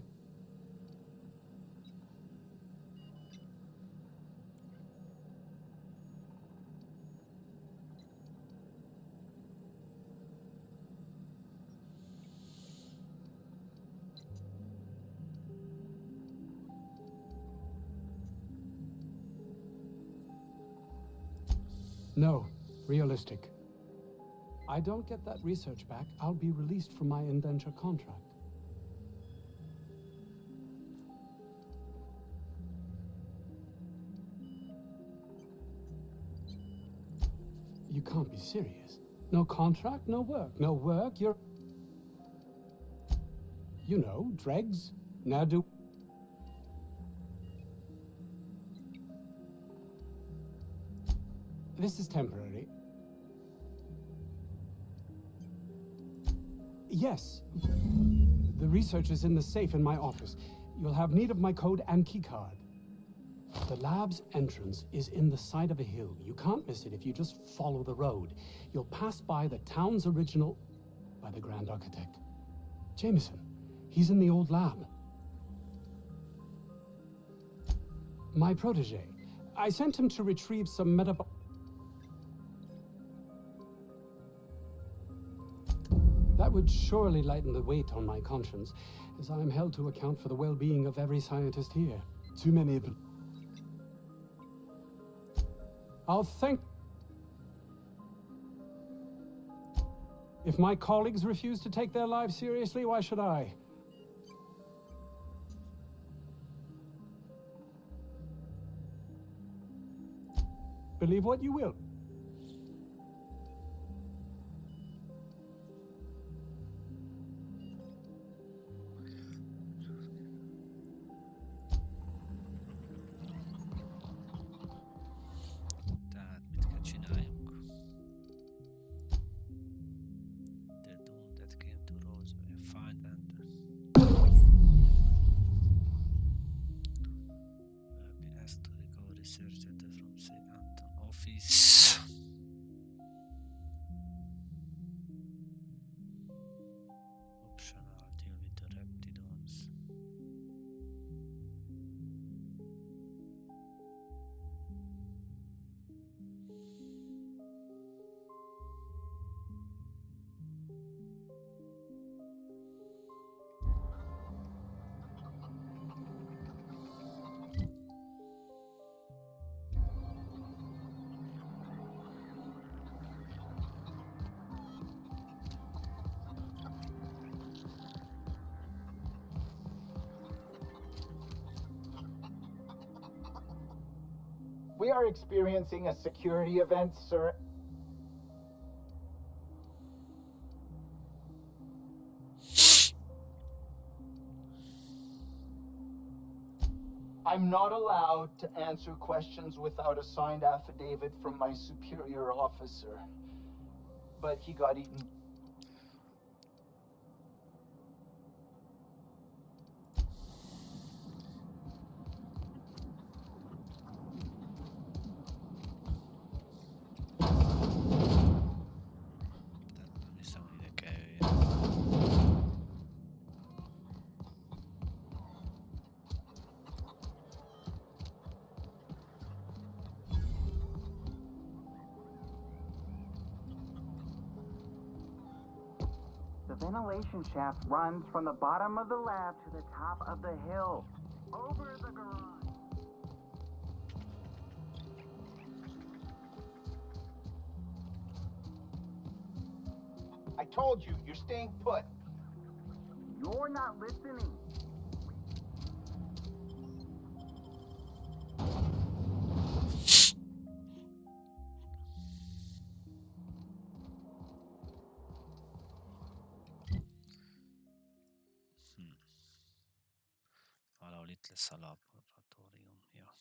No, realistic. I don't get that research back, I'll be released from my indenture contract. You can't be serious. No contract, no work. No work, you're... You know, dregs, ne'er-do... This is temporary. Yes. The research is in the safe in my office. You'll have need of my code and keycard. The lab's entrance is in the side of a hill. You can't miss it if you just follow the road. You'll pass by the town's original... by the Grand Architect. Jameson. He's in the old lab. My protege. I sent him to retrieve some That would surely lighten the weight on my conscience, as I am held to account for the well-being of every scientist here. Too many... I'll thank... If my colleagues refuse to take their lives seriously, why should I? Believe what you will. We are experiencing a security event, sir. I'm not allowed to answer questions without a signed affidavit from my superior officer. But he got eaten. The ventilation shaft runs from the bottom of the lab to the top of the hill. Over the garage. I told you, you're staying put. You're not listening. Valahol itt lesz a laboratórium. Ja.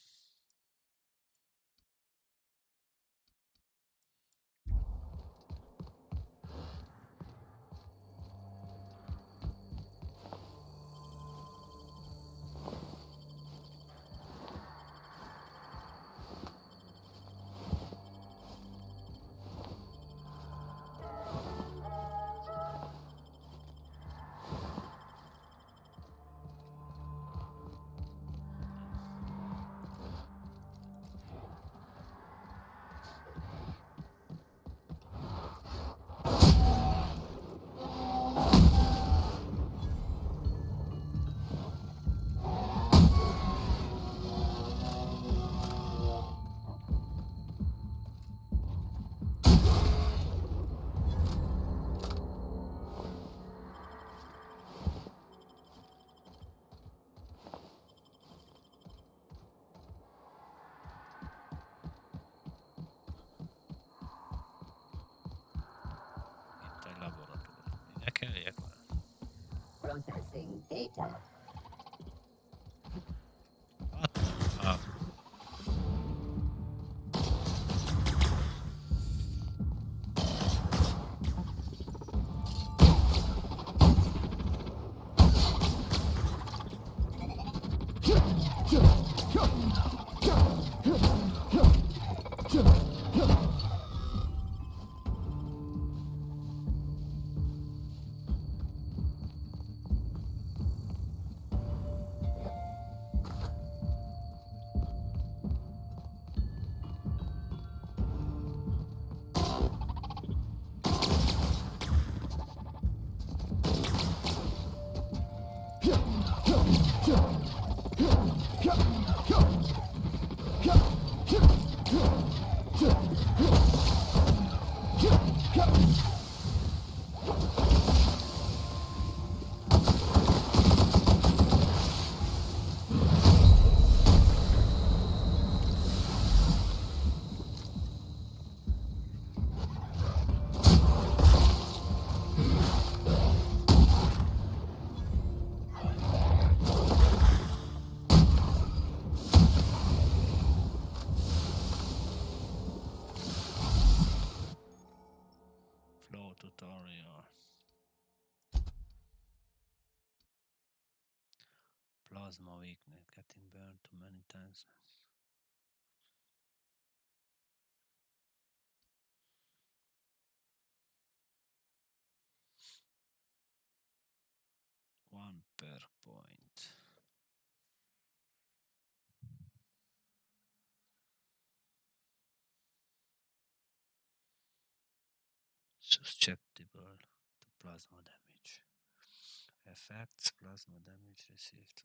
Processing data. Tutorial. Plasma weakness getting burned too many times. One per point. Susceptible to plasma damage. Effects, plasma damage received.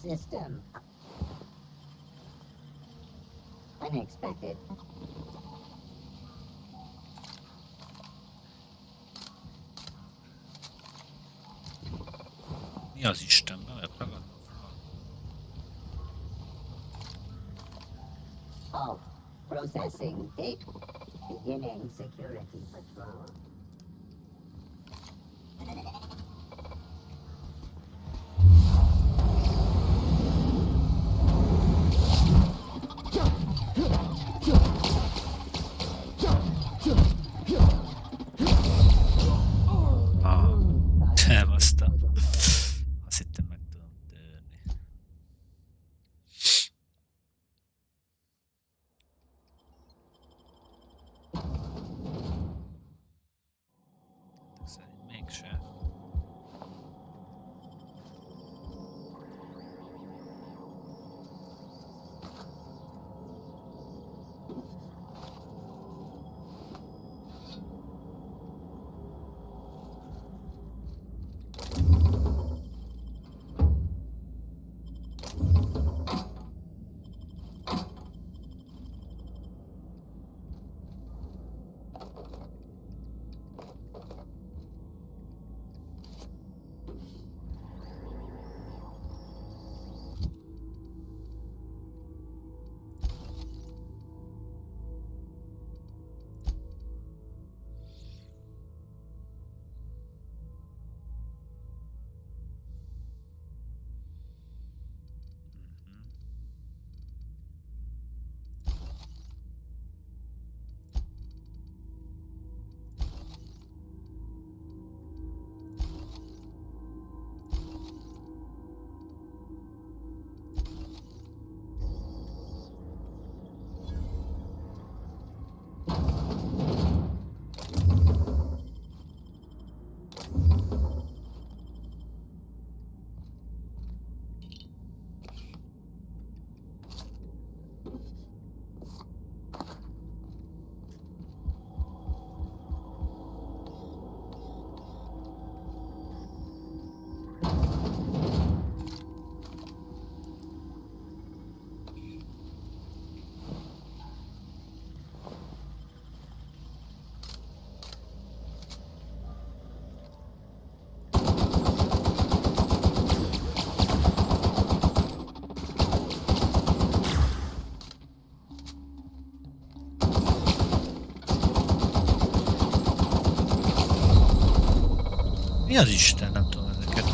system. Unexpected. Mi az Istenbe vagyok ragadva? Oh, processing data. Beginning security patrol. Elbasztam. Azt hittem meg tudom törni. Szerint mégse. Mi az Isten? Nem tudom ezeket.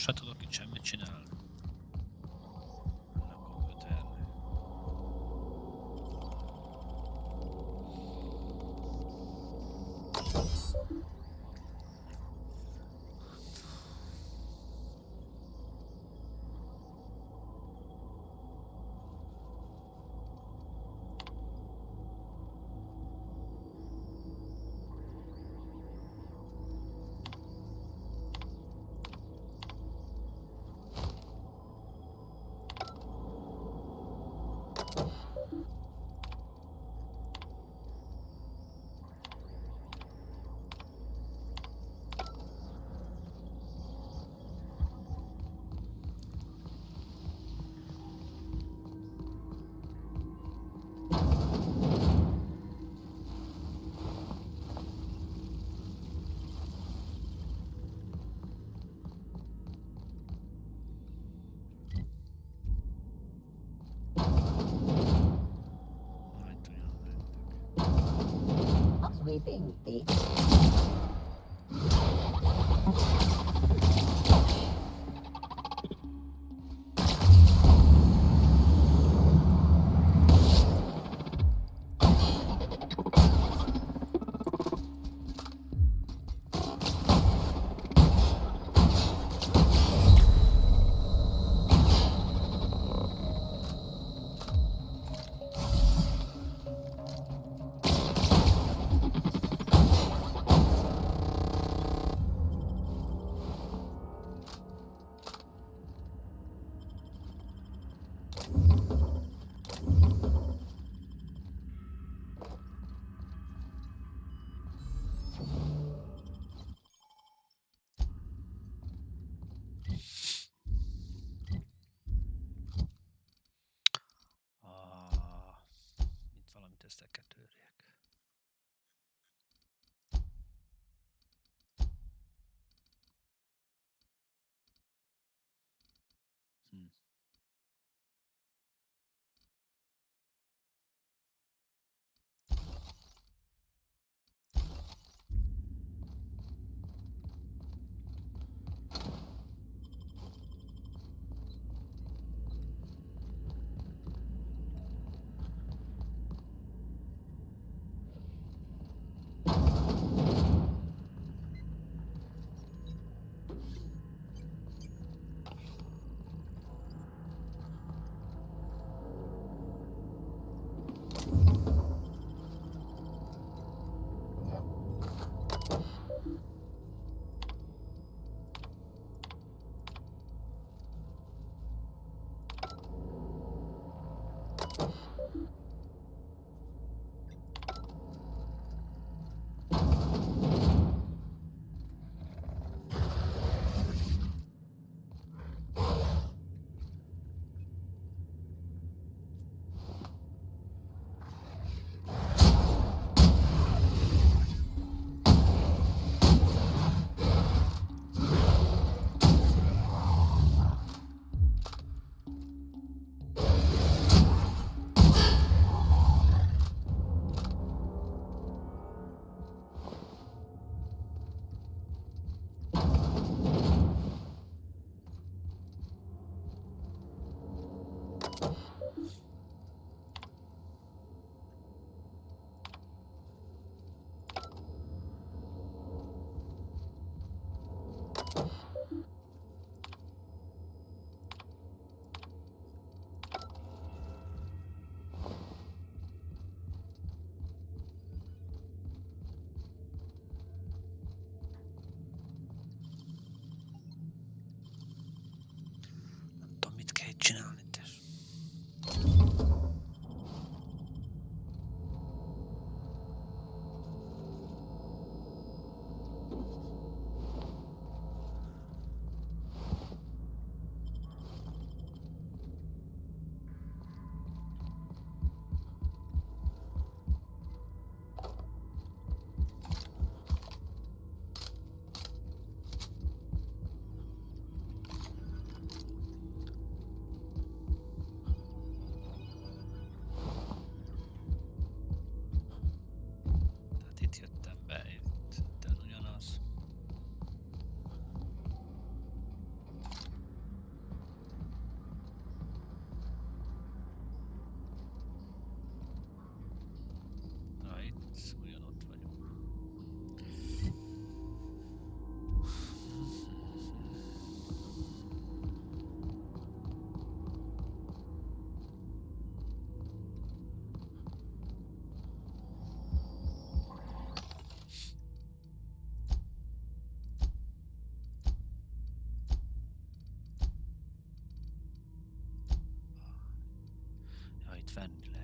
se tudok itt semmit csinálni. A komputernek. Sweeping feet. Mint valamit össze kell törjek. ott fenn lehet.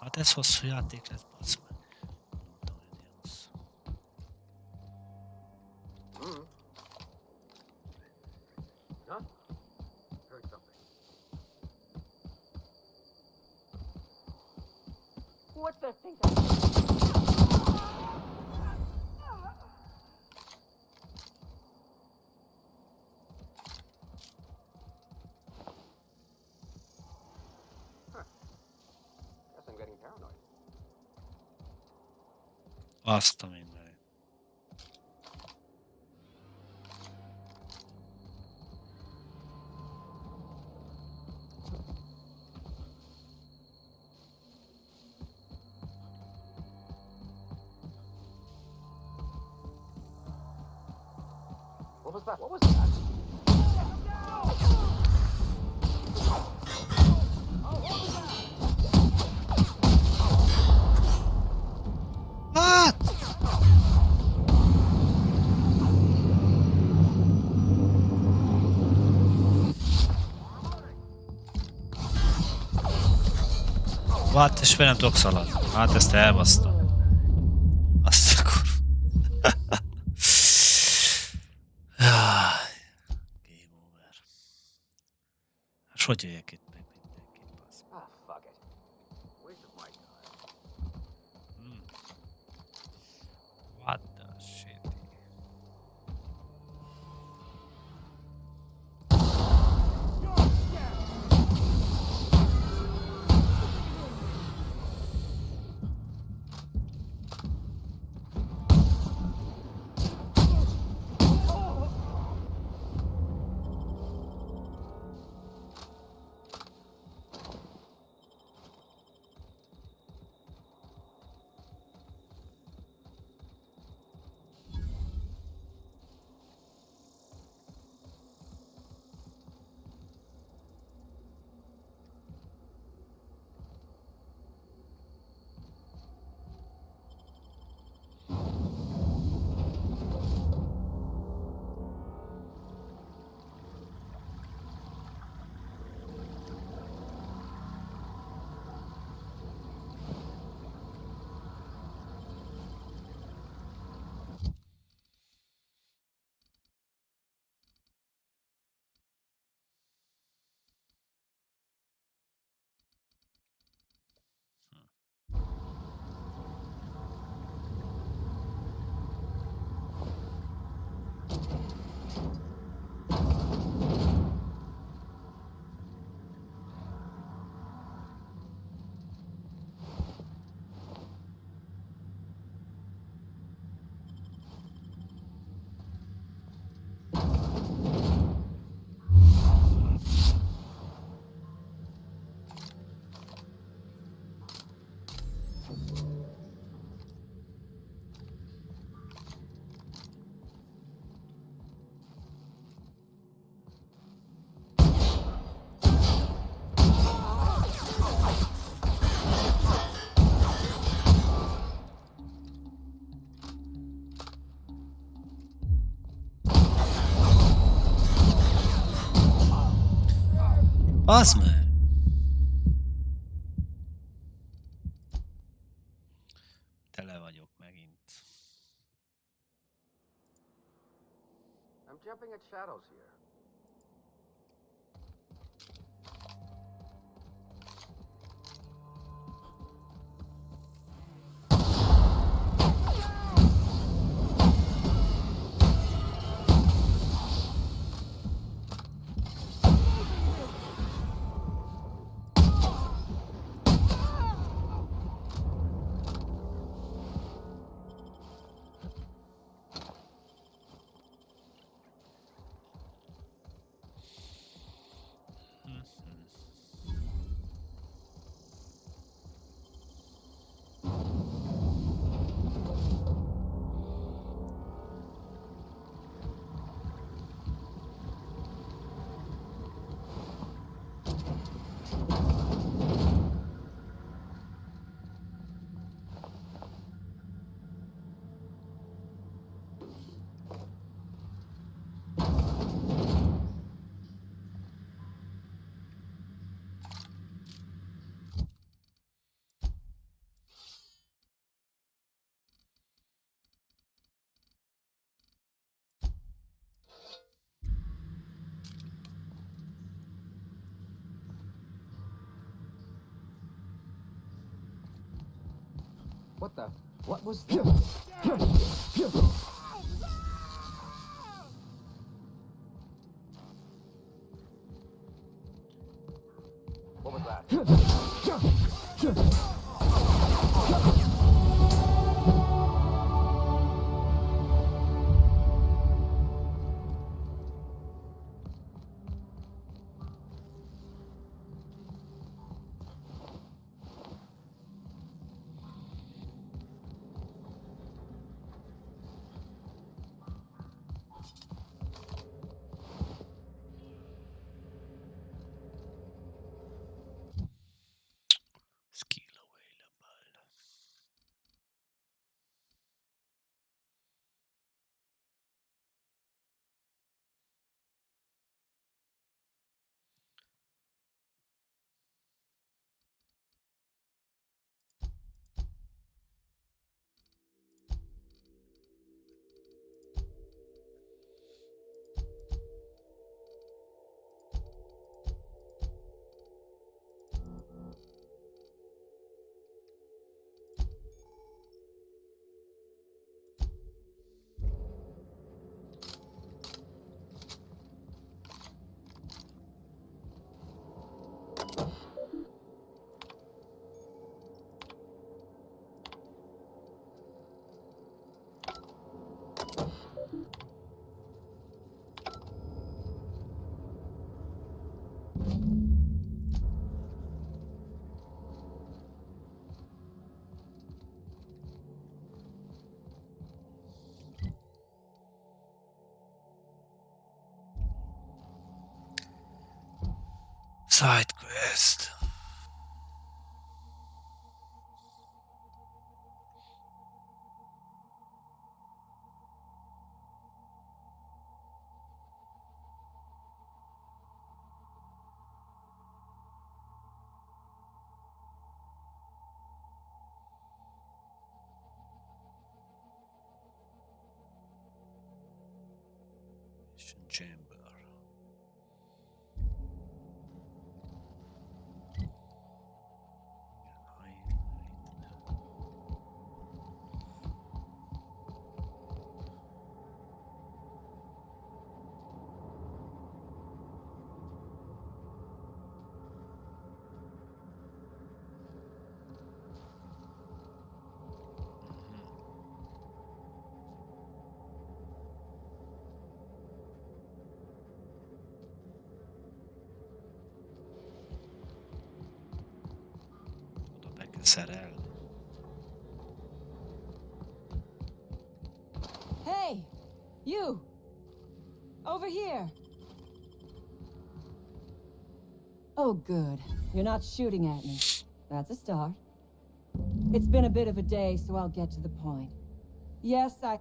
Hát ez hosszú játék lesz, bassz meg. Mondtam, hogy ilyen hosszú. What's that thing? Azt a mindenit. What was that? What was that? What? What? És fel nem tudok szaladni. Hát ezt elbasztam. Azt akkor. Game over. És hogy jöjjek itt meg mindenképp az? Fuck it. Waste of my time. What the shit? Basz meg! Tele vagyok megint. I'm jumping at shadows here. What the? What was that? What was that? Side quest. Chamber. Szerel. Hey! You! Over here! Oh, good. You're not shooting at me. That's a start. It's been a bit of a day, so I'll get to the point. Yes, I...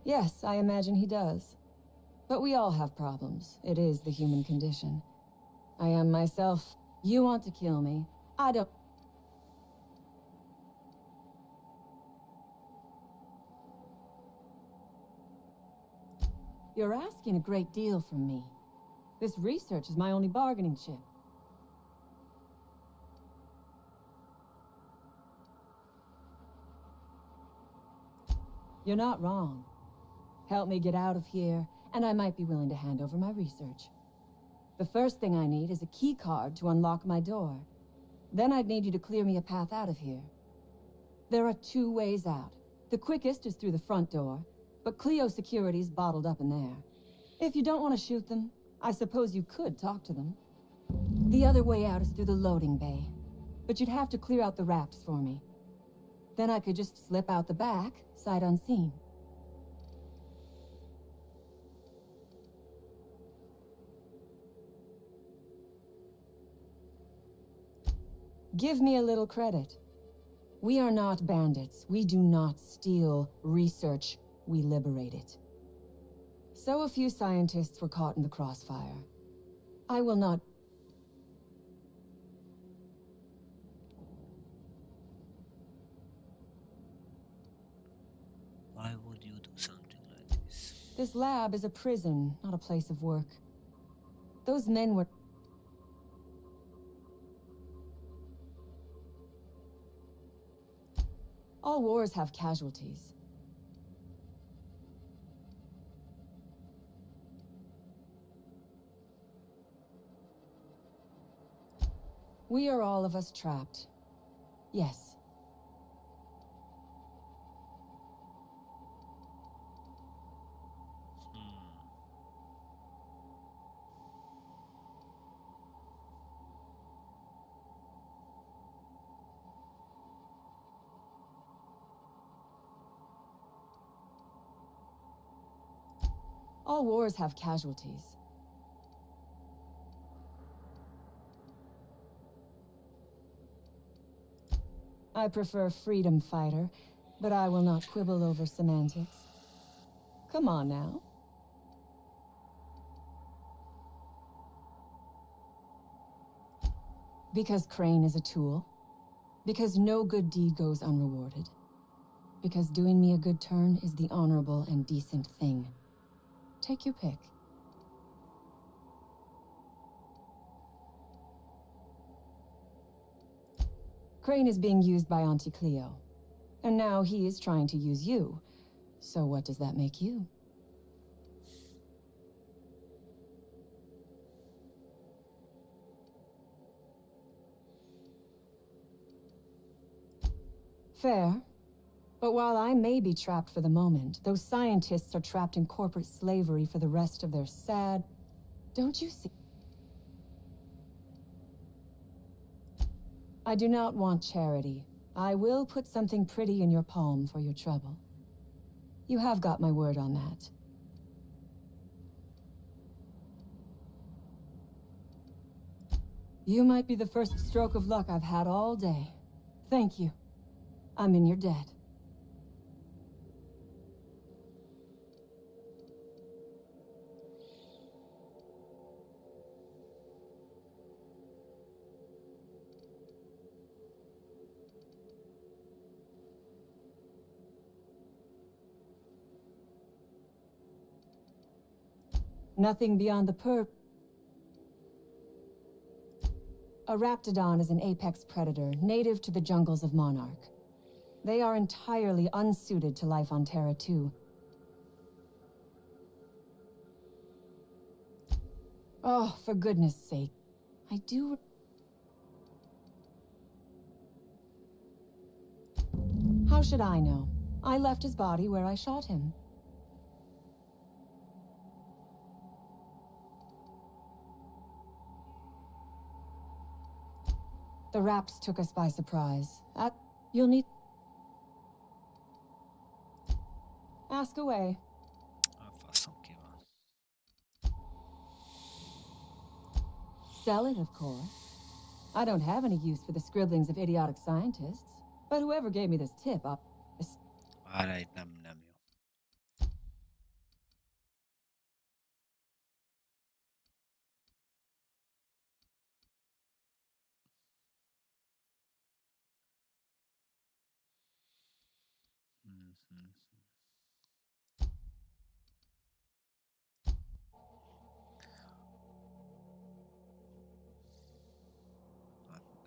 Yes, I imagine he does. But we all have problems. It is the human condition. I am myself. You want to kill me. I don't... You're asking a great deal from me. This research is my only bargaining chip. You're not wrong. Help me get out of here, and I might be willing to hand over my research. The first thing I need is a key card to unlock my door. Then I'd need you to clear me a path out of here. There are 2 ways out. The quickest is through the front door, but Cleo security's bottled up in there. If you don't want to shoot them, I suppose you could talk to them. The other way out is through the loading bay, but you'd have to clear out the wraps for me. Then I could just slip out the back, sight unseen. Give me a little credit. We are not bandits. We do not steal research. We liberate it. So a few scientists were caught in the crossfire. I will not... Why would you do something like this? This lab is a prison, not a place of work. Those men were... All wars have casualties. We are all of us trapped. Yes. All wars have casualties. I prefer freedom fighter, but I will not quibble over semantics. Come on now. Because Crane is a tool. Because no good deed goes unrewarded. Because doing me a good turn is the honorable and decent thing. Take your pick. Crane is being used by Auntie Cleo. And now he is trying to use you. So what does that make you? Fair. But while I may be trapped for the moment, those scientists are trapped in corporate slavery for the rest of their sad... Don't you see? I do not want charity. I will put something pretty in your palm for your trouble. You have got my word on that. You might be the first stroke of luck I've had all day. Thank you. I'm in your debt. Nothing beyond the perp. A raptidon is an apex predator, native to the jungles of Monarch. They are entirely unsuited to life on Terra 2. Oh, for goodness sake. I do... How should I know? I left his body where I shot him. The Raps took us by surprise. You'll need... Ask away. Sell it, of course. I don't have any use for the scribblings of idiotic scientists, but whoever gave me this tip, Várj, nem jó.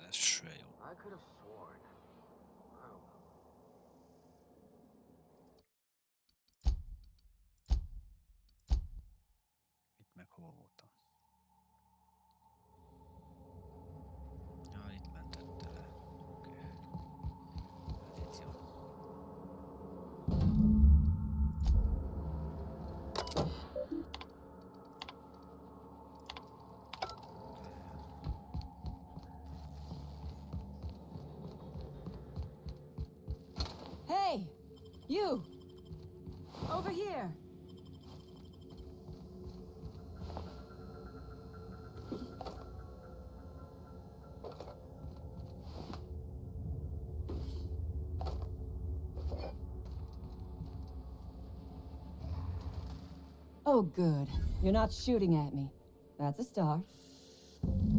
Ez se jó. I could have sworn. I don't know. Itt meg hol voltam? Ja, itt mentette le. Oké. Ez itt jó. Hey! You! Over here! Oh, good. You're not shooting at me. That's a start.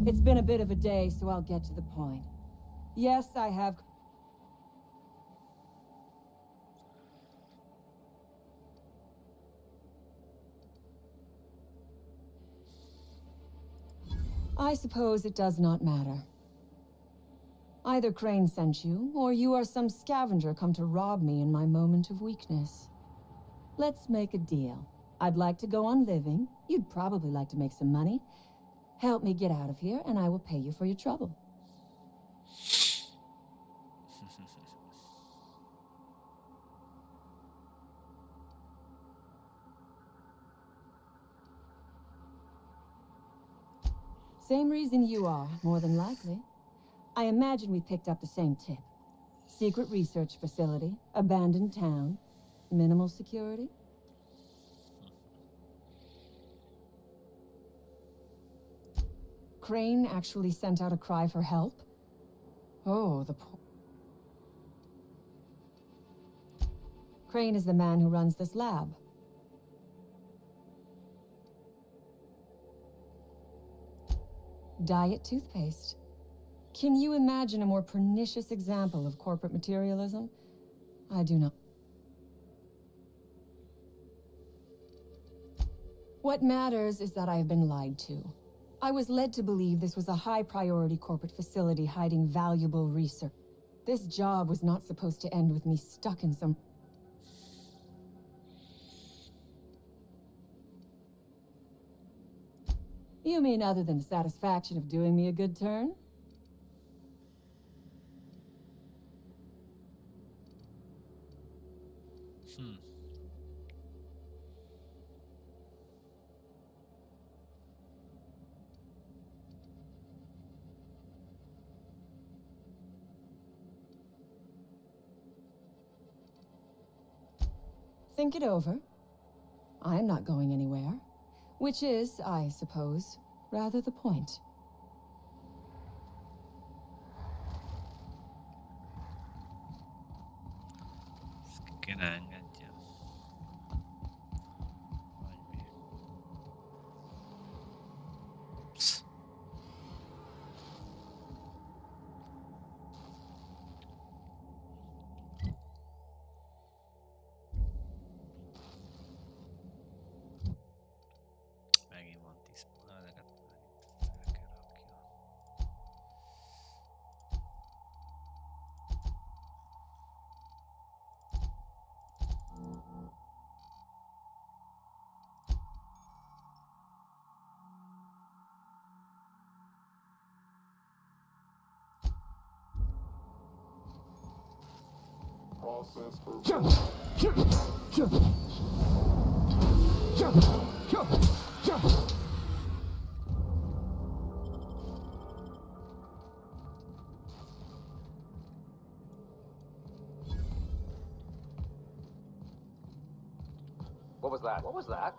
It's been a bit of a day, so I'll get to the point. Yes, I have... I suppose it does not matter. Either Crane sent you, or you are some scavenger come to rob me in my moment of weakness. Let's make a deal. I'd like to go on living. You'd probably like to make some money. Help me get out of here, and I will pay you for your trouble. Same reason you are, more than likely. I imagine we picked up the same tip. Secret research facility, abandoned town, minimal security. Crane actually sent out a cry for help? Oh, the poor... Crane is the man who runs this lab. Diet toothpaste. Can you imagine a more pernicious example of corporate materialism? I do not. What matters is that I have been lied to. I was led to believe this was a high-priority corporate facility hiding valuable research. This job was not supposed to end with me stuck in some... You mean other than the satisfaction of doing me a good turn? Think it over. I'm not going anywhere. Which is, I suppose, rather the point. What was that? What was that?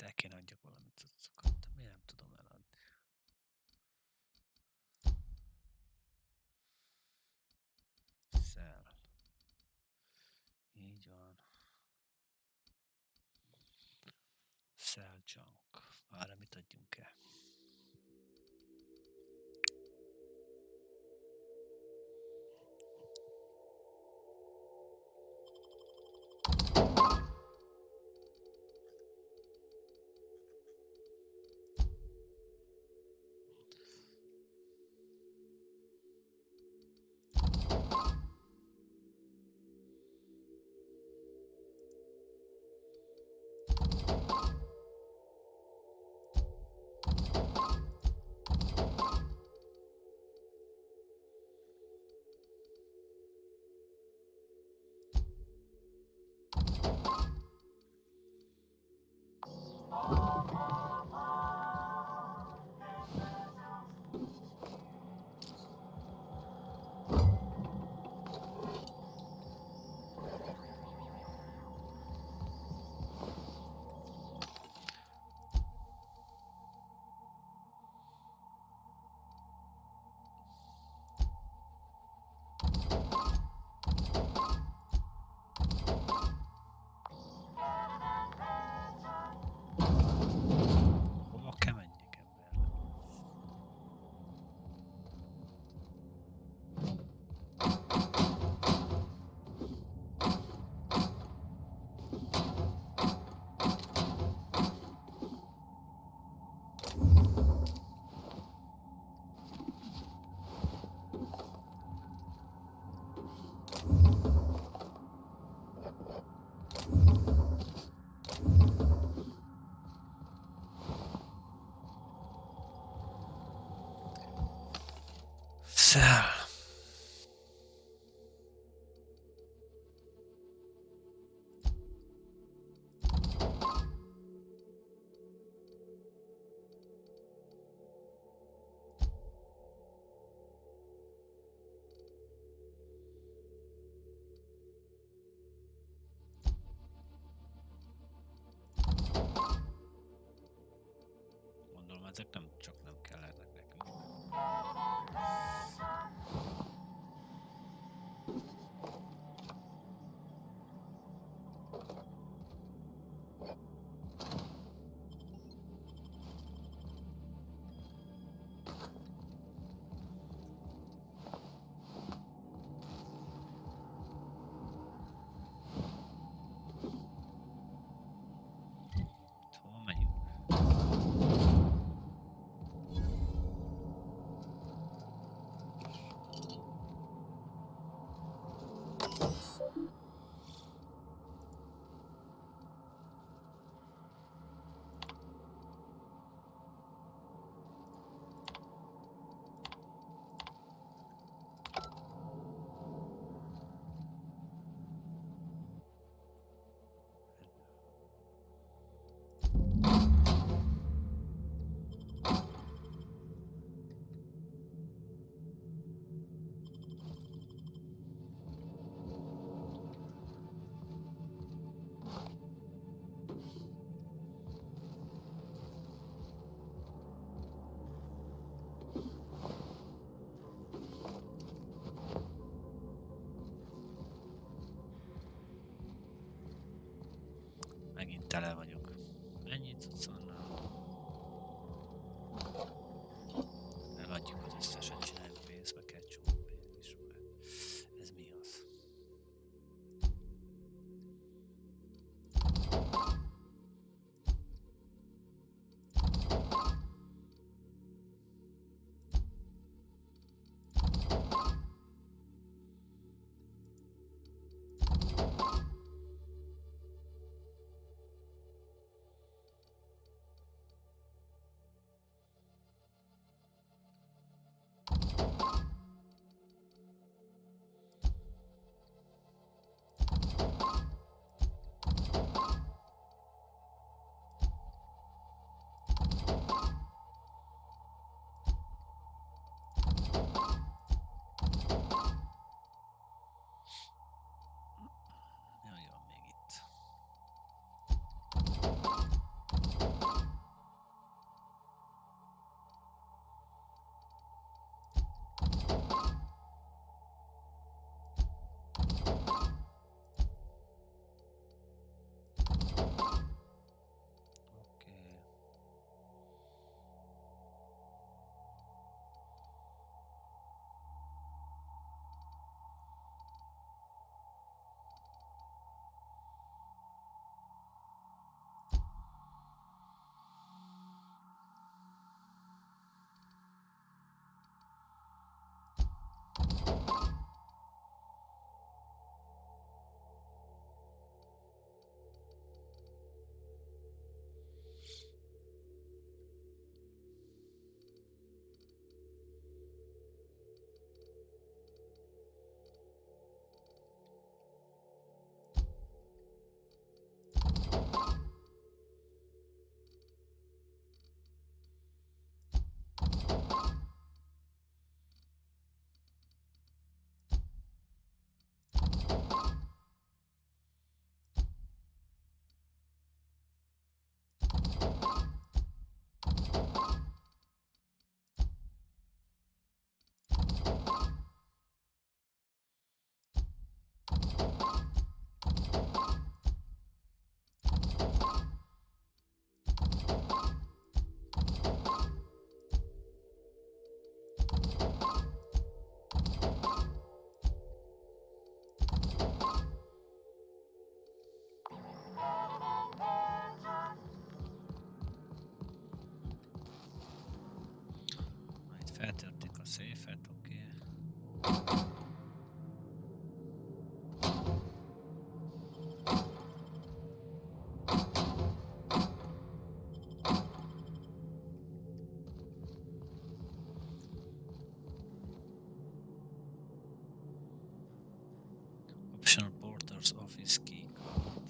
El kéne adjak valamit cuccokat, de miért nem tudom eladni? Sell. Így van. Sell junk. Arra mit adjunk el? Hova kell menjek ebben? Sell. Gondolom, ezek nem csak nem kellenek nekünk. Hova megyünk? Megint tele vagyok. Ennyit cucconnal. Eladjuk az összeset, csináljuk pénzbe, kell csomó pénz is. Ez mi az? Feltörték a széfet, oké. Optional Porter's Office Key card.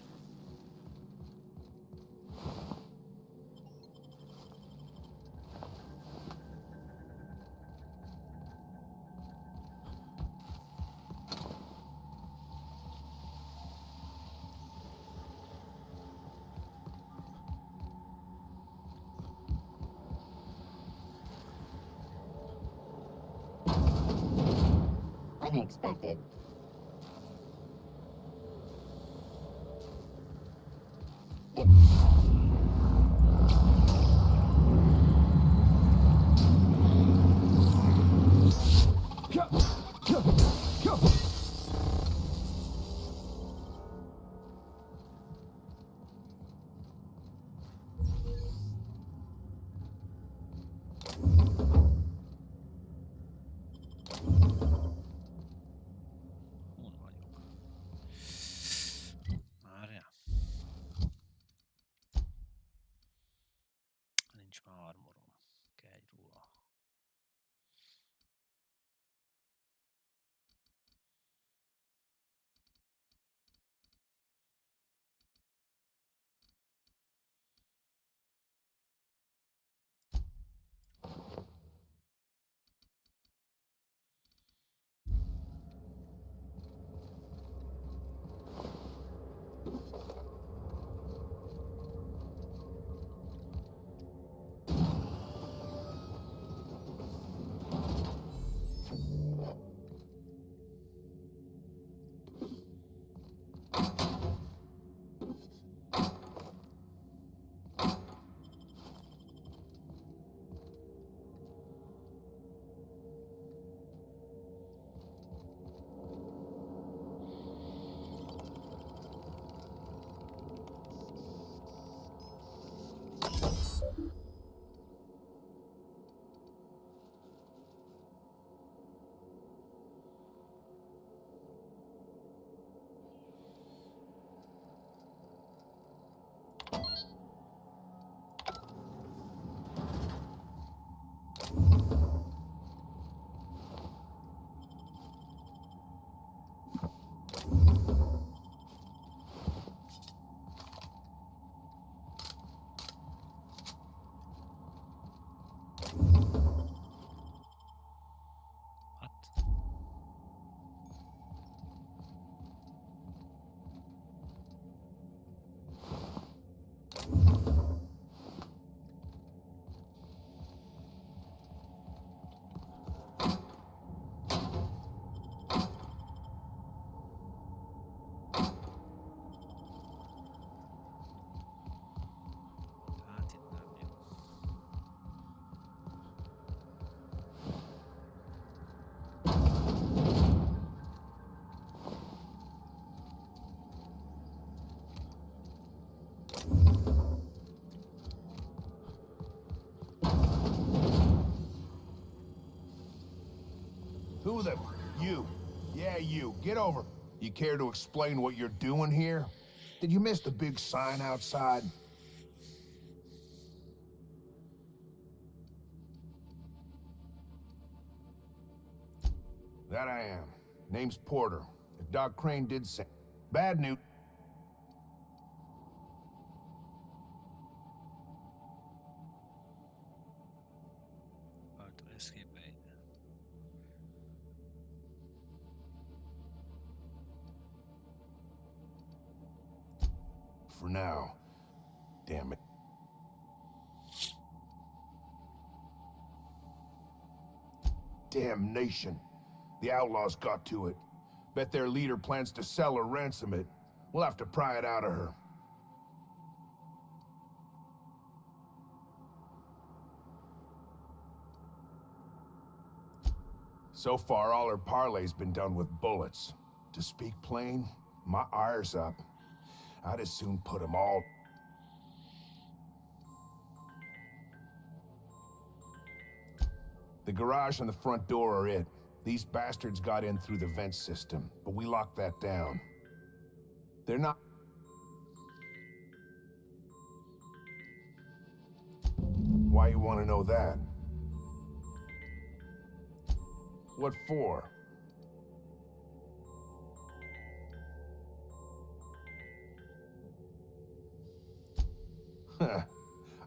Unexpected. Várjál. Nincs már armorom. Kell egy ruha. Who the... You. Yeah, you. Get over. You care to explain what you're doing here? Did you miss the big sign outside? That I am. Name's Porter. If Doc Crane did say... Bad news. For now. Damn it. Damnation. The outlaws got to it. Bet their leader plans to sell or ransom it. We'll have to pry it out of her. So far, all her parlay's been done with bullets. To speak plain, my ire's up. I'd as soon put them all... The garage and the front door are it. These bastards got in through the vent system, but we locked that down. They're not... Why you want to know that? What for?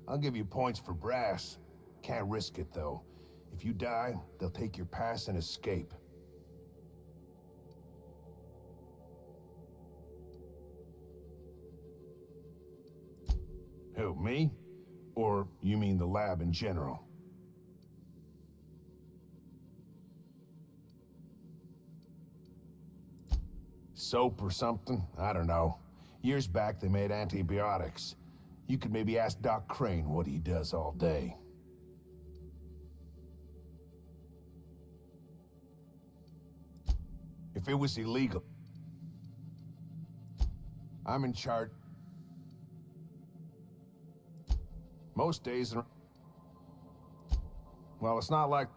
I'll give you points for brass. Can't risk it, though. If you die, they'll take your pass and escape. Who, me? Or you mean the lab in general? Soap or something? I don't know. Years back, they made antibiotics. You could maybe ask Doc Crane what he does all day. If it was illegal, I'm in charge. Most days, well, it's not like...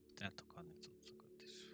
Tudjátok adni cuccokat is.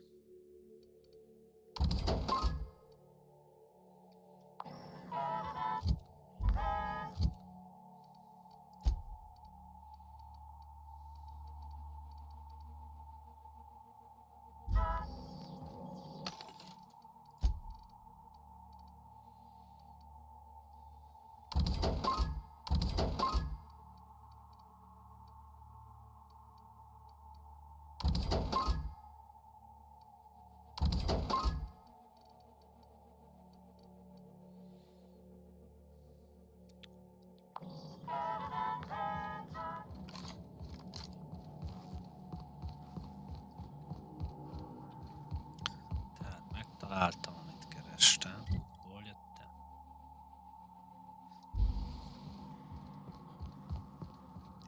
Találtam, amit kerestem. Hol jöttem?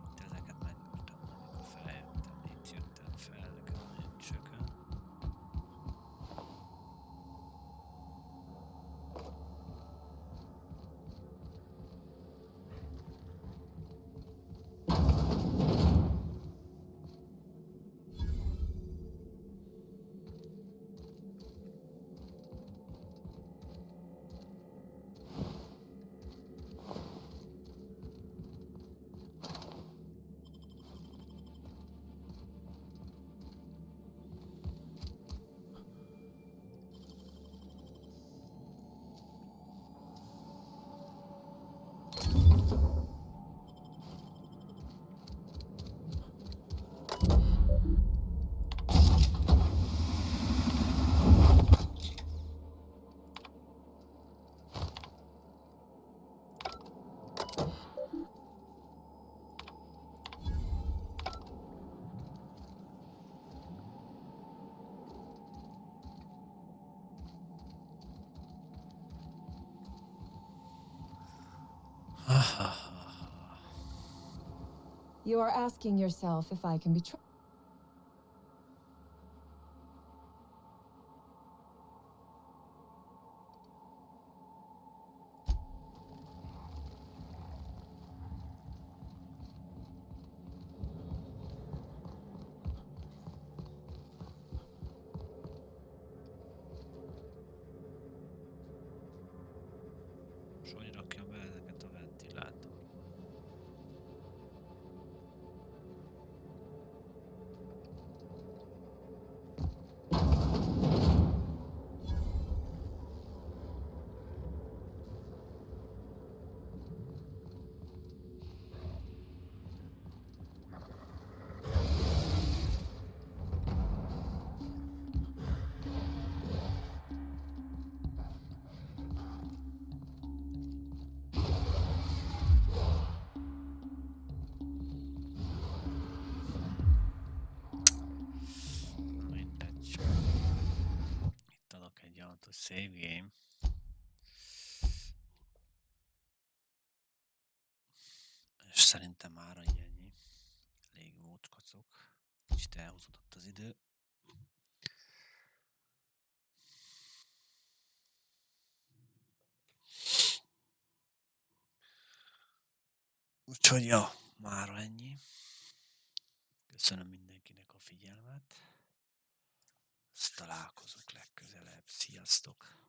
Itt ezeket megnyújtam, amikor feljöttem. Itt jöttem fel, nekem nagyon csökön. You are asking yourself if I can be trusted. És hogy rakjam be ezeket a ventilátort? Save game. És szerintem már ennyi. Elég volt kacok. Kicsit elhúzódott az idő. Úgyhogy ja, már ennyi. Köszönöm mindenkinek a figyelmet. Találkozunk legközelebb. Sziasztok!